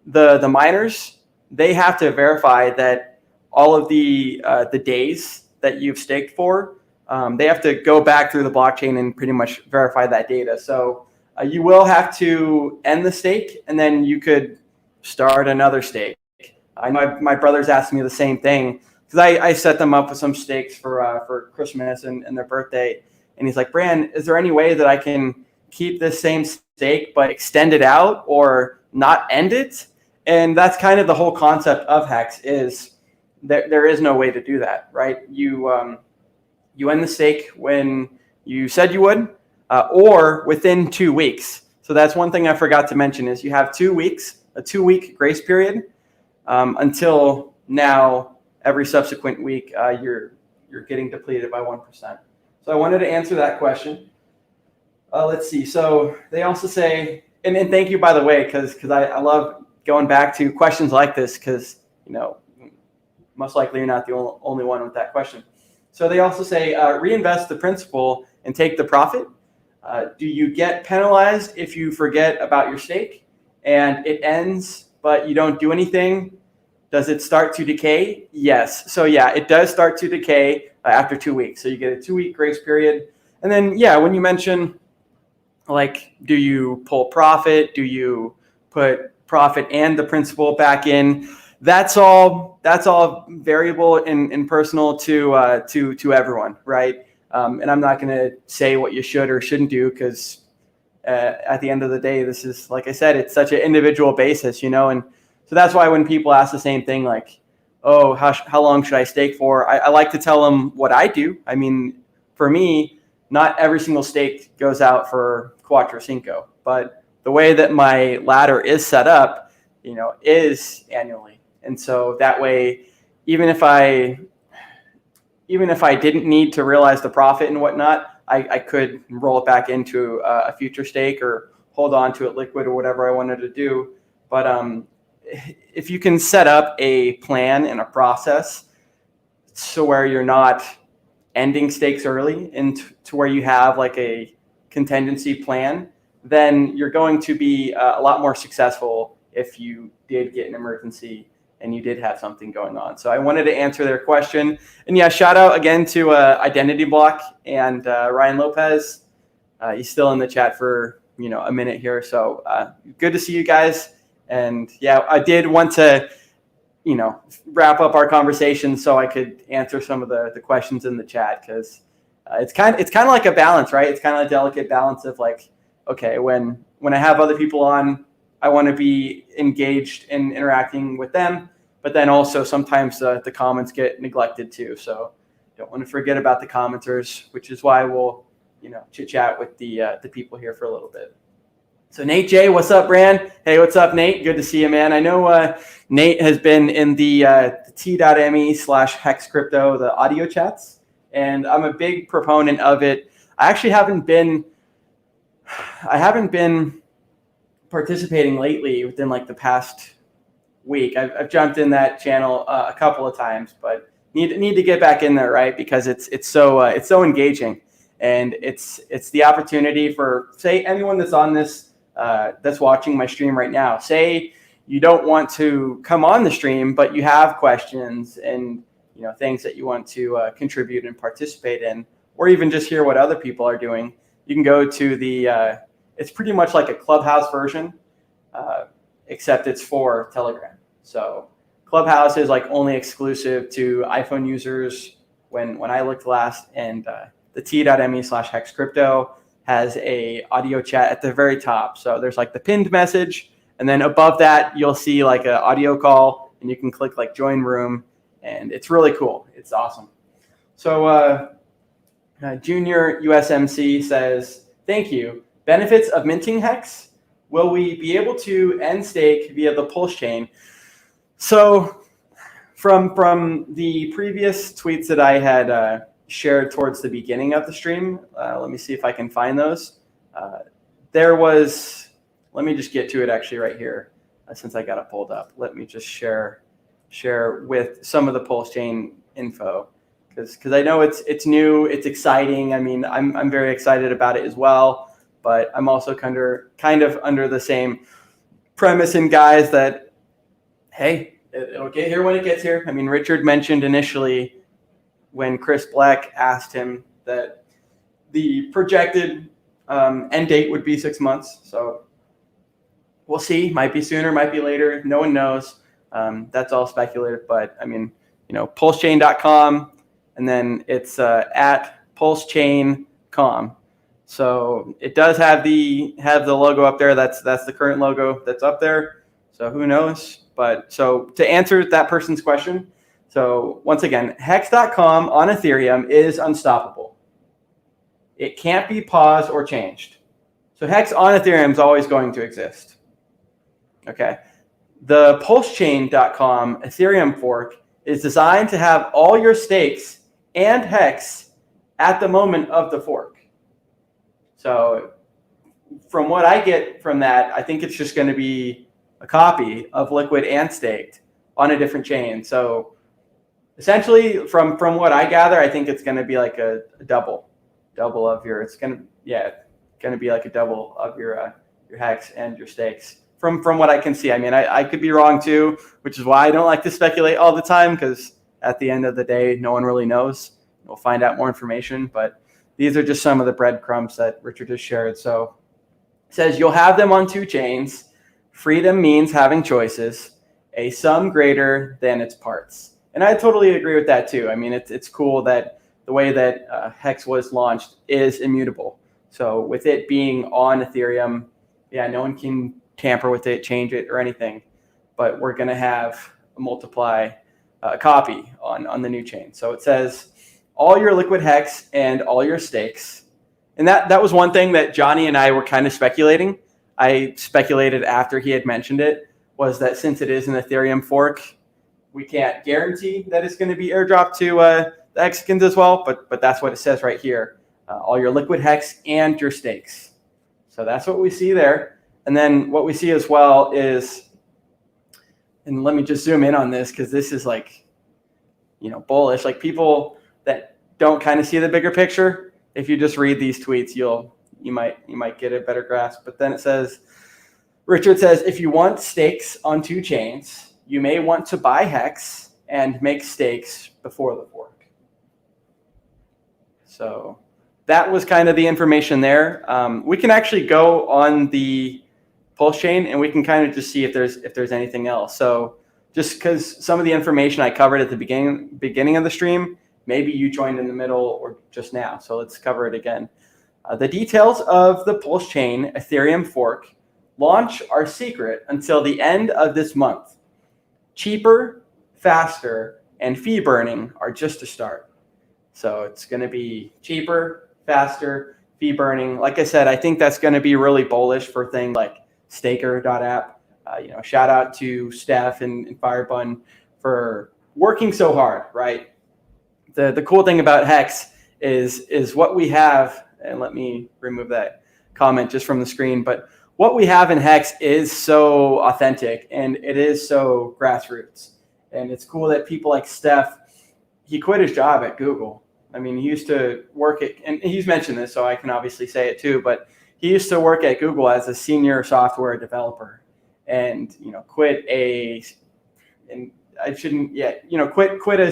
the miners, they have to verify that all of the days that you've staked for, they have to go back through the blockchain and pretty much verify that data. So you will have to end the stake, and then you could start another stake. I know my brothers asked me the same thing, because I set them up with some stakes for Christmas and their birthday. And he's like, Bran, is there any way that I can keep this same stake but extend it out or not end it? And that's kind of the whole concept of HEX, is there is no way to do that, right? You end the stake when you said you would, or within 2 weeks. So that's one thing I forgot to mention, is you have 2 weeks, a 2-week grace period, until now. Every subsequent week, you're getting depleted by 1%. So I wanted to answer that question. Let's see. So they also say, and thank you, by the way, because I love going back to questions like this, because most likely you're not the only one with that question. So they also say, reinvest the principal and take the profit. Do you get penalized if you forget about your stake and it ends, but you don't do anything? Does it start to decay? Yes. So yeah, it does start to decay after 2 weeks. So you get a 2-week grace period. And then, yeah, when you mention, like, do you pull profit? Do you put profit and the principal back in? that's all variable and personal to everyone, right? And I'm not going to say what you should or shouldn't do, because at the end of the day, this is, like I said, it's such an individual basis, you know. And so that's why when people ask the same thing, like, oh, how long should I stake for? I like to tell them what I do. I mean, for me, not every single stake goes out for Cuatro Cinco, but the way that my ladder is set up, you know, is annually. And so that way, even if I didn't need to realize the profit and whatnot, I could roll it back into a future stake or hold on to it liquid or whatever I wanted to do. But if you can set up a plan and a process so where you're not ending stakes early and to where you have like a contingency plan, then you're going to be a lot more successful if you did get an emergency and you did have something going on. So I wanted to answer their question. And yeah, shout out again to Identity Block and Ryan Lopez. He's still in the chat for, you know, a minute here. So good to see you guys. And yeah, I did want to, you know, wrap up our conversation so I could answer some of the questions in the chat, because it's kind of like a balance, right? It's kind of a delicate balance of like, okay, when I have other people on, I want to be engaged in interacting with them, but then also sometimes the comments get neglected too. So don't want to forget about the commenters, which is why we'll, you know, chit chat with the people here for a little bit. So Nate J, what's up, Bran? Hey, what's up, Nate? Good to see you, man. I know Nate has been in the t.me/hex crypto, the audio chats, and I'm a big proponent of it. I actually haven't been participating lately within like the past week. I've jumped in that channel a couple of times, but need to get back in there, right? Because it's so engaging, and it's the opportunity for, say, anyone that's on this that's watching my stream right now. Say you don't want to come on the stream, but you have questions and, you know, things that you want to contribute and participate in, or even just hear what other people are doing. You can go to the it's pretty much like a Clubhouse version, except it's for Telegram. So Clubhouse is like only exclusive to iPhone users when I looked last, and the t.me/hex crypto has a audio chat at the very top. So there's like the pinned message, and then above that you'll see like an audio call, and you can click like join room, and it's really cool. It's awesome. So Junior USMC says, thank you. Benefits of minting Hex. Will we be able to end stake via the PulseChain? So from the previous tweets that I had shared towards the beginning of the stream, let me see if I can find those. There was, let me just get to it actually right here, since I got it pulled up. Let me just share with some of the PulseChain info, because I know it's new, it's exciting. I mean, I'm very excited about it as well, but I'm also kind of under the same premise and guys that, hey, it'll get here when it gets here. I mean, Richard mentioned initially when Chris Black asked him that the projected end date would be 6 months. So we'll see. Might be sooner, might be later. No one knows. That's all speculative. But I mean, you know, PulseChain.com, and then it's at PulseChain.com. So it does have the logo up there. That's the current logo that's up there. So who knows? But so to answer that person's question. So once again, Hex.com on Ethereum is unstoppable. It can't be paused or changed. So Hex on Ethereum is always going to exist. Okay. The PulseChain.com Ethereum fork is designed to have all your stakes and Hex at the moment of the fork. So from what I get from that, I think it's just going to be a copy of liquid and staked on a different chain. So essentially, from what I gather, I think it's going to be like a double of your. It's going to be like a double of your Hex and your stakes. From what I can see, I mean, I could be wrong too, which is why I don't like to speculate all the time, because at the end of the day, no one really knows. We'll find out more information, but these are just some of the breadcrumbs that Richard has shared. So it says you'll have them on two chains. Freedom means having choices, a sum greater than its parts. And I totally agree with that too. I mean, it's cool that the way that HEX was launched is immutable. So with it being on Ethereum, yeah, no one can tamper with it, change it, or anything. But we're going to have a multiply copy on the new chain. So it says all your liquid HEX and all your stakes. And that was one thing that Johnny and I were kind of speculating. I speculated after he had mentioned it, was that since it is an Ethereum fork, we can't guarantee that it's going to be airdropped to the Hexicans as well, but that's what it says right here. All your liquid HEX and your stakes. So that's what we see there. And then what we see as well is, and let me just zoom in on this because this is like, bullish. Like people that don't kind of see the bigger picture, if you just read these tweets, you might get a better grasp. But then it says, Richard says, if you want stakes on two chains, you may want to buy HEX and make stakes before the fork. So that was kind of the information there. We can actually go on the PulseChain and we can kind of just see if there's anything else. So just because some of the information I covered at the beginning of the stream, maybe you joined in the middle or just now. So let's cover it again. The details of the PulseChain Ethereum fork launch are secret until the end of this month. Cheaper, faster, and fee burning are just a start. So it's going to be cheaper, faster, fee burning. Like I said, I think that's going to be really bullish for things like Staker.app. Shout out to Steph and Firebun for working so hard, right? The cool thing about HEX is what we have, and let me remove that comment just from the screen, but what we have in HEX is so authentic and it is so grassroots. And it's cool that people like Steph, he quit his job at Google. I mean, he used to work at, and he's mentioned this, so I can obviously say it too, but he used to work at Google as a senior software developer and, quit a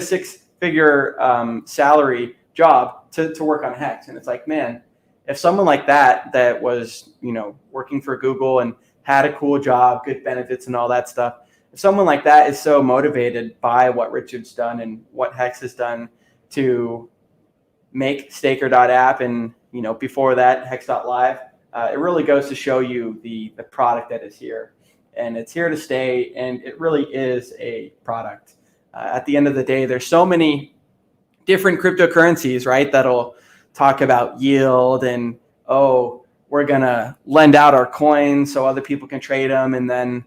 six-figure salary job to work on HEX. And it's like, man, if someone like that was, working for Google and had a cool job, good benefits and all that stuff, if someone like that is so motivated by what Richard's done and what HEX has done to make Staker.app and, before that, Hex.live, it really goes to show you the product that is here. And it's here to stay, and it really is a product. At the end of the day, there's so many different cryptocurrencies, right, that'll talk about yield and, we're going to lend out our coins so other people can trade them, and then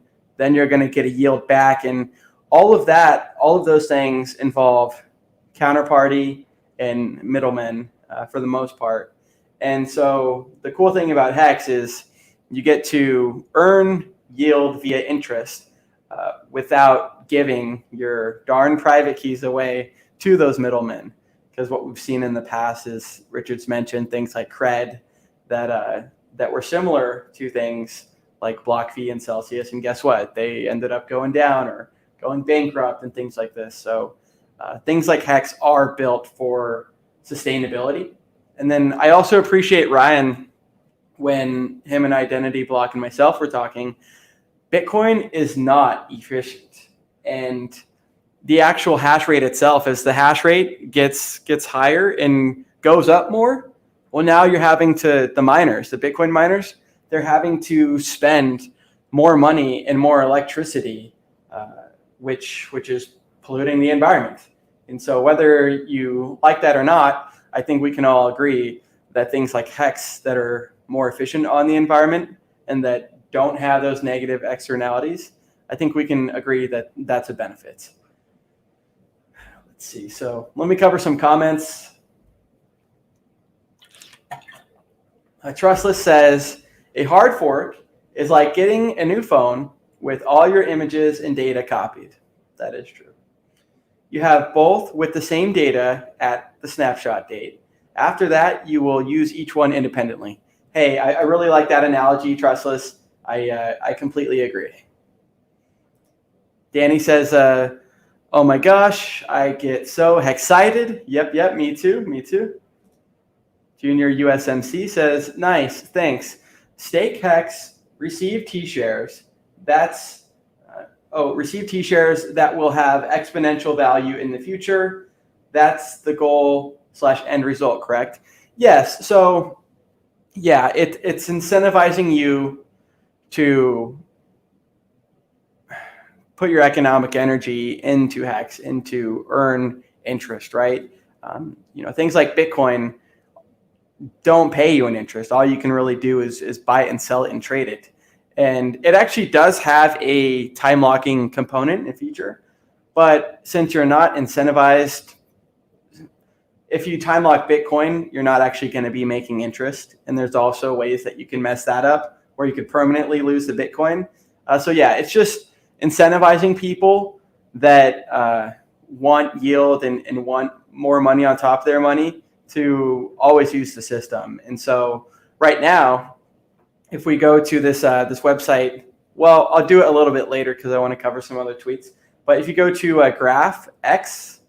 you're going to get a yield back. And all of those things involve counterparty and middlemen for the most part. And so the cool thing about HEX is you get to earn yield via interest without giving your darn private keys away to those middlemen. Because what we've seen in the past is Richard's mentioned things like Cred that were similar to things like BlockFi and Celsius. And guess what? They ended up going down or going bankrupt and things like this. So things like HEX are built for sustainability. And then I also appreciate Ryan when him and Identity Block and myself were talking. Bitcoin is not efficient. And the actual hash rate itself, as the hash rate gets higher and goes up more, well, now you're having the miners, the Bitcoin miners, they're having to spend more money and more electricity, which is polluting the environment. And so whether you like that or not, I think we can all agree that things like HEX that are more efficient on the environment and that don't have those negative externalities, I think we can agree that that's a benefit. Let's see. So let me cover some comments. Trustless says, a hard fork is like getting a new phone with all your images and data copied. That is true. You have both with the same data at the snapshot date. After that, you will use each one independently. Hey, I really like that analogy, Trustless. I completely agree. Danny says, oh my gosh, I get so excited. Yep, me too. Junior USMC says, nice, thanks. Stake HEX, receive T-shares. That's receive T-shares that will have exponential value in the future. That's the goal / end result, correct? Yes. So yeah, it's incentivizing you to put your economic energy into HEX and to earn interest, right? Things like Bitcoin don't pay you an interest. All you can really do is buy it and sell it and trade it. And it actually does have a time locking component and feature, but since you're not incentivized, if you time lock Bitcoin, you're not actually going to be making interest. And there's also ways that you can mess that up where you could permanently lose the Bitcoin. So yeah, it's just incentivizing people that want yield and want more money on top of their money to always use the system. And so right now, if we go to this website, well, I'll do it a little bit later because I want to cover some other tweets. But if you go to graphx.rocks,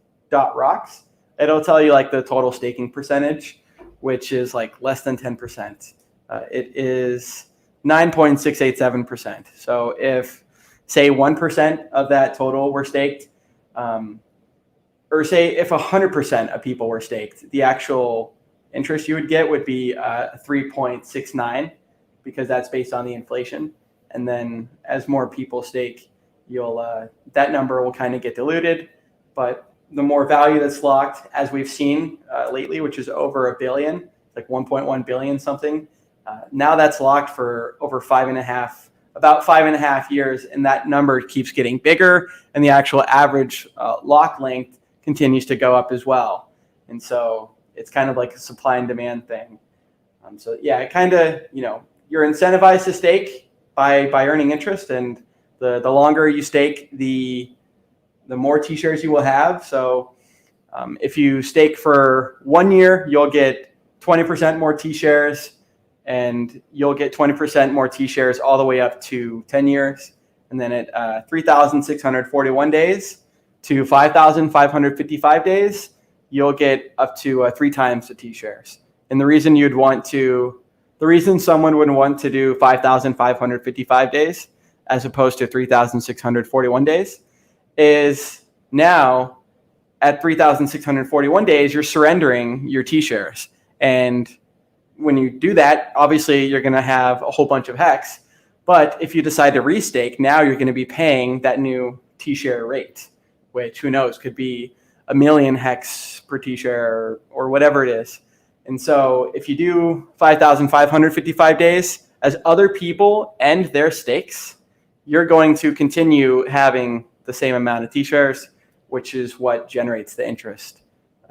it'll tell you like the total staking percentage, which is like less than 10%. It is 9.687%. So if say 1% of that total were staked, or say if 100% of people were staked, the actual interest you would get would be 3.69 because that's based on the inflation. And then as more people stake, that number will kind of get diluted. But the more value that's locked, as we've seen lately, which is over $1 billion, like 1.1 billion something, now that's locked for over about 5.5 years, and that number keeps getting bigger, and the actual average lock length continues to go up as well. And so it's kind of like a supply and demand thing. So yeah, it kind of, you're incentivized to stake by earning interest, and the longer you stake, the more T-shares you will have. So if you stake for 1 year, you'll get 20% more T-shares, and you'll get 20% more T-shares all the way up to 10 years. And then at 3,641 days to 5,555 days, you'll get up to 3 times the T-shares. And the reason someone would want to do 5,555 days as opposed to 3,641 days is now at 3,641 days, you're surrendering your T-shares. And when you do that, obviously you're going to have a whole bunch of HEX. But if you decide to restake, now you're going to be paying that new T-share rate, which who knows, could be 1 million HEX per T-share or whatever it is. And so if you do 5,555 days, as other people end their stakes, you're going to continue having the same amount of T-shares, which is what generates the interest.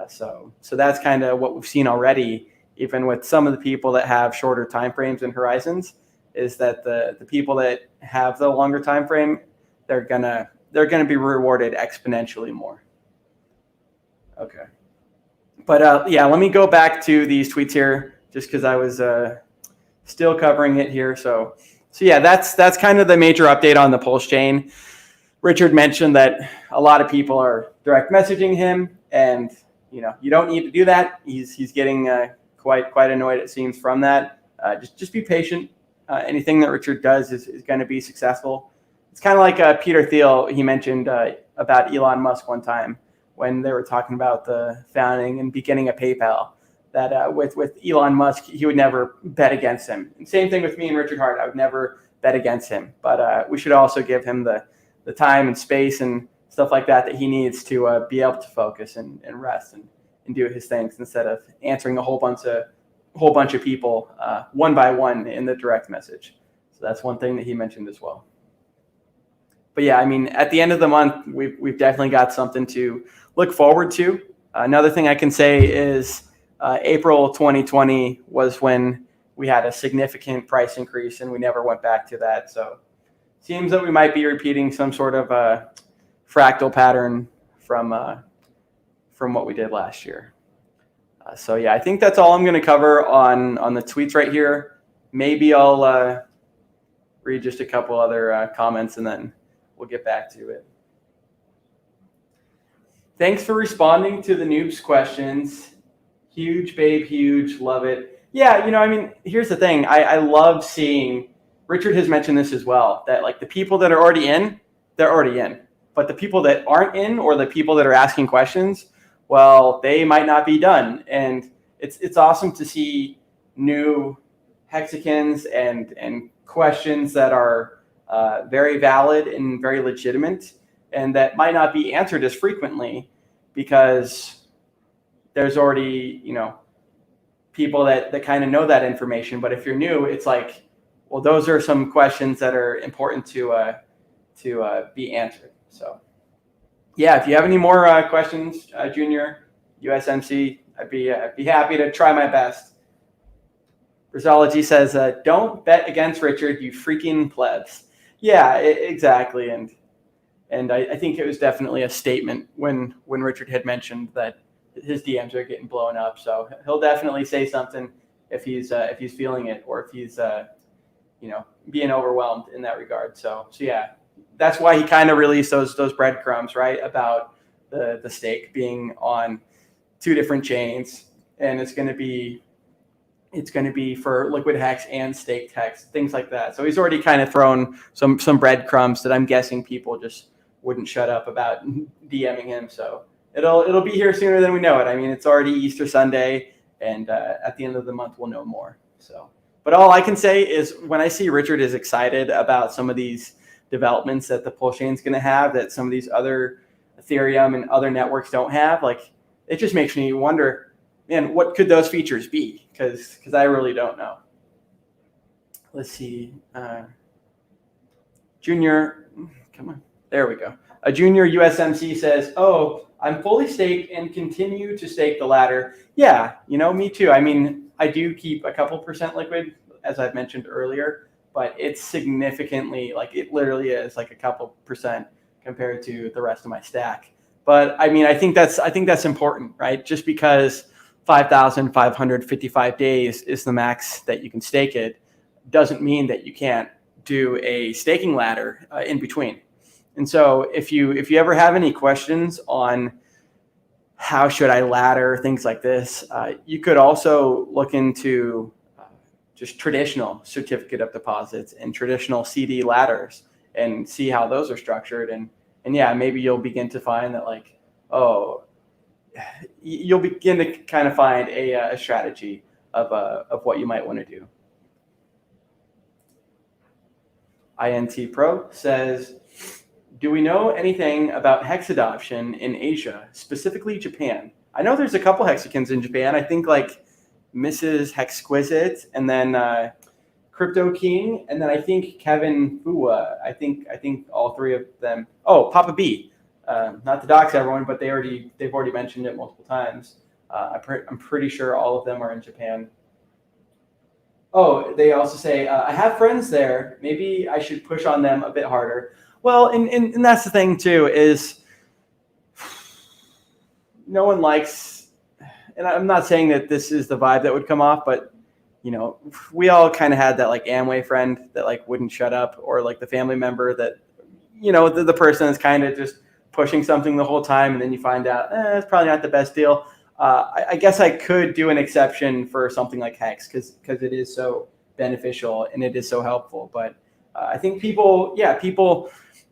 So that's kind of what we've seen already, even with some of the people that have shorter time frames and horizons, is that the people that have the longer time frame, they're gonna be rewarded exponentially more. Okay. But yeah, let me go back to these tweets here, just because I was still covering it here. So yeah, that's kind of the major update on the PulseChain. Richard mentioned that a lot of people are direct messaging him, and you don't need to do that. He's getting quite annoyed, it seems, from that. Just be patient. Anything that Richard does is going to be successful. It's kind of like Peter Thiel. He mentioned about Elon Musk one time when they were talking about the founding and beginning of PayPal, that with Elon Musk, he would never bet against him. And same thing with me and Richard Hart. I would never bet against him. But we should also give him the time and space and stuff like that he needs to be able to focus and rest and do his things instead of answering a whole bunch of people one by one in the direct message. So that's one thing that he mentioned as well. But yeah, I mean, at the end of the month, we've definitely got something to look forward to. Another thing I can say is April 2020 was when we had a significant price increase, and we never went back to that. So it seems that we might be repeating some sort of fractal pattern from what we did last year. So yeah, I think that's all I'm going to cover on the tweets right here. Maybe I'll read just a couple other comments, and then we'll get back to it. Thanks for responding to the noobs questions. Huge, babe, huge. Love it. Yeah, I mean, here's the thing. I love seeing, Richard has mentioned this as well, that like the people that are already in, they're already in. But the people that aren't in, or the people that are asking questions, well, they might not be done. And it's awesome to see new Hexicans and questions that are very valid and very legitimate, and that might not be answered as frequently because there's already, people that kind of know that information. But if you're new, it's like, well, those are some questions that are important to be answered. So yeah, if you have any more questions, Junior, USMC, I'd be happy to try my best. Brazology says, don't bet against Richard, you freaking plebs. Yeah, exactly. And I think it was definitely a statement when Richard had mentioned that his DMs are getting blown up. So he'll definitely say something if he's feeling it, or if he's being overwhelmed in that regard. So yeah, that's why he kind of released those breadcrumbs, right, about the stake being on 2 different chains, and it's going to be for liquid hex and staked hex, things like that. So he's already kind of thrown some breadcrumbs that I'm guessing people just wouldn't shut up about DMing him. So it'll be here sooner than we know it. I mean, it's already Easter Sunday, and at the end of the month we'll know more. So, but all I can say is when I see Richard is excited about some of these developments that the PulseChain is going to have, that some of these other Ethereum and other networks don't have, like, it just makes me wonder, man, what could those features be? Because I really don't know. Let's see. Junior, come on. There we go. A Junior USMC says, oh, I'm fully staked and continue to stake the ladder. Yeah, me too. I mean, I do keep a couple percent liquid, as I've mentioned earlier, but it's significantly, like, it literally is like a couple percent compared to the rest of my stack. But I mean, I think that's important, right? Just because 5,555 days is the max that you can stake it doesn't mean that you can't do a staking ladder in between. And so if you ever have any questions on how should I ladder, things like this, you could also look into just traditional certificate of deposits and traditional CD ladders and see how those are structured. And yeah, maybe you'll begin to find that, like, you'll begin to kind of find a strategy of what you might want to do. INT Pro says, do we know anything about Hex adoption in Asia, specifically Japan? I know there's a couple Hexicans in Japan. I think like Mrs. Hexquisite, and then Crypto King, and then I think Kevin Fua. I think all 3 of them. Oh, Papa B. Not to dox everyone, but they've already mentioned it multiple times. I'm pretty sure all of them are in Japan. Oh, they also say, I have friends there. Maybe I should push on them a bit harder. Well, and that's the thing too, is no one likes, and I'm not saying that this is the vibe that would come off, but we all kind of had that like Amway friend that like wouldn't shut up, or like the family member that, the person is kind of just pushing something the whole time, and then you find out it's probably not the best deal. I guess I could do an exception for something like Hex because it is so beneficial and it is so helpful. But I think people,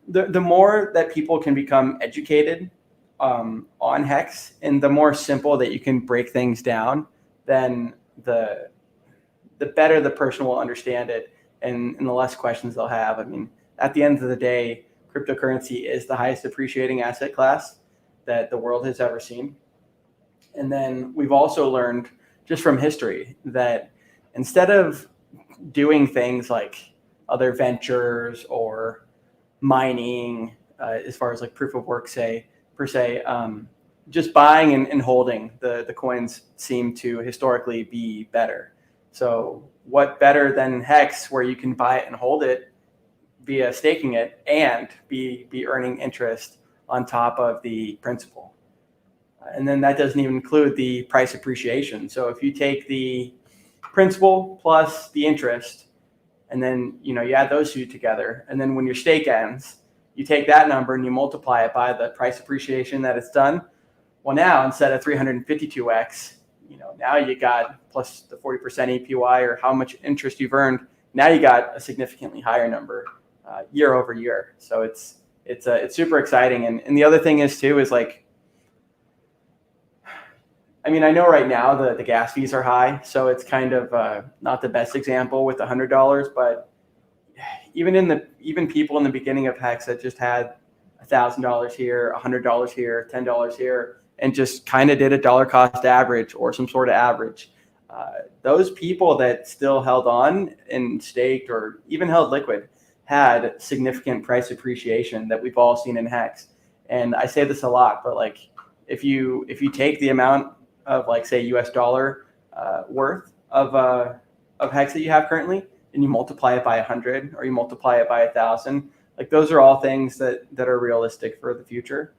the more that people can become educated on Hex, and the more simple that you can break things down, then the better the person will understand it, and the less questions they'll have. I mean, at the end of the day, cryptocurrency is the highest appreciating asset class that the world has ever seen. And then we've also learned just from history that instead of doing things like other ventures or mining, as far as like proof of work, per se, just buying and holding the coins seem to historically be better. So what better than Hex, where you can buy it and hold it via staking it and be earning interest on top of the principal. And then that doesn't even include the price appreciation. So if you take the principal plus the interest, and then you add those 2 together, and then when your stake ends, you take that number and you multiply it by the price appreciation that it's done. Well, now instead of 352x, now you got plus the 40% APY, or how much interest you've earned. Now you got a significantly higher number year over year. So it's it's super exciting. And the other thing is too, is like, I mean, I know right now the gas fees are high, so it's kind of not the best example with $100, but even people in the beginning of HEX that just had $1,000 here, $100 here, $10 here, and just kind of did a dollar cost average or some sort of average. Those people that still held on and staked or even held liquid had significant price appreciation that we've all seen in HEX. And I say this a lot, but like if you take the amount of like say US dollar worth of HEX that you have currently, and you multiply it by 100 or you multiply it by 1,000, like those are all things that are realistic for the future.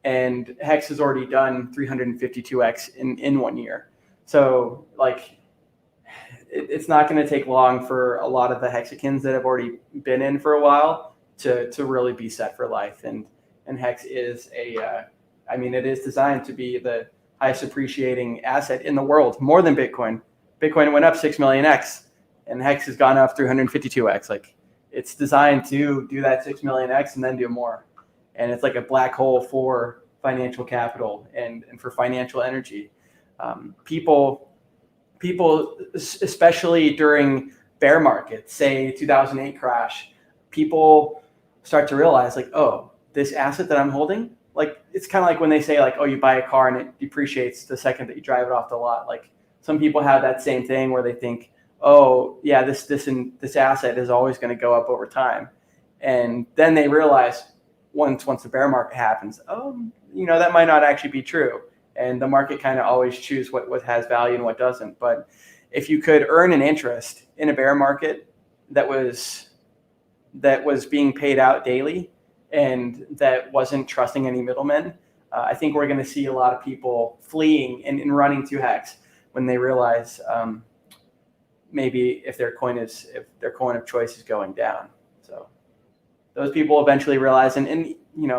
And HEX has already done 352x in 1 year. So like it's not going to take long for a lot of the Hexicans that have already been in for a while to really be set for life. And HEX is I mean, it is designed to be the highest appreciating asset in the world, more than Bitcoin. Bitcoin went up 6 million X, and HEX has gone up 352X. Like it's designed to do that 6 million X and then do more. And it's like a black hole for financial capital and for financial energy. People, especially during bear markets, say 2008 crash, people start to realize like, oh, this asset that I'm holding, like it's kind of like when they say like, oh, you buy a car and it depreciates the second that you drive it off the lot. Like some people have that same thing where they think, oh yeah, this asset is always going to go up over time. And then they realize once the bear market happens, oh, that might not actually be true. And the market kind of always choose what has value and what doesn't. But if you could earn an interest in a bear market that was being paid out daily and that wasn't trusting any middlemen, I think we're going to see a lot of people fleeing and running to HEX when they realize maybe if their coin of choice is going down. So those people eventually realize, and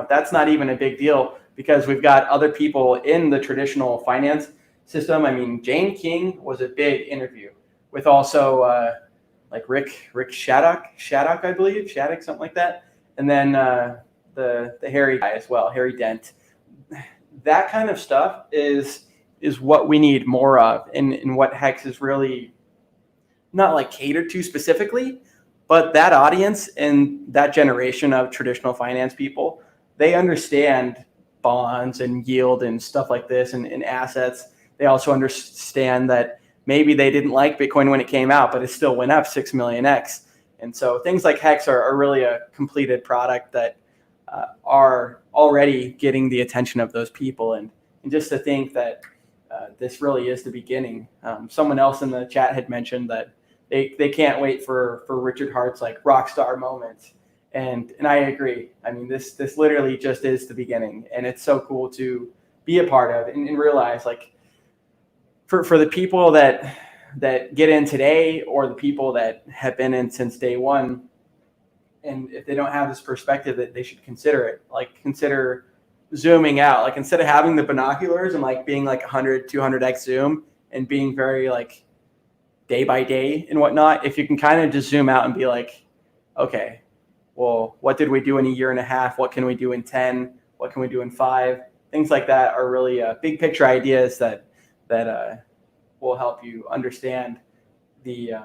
that's not even a big deal because we've got other people in the traditional finance system. I mean, Jane King was a big interview with also like Rick Shattuck, I believe, something like that. And then the Harry guy as well, Harry Dent. That kind of stuff is what we need more of, and what HEX is really not like catered to specifically, but that audience and that generation of traditional finance people, they understand bonds and yield and stuff like this and assets. They also understand that maybe they didn't like Bitcoin when it came out, but it still went up 6 million X. And so things like HEX are really a completed product that are already getting the attention of those people. And just to think that this really is the beginning. Someone else in the chat had mentioned that they can't wait for Richard Hart's like rock star moment. And I agree. I mean, this literally just is the beginning, and it's so cool to be a part of and realize like for the people that get in today or the people that have been in since day one, and if they don't have this perspective, that they should consider it. Like consider zooming out. Like instead of having the binoculars and like being like 100, 200x zoom and being very like day by day and whatnot, if you can kind of just zoom out and be like, okay, well, what did we do in a year and a half? What can we do in 10? What can we do in 5? Things like that are really big picture ideas that will help you understand the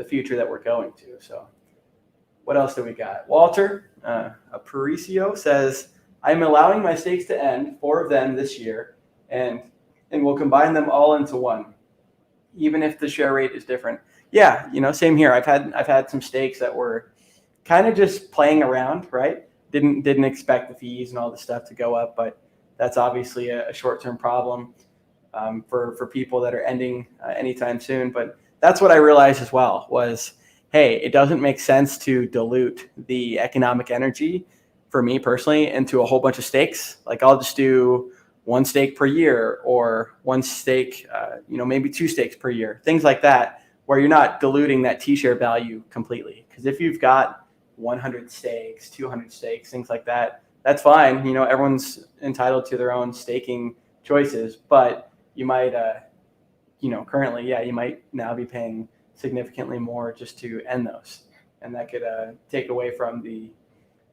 future that we're going to. So what else do we got? Walter Aparicio says, I'm allowing my stakes to end, 4 of them this year, and we'll combine them all into one, even if the share rate is different. Yeah, same here. I've had some stakes that were kind of just playing around, right? Didn't expect the fees and all the stuff to go up, but that's obviously a short-term problem for people that are ending anytime soon. But that's what I realized as well was, hey, it doesn't make sense to dilute the economic energy for me personally into a whole bunch of stakes. Like I'll just do 1 stake per year or 1 stake, maybe 2 stakes per year, things like that, where you're not diluting that T-share value completely. Because if you've got 100 stakes, 200 stakes, things like that, that's fine. Everyone's entitled to their own staking choices, but you might, currently, you might now be paying significantly more just to end those. And that could take away from the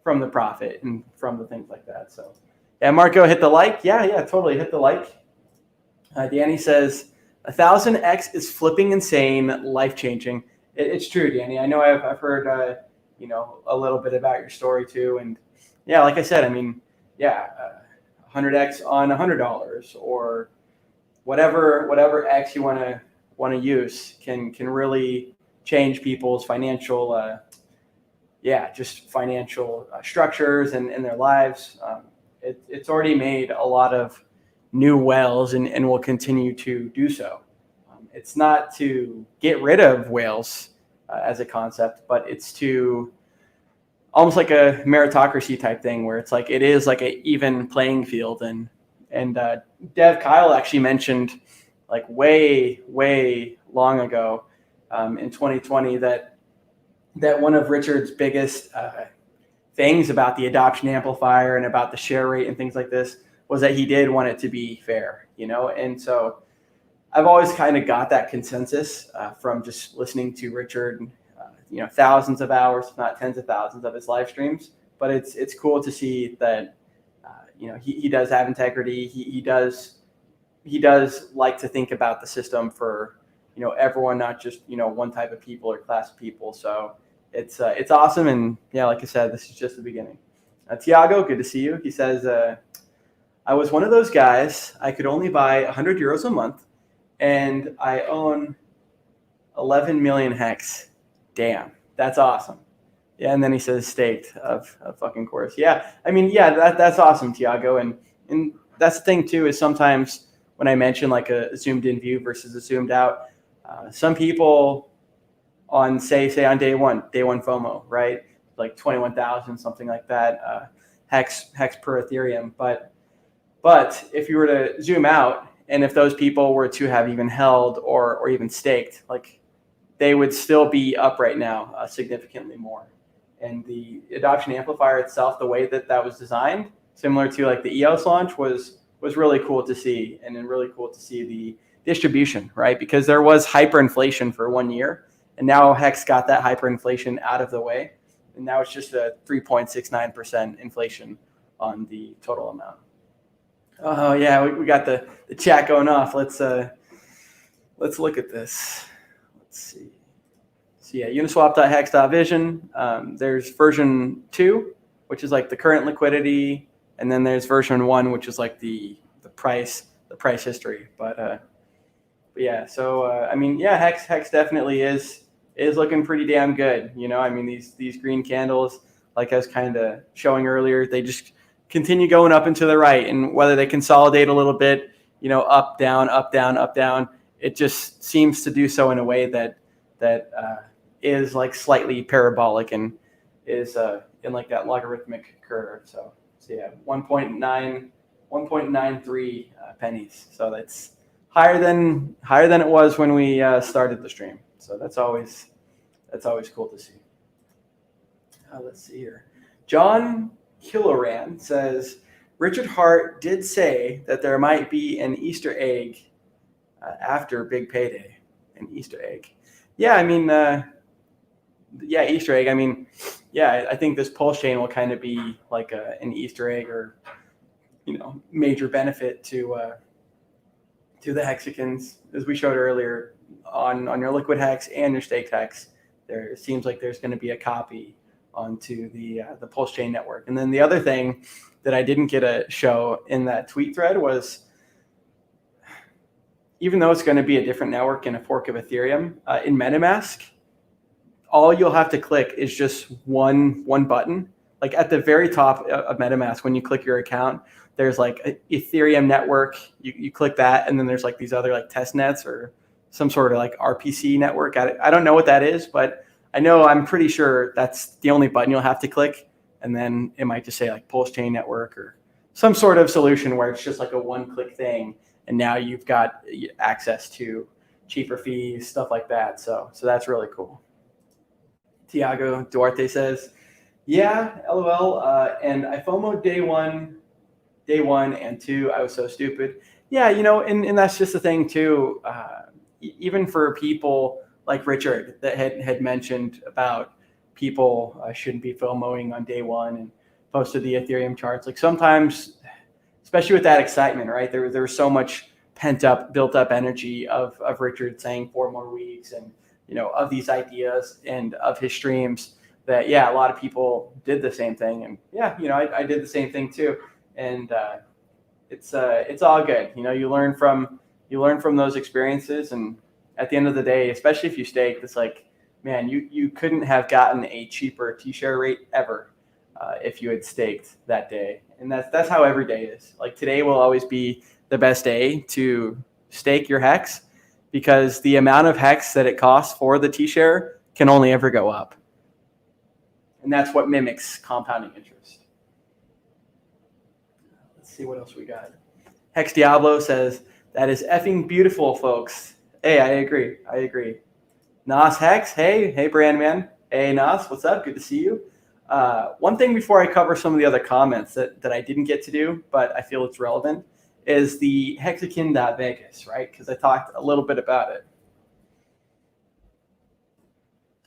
from the profit and from the things like that. So yeah, Marco, hit the like. Yeah, totally hit the like. Danny says 1,000x is flipping insane, life changing. It's true, Danny. I know I've heard a little bit about your story too, and yeah, like I said, I mean, 100x on $100 or whatever X you want to use can really change people's financial just financial structures and their lives. It's already made a lot of new whales and will continue to do so. It's not to get rid of whales as a concept, but it's to almost like a meritocracy type thing where it's like it is like an even playing field. And Dev Kyle actually mentioned like way long ago in 2020 that one of Richard's biggest things about the adoption amplifier and about the share rate and things like this was that he did want it to be fair, and so I've always kind of got that consensus from just listening to Richard, thousands of hours, if not tens of thousands of his live streams. But it's cool to see that, he does have integrity. He does like to think about the system for, everyone, not just, one type of people or class of people. So it's awesome. And yeah, like I said, this is just the beginning. Tiago, good to see you. He says, I was one of those guys. I could only buy 100 euros a month, and I own 11 million hex. Damn, that's awesome. Yeah, and then he says staked of fucking course. Yeah, I mean, that's awesome, Tiago. And that's the thing too, is sometimes when I mention like a zoomed in view versus a zoomed out, some people on say on day one FOMO, right? Like 21,000, something like that, hex per Ethereum. But if you were to zoom out, and if those people were to have even held or even staked, like they would still be up right now significantly more. And the adoption amplifier itself, the way that was designed, similar to like the EOS launch, was really cool to see, and then really cool to see the distribution, right? Because there was hyperinflation for 1 year, and now Hex got that hyperinflation out of the way, and now it's just a 3.69% inflation on the total amount. Oh yeah, we got the chat going off. Let's look at this. Let's see. So yeah, Uniswap.hex.vision. There's version 2, which is like the current liquidity, and then there's version 1, which is like the price history. But yeah, so I mean, yeah, Hex definitely is looking pretty damn good. I mean, these green candles, like I was kind of showing earlier, they just continue going up and to the right, and whether they consolidate a little bit, up, down, up, down, up, down, it just seems to do so in a way that is like slightly parabolic and is in like that logarithmic curve. So yeah, 1.93 pennies. So that's higher than it was when we started the stream. So that's always cool to see. Let's see here. John Killoran says, Richard Hart did say that there might be an Easter egg after Big Payday. An Easter egg. Yeah, I mean, Easter egg. I mean, yeah, I think this PulseChain will kind of be like an Easter egg, or major benefit to the Hexicans, as we showed earlier on your liquid hex and your staked hex. There seems like there's going to be a copy onto the PulseChain network. And then the other thing that I didn't get to show in that tweet thread was, even though it's going to be a different network and a fork of Ethereum, in MetaMask, all you'll have to click is just one button. Like at the very top of MetaMask, when you click your account, there's like an Ethereum network. You click that, and then there's like these other like test nets or some sort of like RPC network. I don't know what that is, but I'm pretty sure that's the only button you'll have to click. And then it might just say like PulseChain network or some sort of solution where it's just like a one-click thing. And now you've got access to cheaper fees, stuff like that. So that's really cool. Tiago Duarte says, yeah, LOL. And I FOMO'd day one and 2. I was so stupid. Yeah, and that's just the thing too. Even for people like Richard that had mentioned about, people shouldn't be FOMOing on day one and posted the Ethereum charts. Like sometimes, especially with that excitement, right? There's so much built up energy of Richard saying 4 more weeks and, of these ideas and of his streams that, a lot of people did the same thing. And I did the same thing too. And it's all good. You learn from those experiences. And at the end of the day, especially if you stake, it's like, man, you couldn't have gotten a cheaper T-share rate ever if you had staked that day. And that's how every day is. Like today will always be the best day to stake your HEX because the amount of HEX that it costs for the T-share can only ever go up. And that's what mimics compounding interest. Let's see what else we got. Hex Diablo says, that is effing beautiful, folks. Hey, I agree. Nas Hex, hey, brand man. Hey, Nas, what's up? Good to see you. One thing before I cover some of the other comments that I didn't get to do, but I feel it's relevant, is the Hexican.Vegas, right? Because I talked a little bit about it.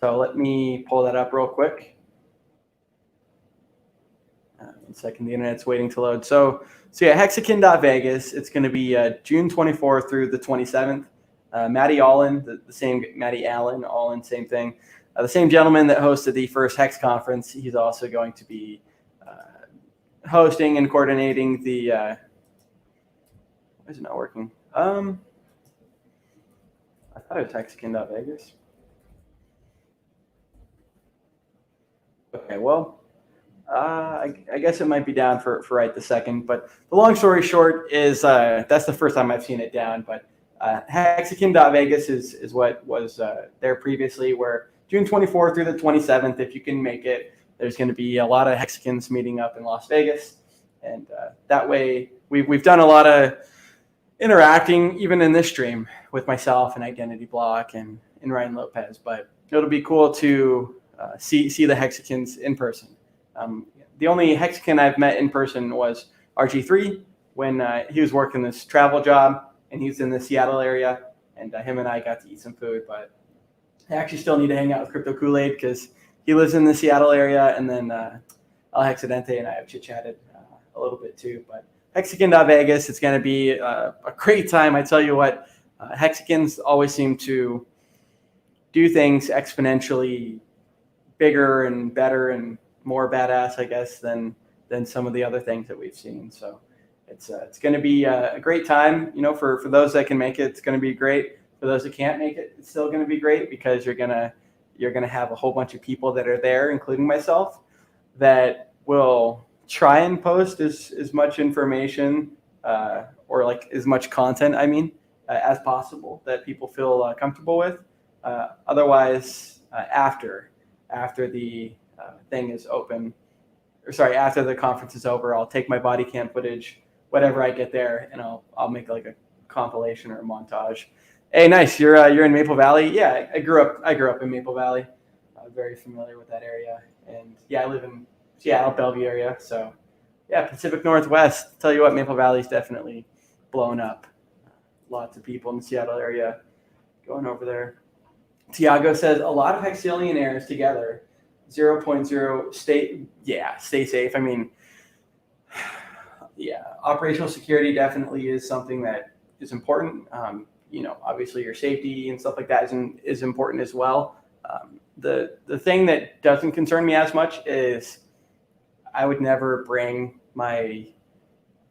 So let me pull that up real quick. 1 second, the internet's waiting to load. So Hexican.Vegas, it's going to be June 24th through the 27th. Matty Allen, the same Matty Allen, Allen, same thing. The same gentleman that hosted the first HEX conference, he's also going to be hosting and coordinating the. Why is it not working? I thought it was Hexican.Vegas. Okay, well, I guess it might be down for right this second. But the long story short is that's the first time I've seen it down. But Hexican.Vegas is what was there previously, where June 24th through the 27th, if you can make it, there's going to be a lot of Hexicans meeting up in Las Vegas. And that way, we've done a lot of interacting, even in this stream, with myself and Identity Block and Ryan Lopez. But it'll be cool to see the Hexicans in person. The only Hexican I've met in person was RG3 when he was working this travel job, and he's in the Seattle area, and him and I got to eat some food. But I actually still need to hang out with Crypto Kool-Aid because he lives in the Seattle area, and then El Hexidente and I have chit-chatted a little bit too. But Hexican.Vegas, it's going to be a great time. I tell you what, Hexicans always seem to do things exponentially bigger and better and more badass, I guess, than some of the other things that we've seen. So it's going to be a great time. For those that can make it, it's going to be great. For those that can't make it, it's still going to be great because you're gonna have a whole bunch of people that are there, including myself, that will try and post as much information or like as much content, as possible that people feel comfortable with. Otherwise, after the thing is open, after the conference is over, I'll take my body cam footage, whatever I get there, and I'll make like a compilation or a montage. Hey, nice. You're in Maple Valley. Yeah, I grew up in Maple Valley. Very familiar with that area, and I live in Seattle, Bellevue area. So Pacific Northwest. Tell you what, Maple Valley's definitely blown up. Lots of people in the Seattle area going over there. Tiago says a lot of Hexillionaires together. 0.0 stay safe. Operational security definitely is something that is important. Obviously your safety and stuff like that is important as well. The thing that doesn't concern me as much is I would never bring my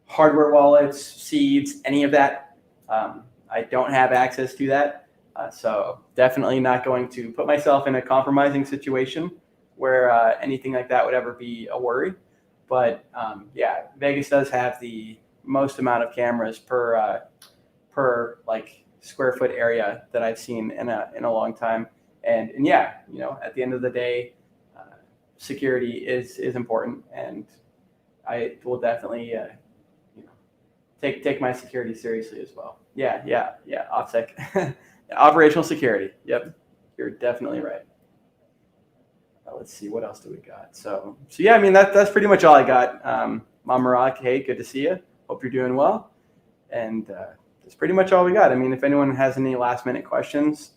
hardware wallets, seeds, any of that. I don't have access to that. So definitely not going to put myself in a compromising situation where anything like that would ever be a worry. But Vegas does have the most amount of cameras per like square foot area that I've seen in a long time. And at the end of the day, security is important, and I will definitely take my security seriously as well. OPSEC. Operational security. Yep, you're definitely right. Let's see, what else do we got? So that's pretty much all I got. Mama Rock, hey, good to see you. Hope you're doing well. And that's pretty much all we got. If anyone has any last minute questions,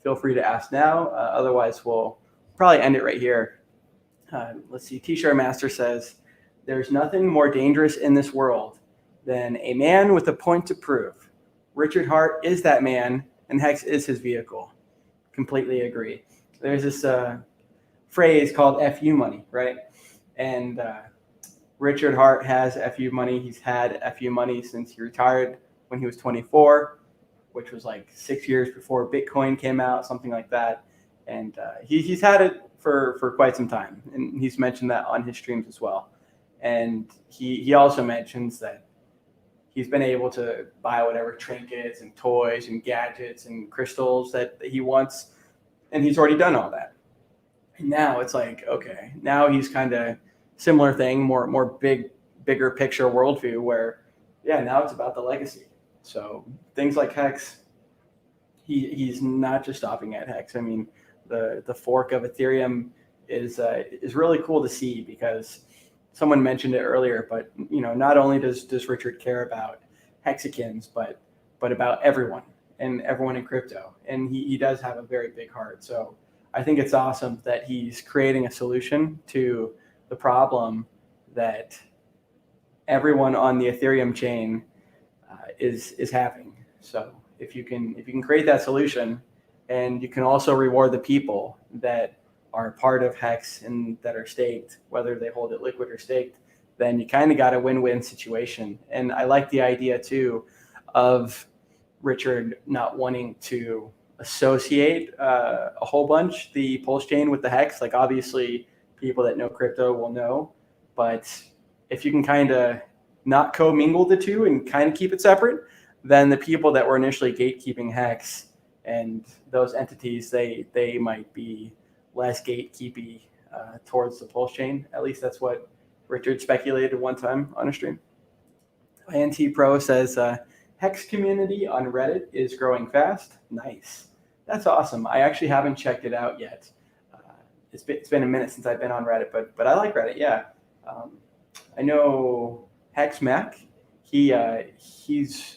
feel free to ask now. Otherwise, we'll probably end it right here. Let's see. T-Shirt Master says, "There's nothing more dangerous in this world than a man with a point to prove. Richard Hart is that man, and Hex is his vehicle." Completely agree. There's this phrase called FU money, right? And Richard Hart has FU money. He's had FU money since he retired when he was 24, which was like 6 years before Bitcoin came out, something like that. And he's had it for quite some time. And he's mentioned that on his streams as well. And he also mentions that he's been able to buy whatever trinkets and toys and gadgets and crystals that he wants. And he's already done all that. And now it's like, okay, now he's kind of similar thing, more bigger picture worldview where, yeah, now it's about the legacy. So things like Hex, he's not just stopping at Hex. I mean, the fork of Ethereum is really cool to see because someone mentioned it earlier, but not only does Richard care about Hexicans, but about everyone and everyone in crypto. And he does have a very big heart. So I think it's awesome that he's creating a solution to the problem that everyone on the Ethereum chain is having. So if you can create that solution, and you can also reward the people that are part of Hex and that are staked, whether they hold it liquid or staked, then you kind of got a win-win situation. And I like the idea too of Richard not wanting to associate a whole bunch the PulseChain with the Hex. Like obviously people that know crypto will know, but if you can kind of not commingle the two and kind of keep it separate, then the people that were initially gatekeeping Hex and those entities, they might be less gatekeepy towards the PulseChain. At least that's what Richard speculated one time on a stream. INT Pro says, Hex community on Reddit is growing fast. Nice. That's awesome. I actually haven't checked it out yet. It's been a minute since I've been on Reddit, but I like Reddit, yeah. I know Hex Mac. He's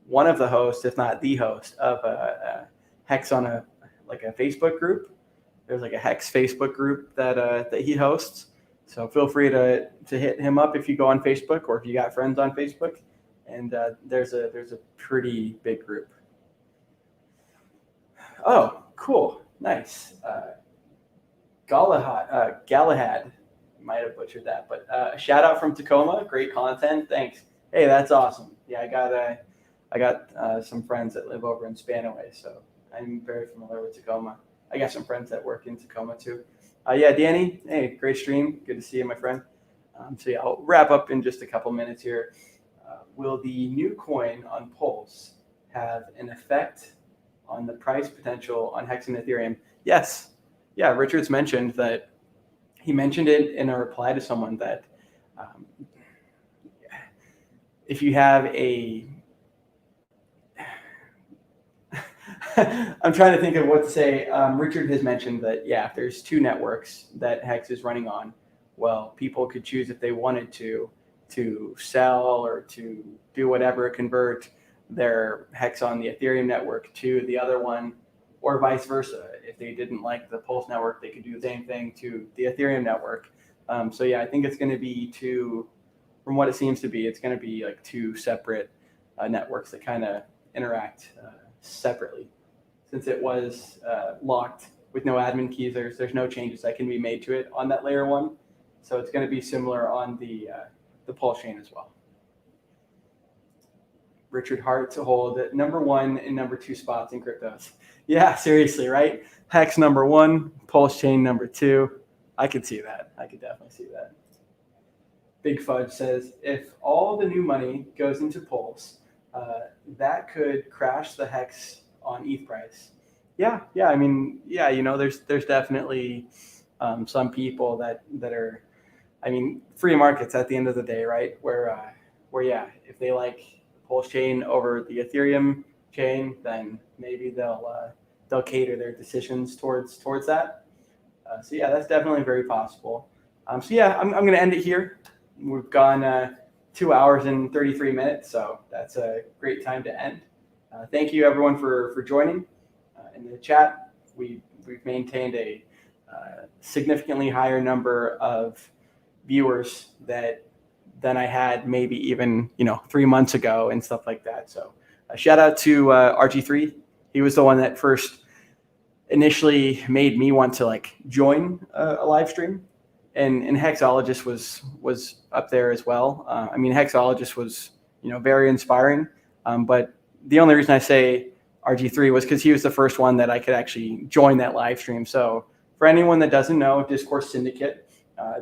one of the hosts, if not the host, of a Hex on a Facebook group. There's like a Hex Facebook group that he hosts. So feel free to hit him up if you go on Facebook or if you got friends on Facebook. And there's a pretty big group. Oh, cool, nice. Galahad, might have butchered that, but a shout out from Tacoma. Great content, thanks. Hey, that's awesome. Yeah, I got some friends that live over in Spanaway, so I'm very familiar with Tacoma. I got some friends that work in Tacoma too. Yeah, Danny, hey, great stream. Good to see you, my friend. So yeah, I'll wrap up in just a couple minutes here. Will the new coin on Pulse have an effect on the price potential on Hex and Ethereum? Yes. Yeah, Richard's mentioned that. He mentioned it in a reply to someone that if you have a I'm trying to think of what to say. Richard has mentioned that, yeah, if there's two networks that Hex is running on, well, people could choose if they wanted to sell or to do whatever, convert their Hex on the Ethereum network to the other one, or vice versa. If they didn't like the Pulse network, they could do the same thing to the Ethereum network. So yeah, I think it's going to be from what it seems to be, it's going to be like two separate networks that kind of interact separately. Since it was locked with no admin keys, there's no changes that can be made to it on that layer one. So it's going to be similar on the PulseChain as well. Richard Hart to hold number 1 and number 2 spots in cryptos. Yeah, seriously, right? Hex number 1, PulseChain number 2. I could see that. I could definitely see that. Big Fudge says, if all the new money goes into Pulse, that could crash the Hex on ETH price. Yeah. I mean, yeah, there's definitely some people that are, I mean, free markets at the end of the day, right? Where yeah, if they like PulseChain over the Ethereum chain, then maybe they'll cater their decisions towards that. So yeah, that's definitely very possible. So yeah, I'm going to end it here. We've gone 2 hours and 33 minutes, so that's a great time to end. Thank you everyone for joining in the chat. We've maintained a significantly higher number of viewers than I had maybe even 3 months ago and stuff like that. So shout out to RG3. He was the one that first initially made me want to like join a live stream, and Hexologist was up there as well. I mean, Hexologist was very inspiring, but the only reason I say RG3 was because he was the first one that I could actually join that live stream. So for anyone that doesn't know, Discourse Syndicate,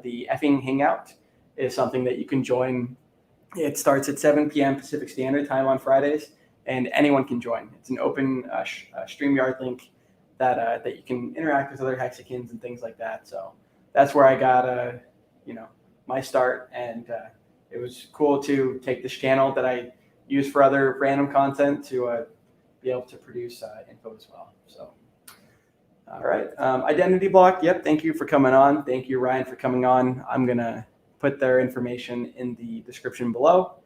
the effing Hangout is something that you can join. It starts at 7 p.m. Pacific Standard Time on Fridays, and anyone can join. It's an open StreamYard link that you can interact with other Hexicans and things like that. So that's where I got my start, and it was cool to take this channel that I use for other random content to be able to produce info as well. So, all right, Identity Block. Yep, thank you for coming on. Thank you, Ryan, for coming on. I'm gonna put their information in the description below.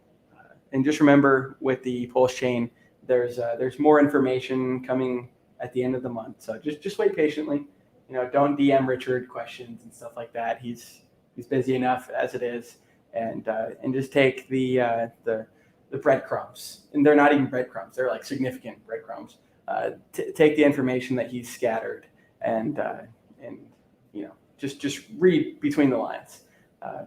And just remember, with the PulseChain, there's more information coming at the end of the month. So just wait patiently. Don't DM Richard questions and stuff like that. He's busy enough as it is, and just take the breadcrumbs, and they're not even breadcrumbs. They're like significant breadcrumbs. Take the information that he's scattered, and just read between the lines,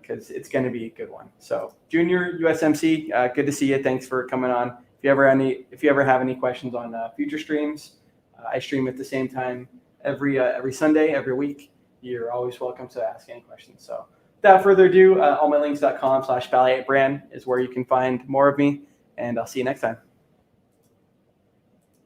because it's going to be a good one. So Junior USMC, good to see you. Thanks for coming on. If you ever have any questions on future streams, I stream at the same time every Sunday, every week. You're always welcome to ask any questions. So without further ado, allmylinks.com/BallietBran is where you can find more of me, and I'll see you next time.